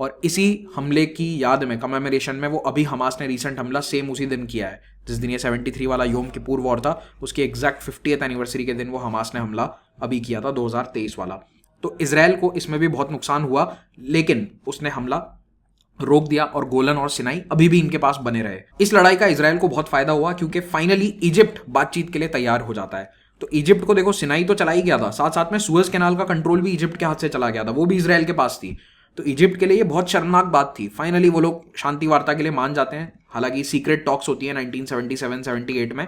और इसी हमले की याद में, कमेमोरेशन में, वो अभी हमास ने रिसेंट हमला सेम उसी दिन किया है जिस दिन ये 73 वाला योम किप्पूर वॉर था, उसकी एग्जैक्ट 50th एनिवर्सरी के दिन वो हमास ने हमला अभी किया था 2023 वाला। तो इसराइल को इसमें भी बहुत नुकसान हुआ, लेकिन उसने हमला रोक दिया और गोलन और सिनाई अभी भी इनके पास बने रहे। इस लड़ाई का इसराइल को बहुत फायदा हुआ, क्योंकि फाइनली इजिप्ट बातचीत के लिए तैयार हो जाता है। तो इजिप्ट को देखो, सिनाई तो चला ही गया था, साथ साथ में सुएज कैनाल का कंट्रोल भी इजिप्ट के हाथ से चला गया था, वो भी इसराइल के पास थी। तो इजिप्ट के लिए ये बहुत शर्मनाक बात थी। फाइनली वो लोग शांति वार्ता के लिए मान जाते हैं, हालांकि सीक्रेट टॉक्स होती है 1977-78 में,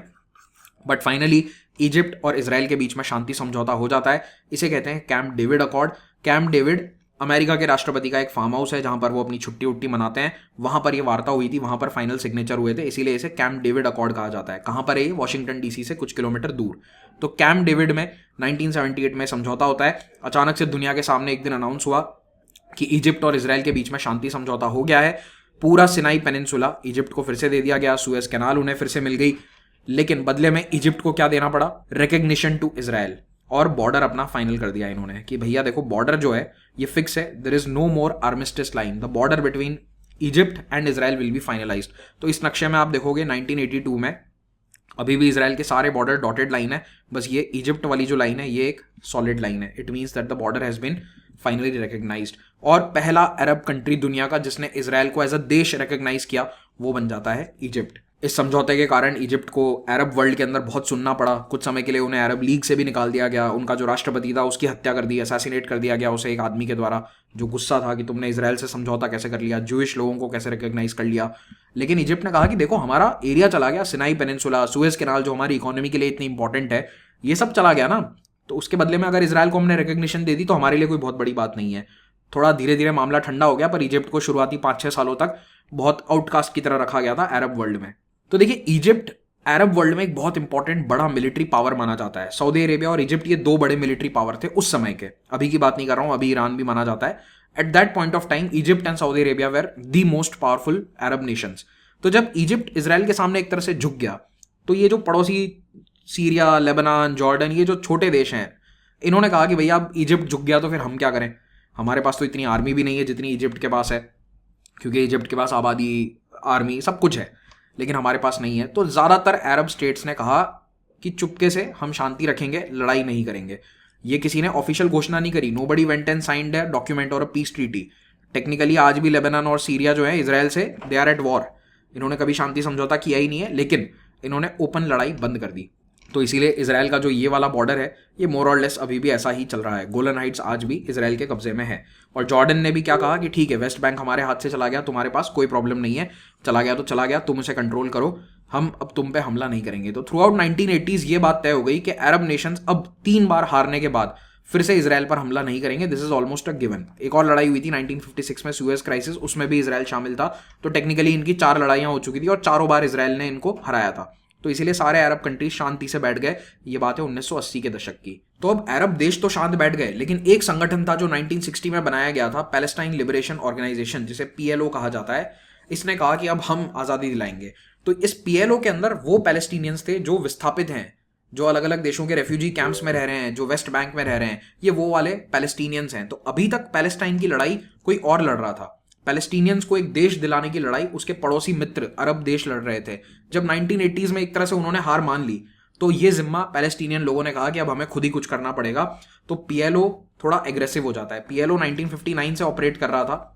बट फाइनली इजिप्ट और इसराइल के बीच में शांति समझौता हो जाता है। इसे कहते हैं camp David accord. Camp David America के राष्ट्रपति का एक फार्म हाउस है जहां पर वो अपनी छुट्टी उट्टी मनाते हैं, वहां पर ये वार्ता हुई थी, वहां पर फाइनल सिग्नेचर हुए थे, इसीलिए इसे कैंप डेविड अकॉर्ड कहा जाता है। कहां पर है ये? वॉशिंगटन डीसी से कुछ किलोमीटर दूर। तो कैंप डेविड में 1978 में समझौता होता है। अचानक से दुनिया के सामने एक दिन अनाउंस हुआ कि इजिप्ट और इसराइल के बीच में शांति समझौता हो गया है। पूरा सिनाई पेनिनसुला इजिप्ट को फिर से दे दिया गया, सुएज कैनाल उन्हें फिर से मिल गई, लेकिन बदले में इजिप्ट को क्या देना पड़ा? रिकग्निशन टू इसराइल, और बॉर्डर अपना फाइनल कर दिया इन्होंने कि भैया देखो, बॉर्डर जो है ये फिक्स है, there is no more armistice line, the border between Egypt and Israel will be finalised. तो इस नक्शे में आप देखोगे 1982 में अभी भी इसराइल के सारे बॉर्डर डॉटेड लाइन है, बस ये इजिप्ट वाली जो लाइन है ये एक सॉलिड लाइन है। It means that the border has been finally recognised, और पहला अरब कंट्री दुनिया का जिसने इसराइल को एज अ देश रिकग्नाइज किया वो बन जाता है इजिप्ट। इस समझौते के कारण इजिप्ट को अरब वर्ल्ड के अंदर बहुत सुनना पड़ा। कुछ समय के लिए उन्हें अरब लीग से भी निकाल दिया गया, उनका जो राष्ट्रपति था उसकी हत्या कर दी, असैसिनेट कर दिया गया उसे एक आदमी के द्वारा, जो गुस्सा था कि तुमने इसराइल से समझौता कैसे कर लिया, जूइश लोगों को कैसे रिकग्नाइज कर लिया। लेकिन इजिप्ट ने कहा कि देखो, हमारा एरिया चला गया, सिनाई पेनिनसुला, सुएज कैनाल जो हमारी इकोनॉमी के लिए इतनी इंपॉर्टेंट है, ये सब चला गया ना, तो उसके बदले में अगर इसराइल को हमने रिकग्निशन दे दी तो हमारे लिए कोई बहुत बड़ी बात नहीं है। थोड़ा धीरे धीरे मामला ठंडा हो गया, पर इजिप्ट को शुरुआती 5-6 सालों तक बहुत आउटकास्ट की तरह रखा गया था अरब वर्ल्ड में। तो देखिए, इजिप्ट अरब वर्ल्ड में एक बहुत इंपॉर्टेंट बड़ा मिलिट्री पावर माना जाता है। सऊदी अरेबिया और इजिप्ट ये दो बड़े मिलिट्री पावर थे उस समय के, अभी की बात नहीं कर रहा हूं, अभी ईरान भी माना जाता है। At that point of time Egypt and Saudi Arabia were the most powerful Arab nations. तो जब इजिप्ट इसराइल के सामने एक तरह से झुक गया, तो ये जो पड़ोसी सीरिया, लेबनान, जॉर्डन, ये जो छोटे देश हैं, इन्होंने कहा कि भैया अब इजिप्ट झुक गया तो फिर हम क्या करें? हमारे पास तो इतनी आर्मी भी नहीं है जितनी इजिप्ट के पास है, क्योंकि इजिप्ट के पास आबादी, आर्मी सब कुछ है, लेकिन हमारे पास नहीं है। तो ज़्यादातर अरब स्टेट्स ने कहा कि चुपके से हम शांति रखेंगे, लड़ाई नहीं करेंगे। ये किसी ने ऑफिशियल घोषणा नहीं करी, nobody went and signed a document और अ पीस ट्रीटी। टेक्निकली आज भी लेबनान और सीरिया जो है इसराइल से, दे आर एट वॉर, इन्होंने कभी शांति समझौता किया ही नहीं है, लेकिन इन्होंने ओपन लड़ाई बंद कर दी। तो इसीलिए इसराइल का जो ये वाला बॉर्डर है ये मोर और लेस अभी भी ऐसा ही चल रहा है। गोलन हाइट्स आज भी इसराइल के कब्जे में है, और जॉर्डन ने भी क्या कहा कि ठीक है, वेस्ट बैंक हमारे हाथ से चला गया, तुम्हारे पास कोई प्रॉब्लम नहीं है, चला गया तो चला गया, तुम उसे कंट्रोल करो, हम अब तुम पे हमला नहीं करेंगे। तो थ्रू आउट 1980s ये बात तय हो गई कि अरब नेशंस अब 3 बार हारने के बाद फिर से इसराइल पर हमला नहीं करेंगे। This is almost a given. एक और लड़ाई हुई थी 1956 में, सुएज क्राइसिस, उसमें भी इसराइल शामिल था। तो टेक्निकली इनकी 4 लड़ाइयां हो चुकी थी और चारों बार इसराइल ने इनको हराया था। तो इसीलिए सारे अरब कंट्रीज शांति से बैठ गए। ये बात है 1980 के दशक की। तो अब अरब देश तो शांत बैठ गए, लेकिन एक संगठन था जो 1960 में बनाया गया था, पैलेस्टाइन लिबरेशन ऑर्गेनाइजेशन, जिसे PLO कहा जाता है। इसने कहा कि अब हम आज़ादी दिलाएंगे। तो इस PLO के अंदर वो पैलेस्टीनियंस थे जो विस्थापित हैं, जो अलग अलग देशों के रेफ्यूजी कैंप्स में रह रहे हैं, जो वेस्ट बैंक में रह रहे हैं, ये वो वाले पैलेस्टीनियंस हैं। तो अभी तक पैलेस्टाइन की लड़ाई कोई और लड़ रहा था। पैलेस्टीनियंस को एक देश दिलाने की लड़ाई उसके पड़ोसी मित्र अरब देश लड़ रहे थे। जब 1980s में एक तरह से उन्होंने हार मान ली, तो ये जिम्मा पैलेस्टीनियन लोगों ने कहा कि अब हमें खुद ही कुछ करना पड़ेगा। तो PLO थोड़ा एग्रेसिव हो जाता है। PLO 1959 से ऑपरेट कर रहा था।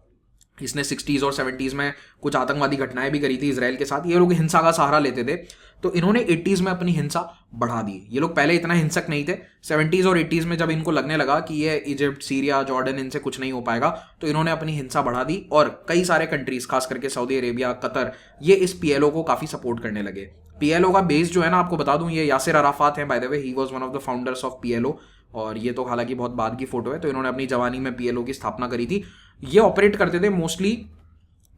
इसने 60s और 70s में कुछ आतंकवादी घटनाएं भी करी थी इसराइल के साथ। ये लोग हिंसा का सहारा लेते थे, तो इन्होंने 80s में अपनी हिंसा बढ़ा दी। ये लोग पहले इतना हिंसक नहीं थे। 70s और 80s में जब इनको लगने लगा कि ये इजिप्ट, सीरिया, जॉर्डन, इनसे कुछ नहीं हो पाएगा, तो इन्होंने अपनी हिंसा बढ़ा दी और कई सारे कंट्रीज, खास करके सऊदी अरेबिया, कतर, ये इस PLO को काफी सपोर्ट करने लगे। PLO का बेस जो है ना, आपको बता दूं, ये यासिर अराफात है, by the way, he was one of the founders of PLO। और ये तो हालांकि बहुत बाद की फोटो है। तो इन्होंने अपनी जवानी में पीएलओ की स्थापना करी थी। ये ऑपरेट करते थे मोस्टली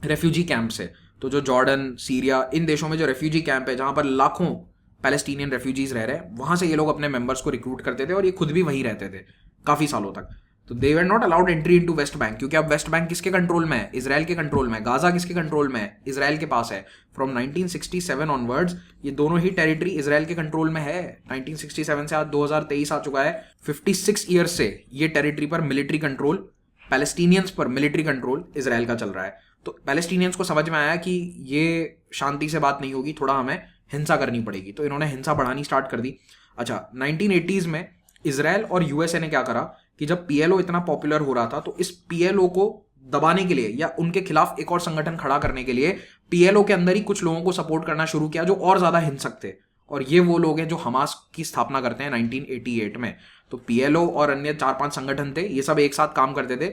रेफ्यूजी कैंप से। तो जो जॉर्डन, सीरिया, इन देशों में जो रेफ्यूजी कैंप है जहां पर लाखों पैलेस्टीनियन रेफ्यूजीज रह रहे हैं, वहां से ये लोग अपने मेंबर्स को रिक्रूट करते थे और ये खुद भी वहीं रहते थे काफी सालों तक। तो they were not allowed entry into West Bank, क्योंकि अब वेस्ट बैंक किसके कंट्रोल में है? इजराइल के कंट्रोल में है। गाजा किसके कंट्रोल में है? इजराइल के पास है। फ्रॉम 1967 ऑनवर्ड्स ये दोनों ही टेरिटरी इजराइल के कंट्रोल में है। 1967 से आज 2023 आ चुका है। 56 ईयर्स से ये टेरिटरी पर मिलिट्री कंट्रोल, पैलेस्टीनियंस पर मिलिट्री कंट्रोल इजराइल का चल रहा है। तो पैलेस्टीनियंस को समझ में आया कि ये शांति से बात नहीं होगी, थोड़ा हमें हिंसा करनी पड़ेगी। तो इन्होंने हिंसा बढ़ानी स्टार्ट कर दी। अच्छा, 1980s में इजराइल और यूएसए ने क्या करा कि जब पीएलओ इतना पॉपुलर हो रहा था तो इस पीएलओ को दबाने के लिए या उनके खिलाफ एक और संगठन खड़ा करने के लिए पीएलओ के अंदर ही कुछ लोगों को सपोर्ट करना शुरू किया जो और ज्यादा हिंसक थे। और ये वो लोग हैं जो हमास की स्थापना करते हैं 1988 में। तो पीएलओ और अन्य 4-5 संगठन थे, ये सब एक साथ काम करते थे।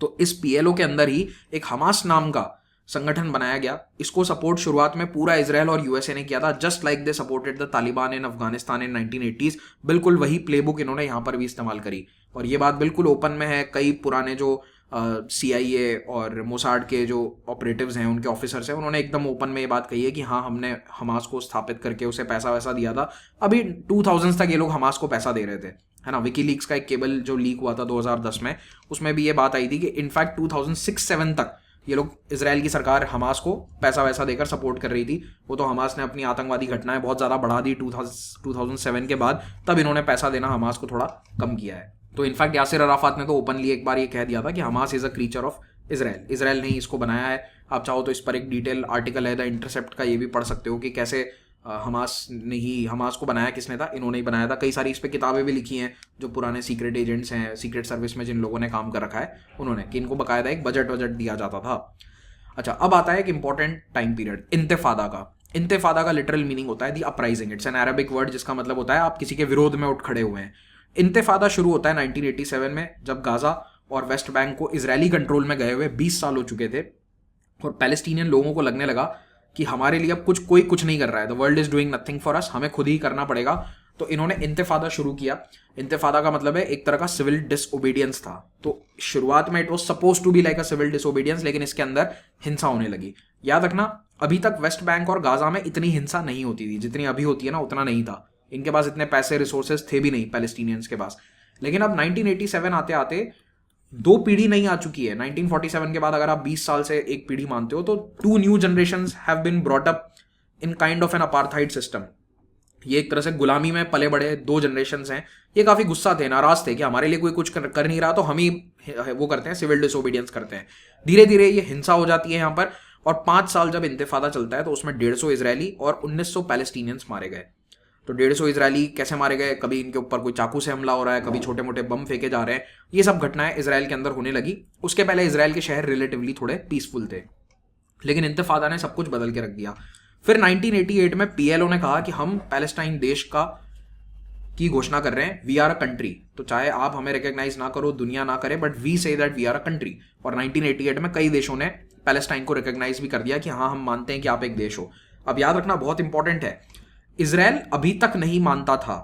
तो इस पीएलओ के अंदर ही एक हमास नाम का संगठन बनाया गया। इसको सपोर्ट शुरुआत में पूरा इजराइल और यूएसए ने किया था, just like they supported the Taliban in Afghanistan in 1980s। बिल्कुल वही प्लेबुक इन्होंने यहां पर भी इस्तेमाल करी। और ये बात बिल्कुल ओपन में है। कई पुराने जो सीआईए और मोसाड के जो ऑपरेटिव्स हैं, उनके ऑफिसर्स हैं, उन्होंने एकदम ओपन में ये बात कही है कि हाँ, हमने हमास को स्थापित करके उसे पैसा वैसा दिया था। अभी 2000s तक ये लोग हमास को पैसा दे रहे थे, है ना। विकीलीक्स का एक केबल जो लीक हुआ था 2010 में, उसमें भी ये बात आई थी कि इनफैक्ट 2006-07 तक ये लोग, इजराइल की सरकार हमास को पैसा वैसा देकर सपोर्ट कर रही थी। वो तो हमास ने अपनी आतंकवादी घटनाएं बहुत ज़्यादा बढ़ा दी 2007 के बाद, तब इन्होंने पैसा देना हमास को थोड़ा कम किया है। तो इनफैक्ट यासिर अराफात ने तो ओपनली एक बार ये कह दिया था कि Hamas is a creature of Israel. Israel ने ही इसको बनाया है। आप चाहो तो इस पर एक डिटेल आर्टिकल है द इंटरसेप्ट का, ये भी पढ़ सकते हो कि कैसे हमास को बनाया किसने था? इन्होंने ही बनाया था। कई सारी इस पर किताबें भी लिखी हैं जो पुराने सीक्रेट एजेंट्स हैं, सीक्रेट सर्विस में जिन लोगों ने काम कर रखा है उन्होंने, कि इनको बकायदा एक बजट दिया जाता था। अच्छा, अब आता है एक इंपॉर्टेंट टाइम पीरियड, इंतिफादा का। इंतिफादा का लिटरल मीनिंग होता है the uprising. It's an Arabic word जिसका मतलब होता है आप किसी के विरोध में उठ खड़े हुए हैं। इंतिफादा शुरू होता है 1987 में, जब गाजा और वेस्ट बैंक को इजरायली कंट्रोल में गए हुए 20 साल हो चुके थे और पैलेस्टीनियन लोगों को लगने लगा कि हमारे लिए अब कोई कुछ नहीं कर रहा है, the world is doing nothing for us, हमें खुद ही करना पड़ेगा। तो इन्होंने इंतिफादा शुरू किया। इंतिफादा का मतलब है एक तरह का सिविल डिसओबीडियंस था। तो शुरुआत में it was suppose to be like a civil disobedience, लेकिन इसके अंदर हिंसा होने लगी। याद रखना, अभी तक वेस्ट बैंक और गाजा में इतनी हिंसा नहीं होती थी, जितनी अभी होती है ना, उतना नहीं था। इनके पास इतने पैसे, रिसोर्सेज थे भी नहीं पैलेस्टीनियंस के पास। लेकिन अब 1987 आते आते 2 पीढ़ी नहीं आ चुकी है। 1947 के बाद अगर आप 20 साल से एक पीढ़ी मानते हो, तो 2 new generations have been brought up in kind of an apartheid system. ये एक तरह से गुलामी में पले बड़े 2 जनरेशंस हैं। ये काफी गुस्सा थे, नाराज थे कि हमारे लिए कोई कुछ कर नहीं रहा, तो हम ही वो करते हैं, सिविल डिसोबीडियंस करते हैं। धीरे धीरे ये हिंसा हो जाती है यहाँ पर। और 5 साल जब इंतिफादा चलता है तो उसमें 150 इजरायली और 1900 पैलेस्टीनियंस मारे गए। तो 150 इजरायली कैसे मारे गए? कभी इनके ऊपर कोई चाकू से हमला हो रहा है, कभी छोटे मोटे बम फेंके जा रहे हैं। ये सब घटनाएं इजराइल के अंदर होने लगी। उसके पहले इजराइल के शहर रिलेटिवली थोड़े पीसफुल थे, लेकिन इंतिफादा ने सब कुछ बदल के रख दिया। फिर 1988 में पीएलओ ने कहा कि हम पैलेस्टाइन देश की घोषणा कर रहे हैं, वी आर अ कंट्री। तो चाहे आप हमें रिकॉग्नाइज ना करो, दुनिया ना करे, but we say that we are a country. और 1988 में कई देशों ने पैलेस्टाइन को रिकॉग्नाइज भी कर दिया कि हाँ, हम मानते हैं कि आप एक देश हो। अब याद रखना, बहुत इंपॉर्टेंट है, इजराइल अभी तक नहीं मानता था,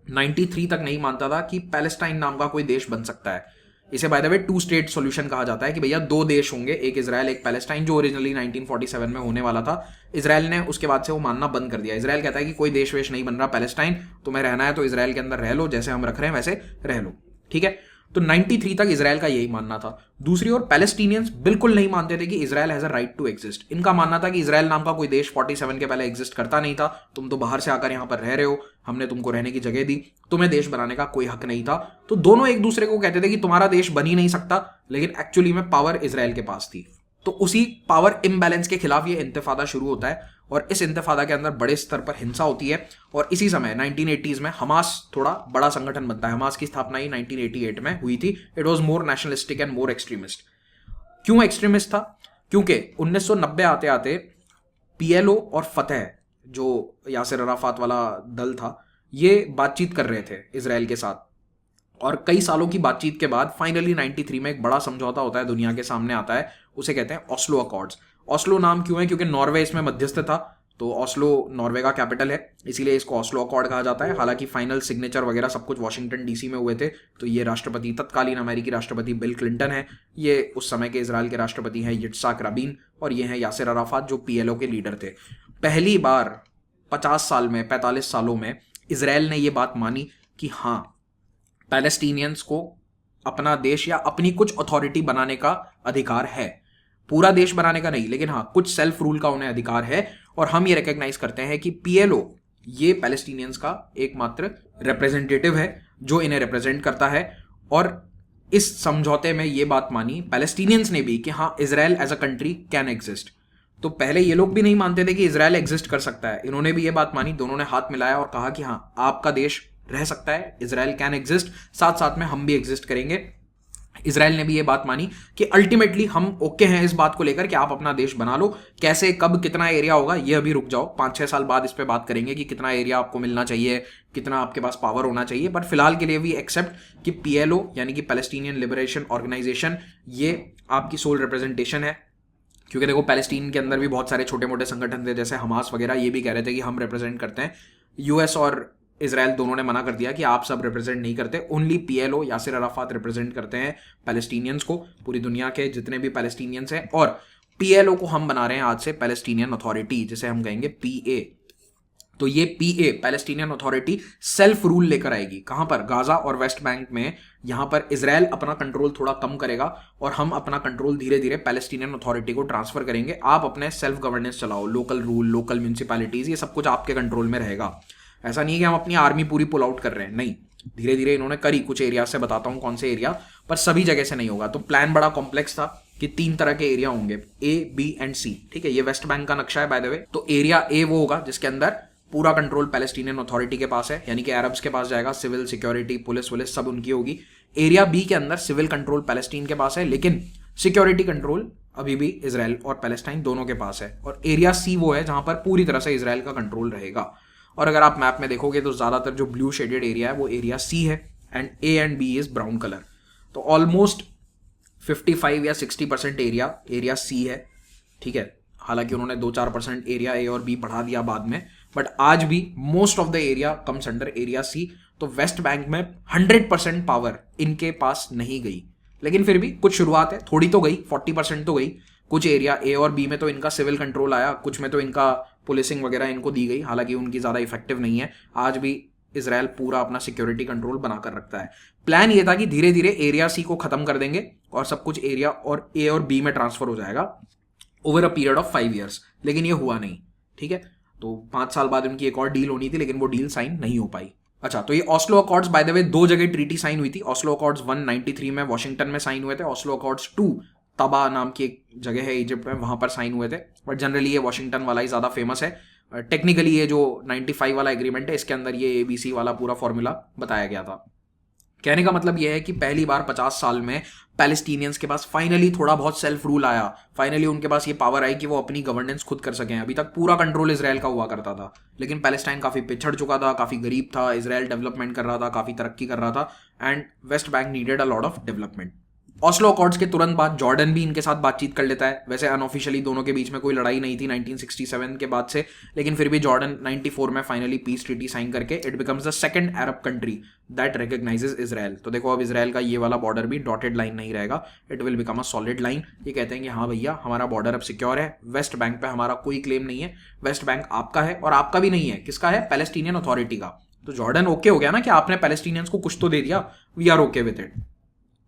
93 तक नहीं मानता था कि पैलेस्टाइन नाम का कोई देश बन सकता है। इसे by the way 2 state solution कहा जाता है कि भैया 2 देश होंगे, एक इजराइल एक पैलेस्टाइन, जो ओरिजिनली 1947 में होने वाला था। इजराइल ने उसके बाद से वो मानना बंद कर दिया। इजराइल कहता है कि कोई देश वेश नहीं बन रहा, पैलेस्टाइन तुम्हें रहना है तो इजराइल के अंदर रह लो, जैसे हम रख रहे हैं वैसे रह लो, ठीक है। तो 93 तक इजराइल का यही मानना था। दूसरी ओर पैलेस्टीनियंस बिल्कुल नहीं मानते थे कि Israel has a right to exist. इनका मानना था कि इजराइल नाम का कोई देश 47 के पहले एग्जिस्ट करता नहीं था, तुम तो बाहर से आकर यहां पर रह रहे हो, हमने तुमको रहने की जगह दी, तुम्हें देश बनाने का कोई हक नहीं था। तो दोनों एक दूसरे को कहते थे कि तुम्हारा देश बन ही नहीं सकता, लेकिन एक्चुअली में पावर इजराइल के पास थी। तो उसी पावर इम्बैलेंस के खिलाफ ये इंतिफादा शुरू होता है और इस इंतिफादा के अंदर बड़े स्तर पर हिंसा होती है। और इसी समय 1980s में हमास थोड़ा बड़ा संगठन बनता है। हमास की स्थापना ही 1988 में हुई थी। It was more nationalistic and more extremist. क्यों एक्सट्रीमिस्ट था? क्योंकि 1990 आते आते पीएलओ और फतह, जो यासिर अराफात वाला दल था, ये बातचीत कर रहे थे इजराइल के साथ। और कई सालों की बातचीत के बाद फाइनली 93 में एक बड़ा समझौता होता है, दुनिया के सामने आता है, उसे कहते हैं ऑस्लो अकॉर्ड्स। ऑस्लो नाम क्यों है? क्योंकि नॉर्वे इसमें मध्यस्थ था। तो तो ऑस्लो नॉर्वे का कैपिटल है, इसीलिए इसको ऑस्लो अकॉर्ड कहा जाता है। हालांकि फाइनल सिग्नेचर वगैरह सब कुछ वॉशिंगटन डीसी में हुए थे। तो ये राष्ट्रपति तत्कालीन अमेरिकी राष्ट्रपति बिल क्लिंटन है, ये उस समय के इजराइल के राष्ट्रपति हैं yitzhak rabin, और ये हैं यासिर अराफात जो पीएलओ के लीडर थे। पहली बार 50 साल में 45 सालों में इजराइल ने ये बात मानी कि हाँ, पैलेस्टीनियंस को अपना देश या अपनी कुछ अथॉरिटी बनाने का अधिकार है। पूरा देश बनाने का नहीं, लेकिन हाँ कुछ सेल्फ रूल का उन्हें अधिकार है। और हम ये रिकॉग्नाइज करते हैं कि पीएलओ ये पैलेस्टीनियंस का एकमात्र रिप्रेजेंटेटिव है जो इन्हें रिप्रेजेंट करता है। और इस समझौते में ये बात मानी पैलेस्टीनियंस ने भी कि हाँ, Israel as a country can exist. तो पहले ये लोग भी नहीं मानते थे कि इजराइल एग्जिस्ट कर सकता है, इन्होंने भी ये बात मानी, दोनों ने हाथ मिलाया और कहा कि हाँ, आपका देश रह सकता है, इजराइल कैन एग्जिस्ट, साथ साथ में हम भी एग्जिस्ट करेंगे। इजराइल ने भी ये बात मानी कि अल्टीमेटली हम ओके हैं इस बात को लेकर कि आप अपना देश बना लो। कैसे, कब, कितना एरिया होगा ये अभी रुक जाओ, 5-6 साल बाद इस पे बात करेंगे कि कितना एरिया आपको मिलना चाहिए, कितना आपके पास पावर होना चाहिए। पर फिलहाल के लिए भी एक्सेप्ट कि पीएलओ यानी कि पैलेस्टीनियन लिबरेशन ऑर्गेनाइजेशन ये आपकी सोल रिप्रेजेंटेशन है। क्योंकि देखो, पैलेस्टीन के अंदर भी बहुत सारे छोटे मोटे संगठन थे जैसे हमास वगैरह, ये भी कह रहे थे कि हम रिप्रेजेंट करते हैं। यूएस और इजराइल दोनों ने मना कर दिया कि आप सब रिप्रेजेंट नहीं करते, only PLO Yasser Arafat represent करते हैं पैलेस्टीनियंस को, पूरी दुनिया के जितने भी पैलेस्टीनियंस हैं। और पीएलओ को हम बना रहे हैं आज से पैलेस्टीनियन अथॉरिटी, जिसे हम कहेंगे पीए। तो ये पीए पैलेस्टीनियन अथॉरिटी सेल्फ रूल लेकर आएगी। कहां पर? गाजा और वेस्ट बैंक में। यहां पर इजराइल अपना कंट्रोल थोड़ा कम करेगा और हम अपना कंट्रोल धीरे धीरे पैलेस्टीनियन अथॉरिटी को ट्रांसफर करेंगे। आप अपने सेल्फ गवर्नेंस चलाओ, लोकल रूल, लोकल म्यूनिसिपैलिटीज, ये सब कुछ आपके कंट्रोल में रहेगा। ऐसा नहीं है कि हम अपनी आर्मी पूरी पुल आउट कर रहे हैं, नहीं, धीरे धीरे इन्होंने करी। कुछ एरिया से बताता हूं कौन से एरिया, पर सभी जगह से नहीं होगा। तो प्लान बड़ा कॉम्प्लेक्स था कि 3 तरह के एरिया होंगे, ए, बी एंड सी। ठीक है, ये वेस्ट बैंक का नक्शा है बाय द वे। तो एरिया ए वो होगा जिसके अंदर पूरा कंट्रोल पैलेस्टीनियन अथॉरिटी के पास है, यानी कि अरब्स के पास जाएगा, सिविल, सिक्योरिटी, पुलिस वुलिस सब उनकी होगी। एरिया बी के अंदर सिविल कंट्रोल पैलेस्टीन के पास है, लेकिन सिक्योरिटी कंट्रोल अभी भी इजराइल और पैलेस्टाइन दोनों के पास है। और एरिया सी वो है जहां पर पूरी तरह से इजराइल का कंट्रोल रहेगा। और अगर आप मैप में देखोगे तो ज्यादातर जो ब्लू शेडेड एरिया है वो एरिया सी है, and A and B is brown colour. तो ऑलमोस्ट 55 या 60% एरिया सी है। ठीक है, हालांकि उन्होंने 2-4% एरिया ए और बी बढ़ा दिया बाद में, बट आज भी most of the area comes under area C. तो वेस्ट बैंक में 100% पावर इनके पास नहीं गई, लेकिन फिर भी कुछ शुरुआत है, थोड़ी तो गई, 40% तो गई। कुछ एरिया ए और बी में तो इनका सिविल कंट्रोल आया, कुछ में तो इनका पुलिसिंग वगैरह इनको दी गई, हालांकि उनकी ज्यादा इफेक्टिव नहीं है। आज भी इजराइल पूरा अपना सिक्योरिटी कंट्रोल बनाकर रखता है। प्लान ये था कि धीरे धीरे एरिया सी को खत्म कर देंगे और सब कुछ एरिया और ए और बी में ट्रांसफर हो जाएगा over a period of 5 years, लेकिन ये हुआ नहीं। ठीक है, तो 5 साल बाद उनकी एक और डील होनी थी, लेकिन वो डील साइन नहीं हो पाई। अच्छा, तो ये Oslo accords by the way 2 जगह ट्रीटी साइन हुई थी। ऑस्लो अकॉर्ड्स 1 93 में वॉशिंगटन में साइन हुए थे, ऑस्लो अकॉर्ड्स 2 तबा नाम की एक जगह है इजिप्ट में, वहां पर साइन हुए थे। बट जनरली ये वॉशिंगटन वाला ही ज्यादा फेमस है। टेक्निकली ये जो 95 वाला एग्रीमेंट है, इसके अंदर ये ABC वाला पूरा फॉर्मूला बताया गया था। कहने का मतलब यह है कि पहली बार 50 साल में पैलेस्टीनियंस के पास फाइनली थोड़ा बहुत सेल्फ रूल आया। फाइनली उनके पास ये पावर आई कि वो अपनी गवर्नेंस खुद कर सकें। अभी तक पूरा कंट्रोल इजराइल का हुआ करता था, लेकिन पैलेस्टाइन काफी पिछड़ चुका था, काफी गरीब था, इजराइल डेवलपमेंट कर रहा था, काफी तरक्की कर रहा था, and West Bank needed a lot of development. Oslo accords के तुरंत बाद जॉर्डन भी इनके साथ बातचीत कर लेता है। वैसे अनऑफिशियली दोनों के बीच में कोई लड़ाई नहीं थी 1967 के बाद से, लेकिन फिर भी जॉर्डन 94 में फाइनली पीस ट्रीटी साइन करके it becomes the second Arab country that recognises Israel. तो देखो, अब इजराइल का ये वाला बॉर्डर भी डॉटेड लाइन नहीं रहेगा, it will become a solid line. ये कहते हैं कि हाँ भैया, हमारा बॉर्डर अब सिक्योर है, वेस्ट बैंक पे हमारा कोई क्लेम नहीं है, वेस्ट बैंक आपका है और आपका भी नहीं है, किसका है? पैलेस्टीनियन अथॉरिटी का। तो जॉर्डन ओके हो गया ना कि आपने पैलेस्टीनियंस को कुछ तो दे दिया, we are okay with it.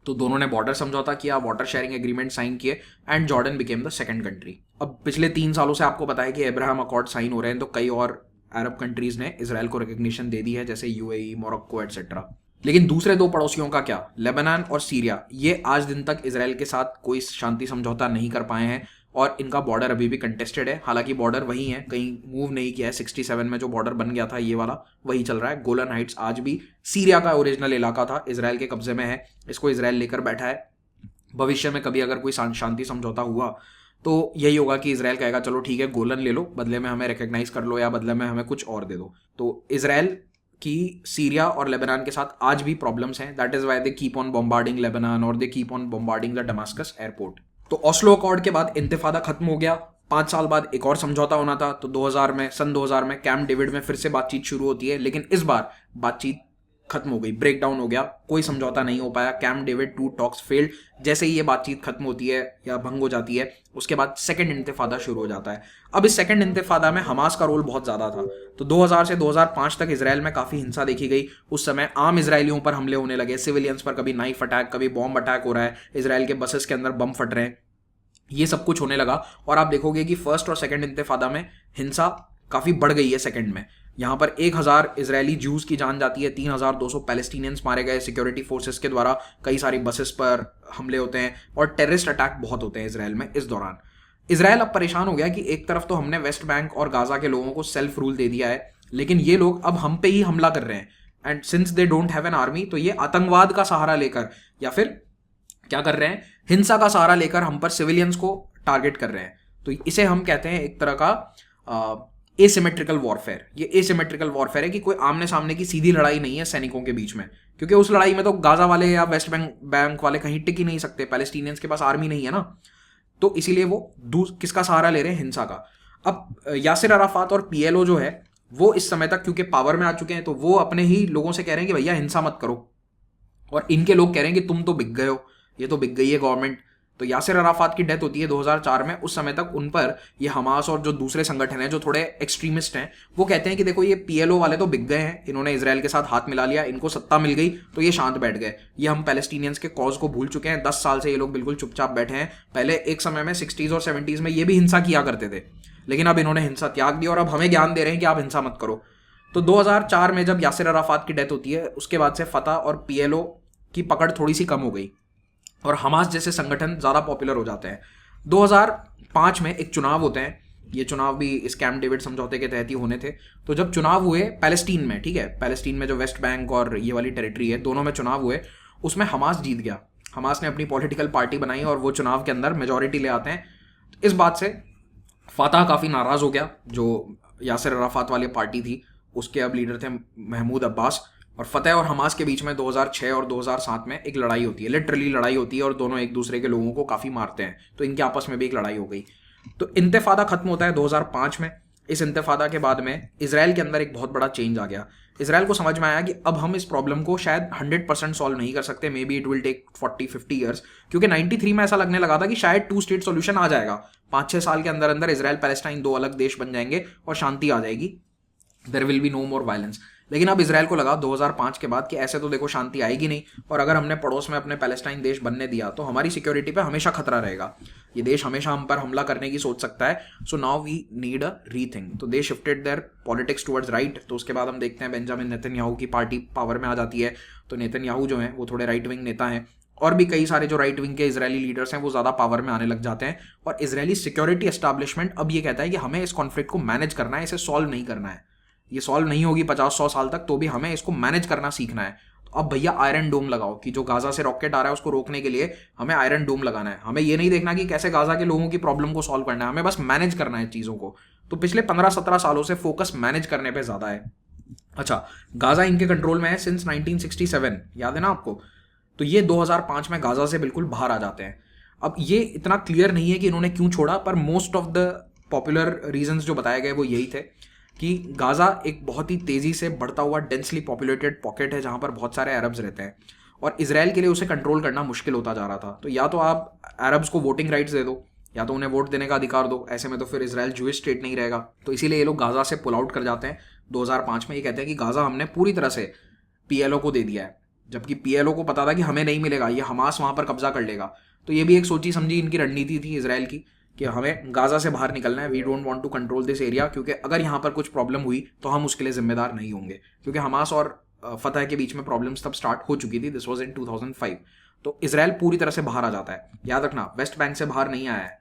तो दोनों ने बॉर्डर समझौता किया, वाटर शेयरिंग एग्रीमेंट साइन किए, and Jordan became the second country. अब पिछले 3 सालों से आपको पता है कि अब्राहम अकॉर्ड साइन हो रहे हैं, तो कई और अरब कंट्रीज ने इजराइल को रिकॉग्निशन दे दी है, जैसे यूएई, मोरक्को एटसेट्रा। लेकिन दूसरे 2 पड़ोसियों का क्या? लेबनान और सीरिया, ये आज दिन तक इजराइल के साथ कोई शांति समझौता नहीं कर पाए हैं और इनका बॉर्डर अभी भी कंटेस्टेड है। हालांकि बॉर्डर वही है, कहीं मूव नहीं किया है। 67 में जो बॉर्डर बन गया था ये वाला, वही चल रहा है। गोलन हाइट्स आज भी सीरिया का ओरिजिनल इलाका था, इजराइल के कब्जे में है, इसको इजराइल लेकर बैठा है। भविष्य में कभी अगर कोई शांति समझौता हुआ तो यही होगा कि इजराइल कहेगा चलो ठीक है, गोलन ले लो, बदले में हमें रिकॉग्नाइज कर लो या बदले में हमें कुछ और दे दो। तो इजराइल की सीरिया और लेबनान के साथ आज भी प्रॉब्लम्स हैं। That is why they keep on bombarding Lebanon और they keep on bombarding the Damascus airport. तो ऑस्लो अकॉर्ड के बाद इंतिफादा खत्म हो गया, 5 साल बाद एक और समझौता होना था, तो 2000 में, सन 2000 में कैंप डेविड में फिर से बातचीत शुरू होती है, लेकिन इस बार बातचीत खत्म हो गई, ब्रेक डाउन हो गया, कोई समझौता नहीं हो पाया। Camp David 2 talks failed. जैसे ही ये बातचीत खत्म होती है या भंग हो जाती है, उसके बाद सेकंड इंतिफादा शुरू हो जाता है। अब इस सेकंड इंतिफादा में हमास का रोल बहुत ज्यादा था। तो 2000 से 2005 तक इसराइल में काफी हिंसा देखी गई। उस समय आम इसराइलियों पर हमले होने लगे, सिविलियंस पर, कभी नाइफ अटैक, कभी बॉम्ब अटैक हो रहा है, इसराइल के बसेस के अंदर बम फट रहे हैं, ये सब कुछ होने लगा। और आप देखोगे कि फर्स्ट और सेकंड इंतिफादा में हिंसा काफी बढ़ गई है। सेकंड में यहाँ पर 1000 इजरायली जूस की जान जाती है, 3200 पैलेस्टीनियंस मारे गए सिक्योरिटी फोर्सेस के द्वारा, कई सारी बसेस पर हमले होते हैं और टेररिस्ट अटैक बहुत होते हैं इसराइल में इस दौरान। इसराइल अब परेशान हो गया कि एक तरफ तो हमने वेस्ट बैंक और गाजा के लोगों को सेल्फ रूल दे दिया है, लेकिन ये लोग अब हम पे ही हमला कर रहे हैं। And since they don't have an army, तो ये आतंकवाद का सहारा लेकर या फिर क्या कर रहे हैं, हिंसा का सहारा लेकर हम पर सिविलियंस को टारगेट कर रहे हैं। तो इसे हम कहते हैं एक तरह का एसिमेट्रिकल वॉरफेयर। ये एसिमेट्रिकल वॉरफेयर है कि कोई आमने सामने की सीधी लड़ाई नहीं है सैनिकों के बीच में, क्योंकि उस लड़ाई में तो गाजा वाले या वेस्ट बैंक वाले कहीं टिक ही नहीं सकते, पैलेस्टीनियंस के पास आर्मी नहीं है ना। तो इसीलिए वो किसका सहारा ले रहे हैं, हिंसा का। अब यासिर अराफात और पीएलओ जो है वो इस समय तक क्योंकि पावर में आ चुके हैं, तो वो अपने ही लोगों से कह रहे हैं कि भैया हिंसा मत करो, और इनके लोग कह रहे हैं कि तुम तो बिक गए हो, ये तो बिक गई है गवर्नमेंट। तो यासिर अराफात की डेथ होती है 2004 में। उस समय तक उन पर ये हमास और जो दूसरे संगठन हैं जो थोड़े एक्सट्रीमिस्ट हैं, वो कहते हैं कि देखो ये पीएलओ वाले तो बिक गए हैं, इन्होंने इसराइल के साथ हाथ मिला लिया, इनको सत्ता मिल गई तो ये शांत बैठ गए, ये हम पैलेस्टीनियंस के कॉज को भूल चुके हैं। 10 साल से ये लोग बिल्कुल चुपचाप बैठे हैं। पहले एक समय में 60s और 70s में ये भी हिंसा किया करते थे, लेकिन अब इन्होंने हिंसा त्याग दी और अब हमें ज्ञान दे रहे हैं कि आप हिंसा मत करो। तो 2004 में जब यासिर अराफात की डेथ होती है, उसके बाद से फतह और पीएलओ की पकड़ थोड़ी सी कम हो गई और हमास जैसे संगठन ज्यादा पॉपुलर हो जाते हैं। 2005 में एक चुनाव होते हैं, ये चुनाव भी इस कैंप डेविड समझौते के तहत ही होने थे। तो जब चुनाव हुए पैलेस्टीन में, ठीक है, पैलेस्टीन में जो वेस्ट बैंक और ये वाली टेरिटरी है, दोनों में चुनाव हुए, उसमें हमास जीत गया। हमास ने अपनी पॉलिटिकल पार्टी बनाई और वो चुनाव के अंदर मेजोरिटी ले आते हैं। इस बात से फतह काफी नाराज हो गया, जो यासिर अराफात वाली पार्टी थी, उसके अब लीडर थे महमूद अब्बास। और फतह और हमास के बीच में 2006 और 2007 में एक लड़ाई होती है, लिटरली लड़ाई होती है, और दोनों एक दूसरे के लोगों को काफी मारते हैं। तो इनके आपस में भी एक लड़ाई हो गई। तो इंतफादा खत्म होता है 2005 में। इस इंतफादा के बाद में इसराइल के अंदर एक बहुत बड़ा चेंज आ गया। इसराइल को समझ में आया कि अब हम इस प्रॉब्लम को शायद 100% सॉल्व नहीं कर सकते, maybe it will take 40-50 years, क्योंकि 93 में ऐसा लगने लगा था कि शायद 2 स्टेट सॉल्यूशन आ जाएगा, 5-6 साल के अंदर अंदर इसराइल पैलेस्टाइन 2 अलग देश बन जाएंगे और शांति आ जाएगी, there will be no more violence. लेकिन अब इसराइल को लगा 2005 के बाद कि ऐसे तो देखो शांति आएगी नहीं, और अगर हमने पड़ोस में अपने पैलेस्टाइन देश बनने दिया तो हमारी सिक्योरिटी पे हमेशा खतरा रहेगा, ये देश हमेशा हम पर हमला करने की सोच सकता है। So now we need a rethink. तो they shifted their politics towards right. तो उसके बाद हम देखते हैं बेंजामिन नेतन्याहू की पार्टी पावर में आ जाती है। तो नेतन्याहू जो है वो थोड़े राइट विंग नेता हैं, और भी कई सारे जो राइट विंग के इजरायली लीडर्स हैं वो ज्यादा पावर में आने लग जाते हैं। और इजरायली सिक्योरिटी एस्टैब्लिशमेंट अब ये कहता है कि हमें इस कॉन्फ्लिक्ट को मैनेज करना है, इसे सॉल्व नहीं करना है। ये सॉल्व नहीं होगी 50-100 साल तक, तो भी हमें इसको मैनेज करना सीखना है। तो अब भैया आयरन डोम लगाओ कि जो गाजा से रॉकेट आ रहा है उसको रोकने के लिए हमें आयरन डोम लगाना है। हमें ये नहीं देखना कि कैसे गाजा के लोगों की प्रॉब्लम को सॉल्व करना है, हमें बस मैनेज करना है चीजों को। तो पिछले 15-17 सालों से फोकस मैनेज करने पर ज्यादा है। अच्छा, गाजा इनके कंट्रोल में है सिंस 1967, याद है ना आपको। तो ये 2005 में गाजा से बिल्कुल बाहर आ जाते हैं। अब ये इतना क्लियर नहीं है कि इन्होंने क्यों छोड़ा, पर most of the popular reasons जो बताए गए वो यही थे कि गाजा एक बहुत ही तेजी से बढ़ता हुआ डेंसली पॉपुलेटेड पॉकेट है जहां पर बहुत सारे अरब्स रहते हैं, और इसराइल के लिए उसे कंट्रोल करना मुश्किल होता जा रहा था। तो या तो आप अरब्स को वोटिंग राइट्स दे दो, या तो उन्हें वोट देने का अधिकार दो, ऐसे में तो फिर इसराइल जूइश स्टेट नहीं रहेगा। तो इसीलिए ये लोग गाजा से पुल आउट कर जाते हैं 2005 में। ये कहते हैं कि गाजा हमने पूरी तरह से पीएलओ को दे दिया है, जबकि पीएलओ को पता था कि हमें नहीं मिलेगा, ये हमास वहां पर कब्जा कर लेगा। तो ये भी एक सोची समझी इनकी रणनीति थी इसराइल की कि हमें गाजा से बाहर निकलना है, we don't want to control this area, क्योंकि अगर यहाँ पर कुछ प्रॉब्लम हुई तो हम उसके लिए जिम्मेदार नहीं होंगे, क्योंकि हमास और फतह के बीच में प्रॉब्लम्स तब स्टार्ट हो चुकी थी। This was in 2005। तो इसराइल पूरी तरह से बाहर आ जाता है। याद रखना, वेस्ट बैंक से बाहर नहीं आया है।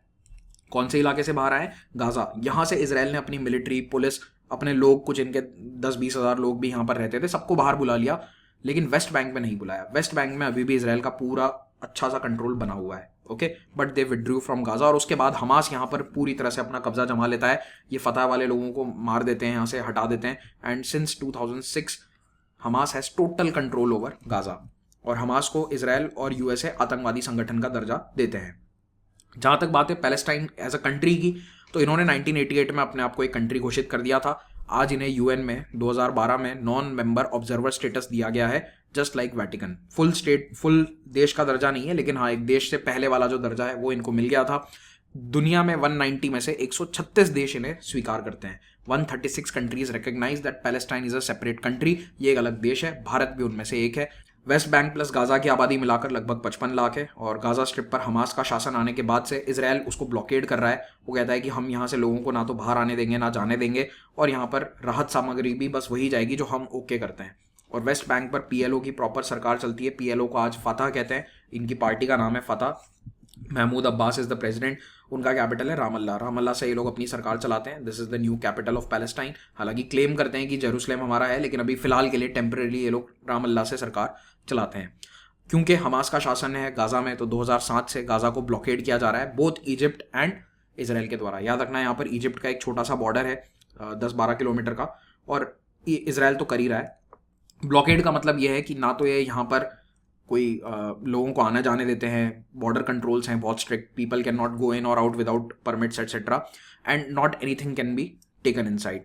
कौन से इलाके से बाहर आए? गाजा। यहाँ से इसराइल ने अपनी मिलिट्री, पुलिस, अपने लोग, कुछ इनके 10-20 हज़ार लोग भी यहाँ पर रहते थे, सबको बाहर बुला लिया, लेकिन वेस्ट बैंक में नहीं बुलाया। वेस्ट बैंक में अभी भी इसराइल का पूरा अच्छा सा कंट्रोल बना हुआ है, okay, but they withdrew from Gaza. और उसके बाद हमास यहाँ पर पूरी तरह से अपना कब्जा जमा लेता है। ये फतह वाले लोगों को मार देते हैं, यहाँ से हटा देते हैं। And since 2006 Hamas has total control over Gaza, और हमास को इसराइल और यूएसए आतंकवादी संगठन का दर्जा देते हैं। जहाँ तक बात है पैलेस्टाइन एज अ कंट्री की, तो इन्होंने 1988 में अपने आप को एक कंट्री घोषित कर दिया था। आज इन्हें यूएन में 2012 में नॉन मेंबर ऑब्जर्वर स्टेटस दिया गया है, जस्ट लाइक वेटिकन। फुल देश का दर्जा नहीं है, लेकिन हाँ एक देश से पहले वाला जो दर्जा है वो इनको मिल गया था। दुनिया में 190 में से 136 देश इन्हें स्वीकार करते हैं। 136 countries recognize that Palestine is a separate country. ये एक अलग देश है, भारत भी उनमें से एक है। वेस्ट बैंक प्लस गाजा की आबादी मिलाकर लगभग 55 लाख है, और गाजा स्ट्रिप पर हमास का शासन आने के बाद से इजराइल उसको ब्लॉकेड कर रहा है। वो कहता है कि हम यहाँ से लोगों को ना तो बाहर आने देंगे ना जाने देंगे, और यहाँ पर राहत सामग्री भी बस वही जाएगी जो हम ओके करते हैं। और वेस्ट बैंक पर पीएलओ की प्रॉपर सरकार चलती है। पीएलओ को आज फतह कहते हैं, इनकी पार्टी का नाम है Fatah. Mahmoud Abbas is the president. उनका कैपिटल है रामल्ला। रामल्ला से ये लोग अपनी सरकार चलाते हैं। This is the new capital of Palestine. हालांकि क्लेम करते हैं कि जेरूसलम हमारा है, लेकिन अभी फिलहाल के लिए टेम्परेरी ये लोग रामल्ला से सरकार चलाते हैं। क्योंकि हमास का शासन है गाजा में, तो 2007 से गाजा को ब्लॉकेड किया जा रहा है, बोथ इजिप्ट एंड इसराइल के द्वारा। याद रखना, यहाँ पर इजिप्ट का एक छोटा सा बॉर्डर है 10-12 किलोमीटर का, और इसराइल तो कर ही रहा है। ब्लॉकेड का मतलब यह है कि ना तो ये यहाँ पर कोई लोगों को आना जाने देते हैं, बॉर्डर कंट्रोल्स हैं बहुत strict, people can not go in और out without permits etcetera, and not anything can be taken inside.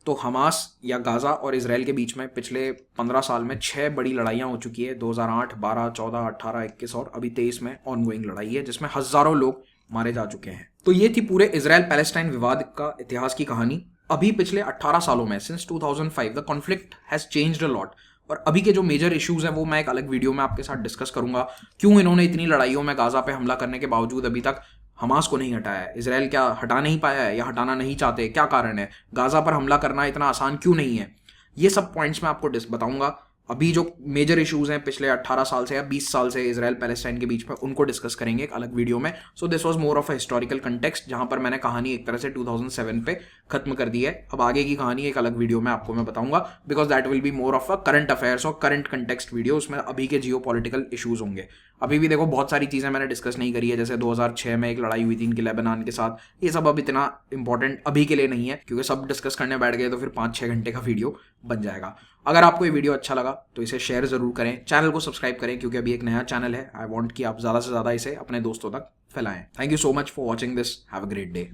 तो हमास या गाजा और इसराइल के बीच में पिछले 15 साल में 6 बड़ी लड़ाइयाँ हो चुकी है। 2008, 12, 14, 18, 21 और अभी 23 में ऑनगोइंग लड़ाई है, जिसमें हजारों लोग मारे जा चुके हैं। तो ये थी पूरे इसराइल पैलेस्टाइन विवाद का इतिहास की कहानी। अभी पिछले 18 सालों में, since 2005, the conflict has changed a lot. और अभी के जो मेजर इश्यूज हैं वो मैं एक अलग वीडियो में आपके साथ डिस्कस करूंगा। क्यों इन्होंने इतनी लड़ाइयों में गाजा पे हमला करने के बावजूद अभी तक हमास को नहीं हटाया है? इसराइल क्या हटा नहीं पाया है या हटाना नहीं चाहते? क्या कारण है? गाजा पर हमला करना इतना आसान क्यों नहीं है? ये सब पॉइंट्स मैं आपको बताऊंगा। अभी जो मेजर इश्यूज हैं पिछले 18 साल से या 20 साल से इसराइल पैलेस्टाइन के बीच में, उनको डिस्कस करेंगे एक अलग वीडियो में। So this was more of a historical context, जहां पर मैंने कहानी एक तरह से 2007 पे खत्म कर दी है। अब आगे की कहानी एक अलग वीडियो में आपको मैं बताऊंगा, because that will be more of a current affairs और करंट कंटेक्स्ट वीडियो। उसमें अभी के जियो पॉलिटिकल इशूज होंगे। अभी भी देखो बहुत सारी चीजें मैंने डिस्कस नहीं करी है, जैसे 2006 में एक लड़ाई हुई थी इनकी लेबनान के साथ। ये सब अब इतना इंपॉर्टेंट अभी के लिए नहीं है, क्योंकि सब डिस्कस करने बैठ गए तो फिर 5-6 घंटे का वीडियो बन जाएगा। अगर आपको ये वीडियो अच्छा लगा तो इसे शेयर जरूर करें, चैनल को सब्सक्राइब करें, क्योंकि अभी एक नया चैनल है। आई वांट कि आप ज़्यादा से ज़्यादा इसे अपने दोस्तों तक फैलाएं। Thank you so much for watching this. Have a great day.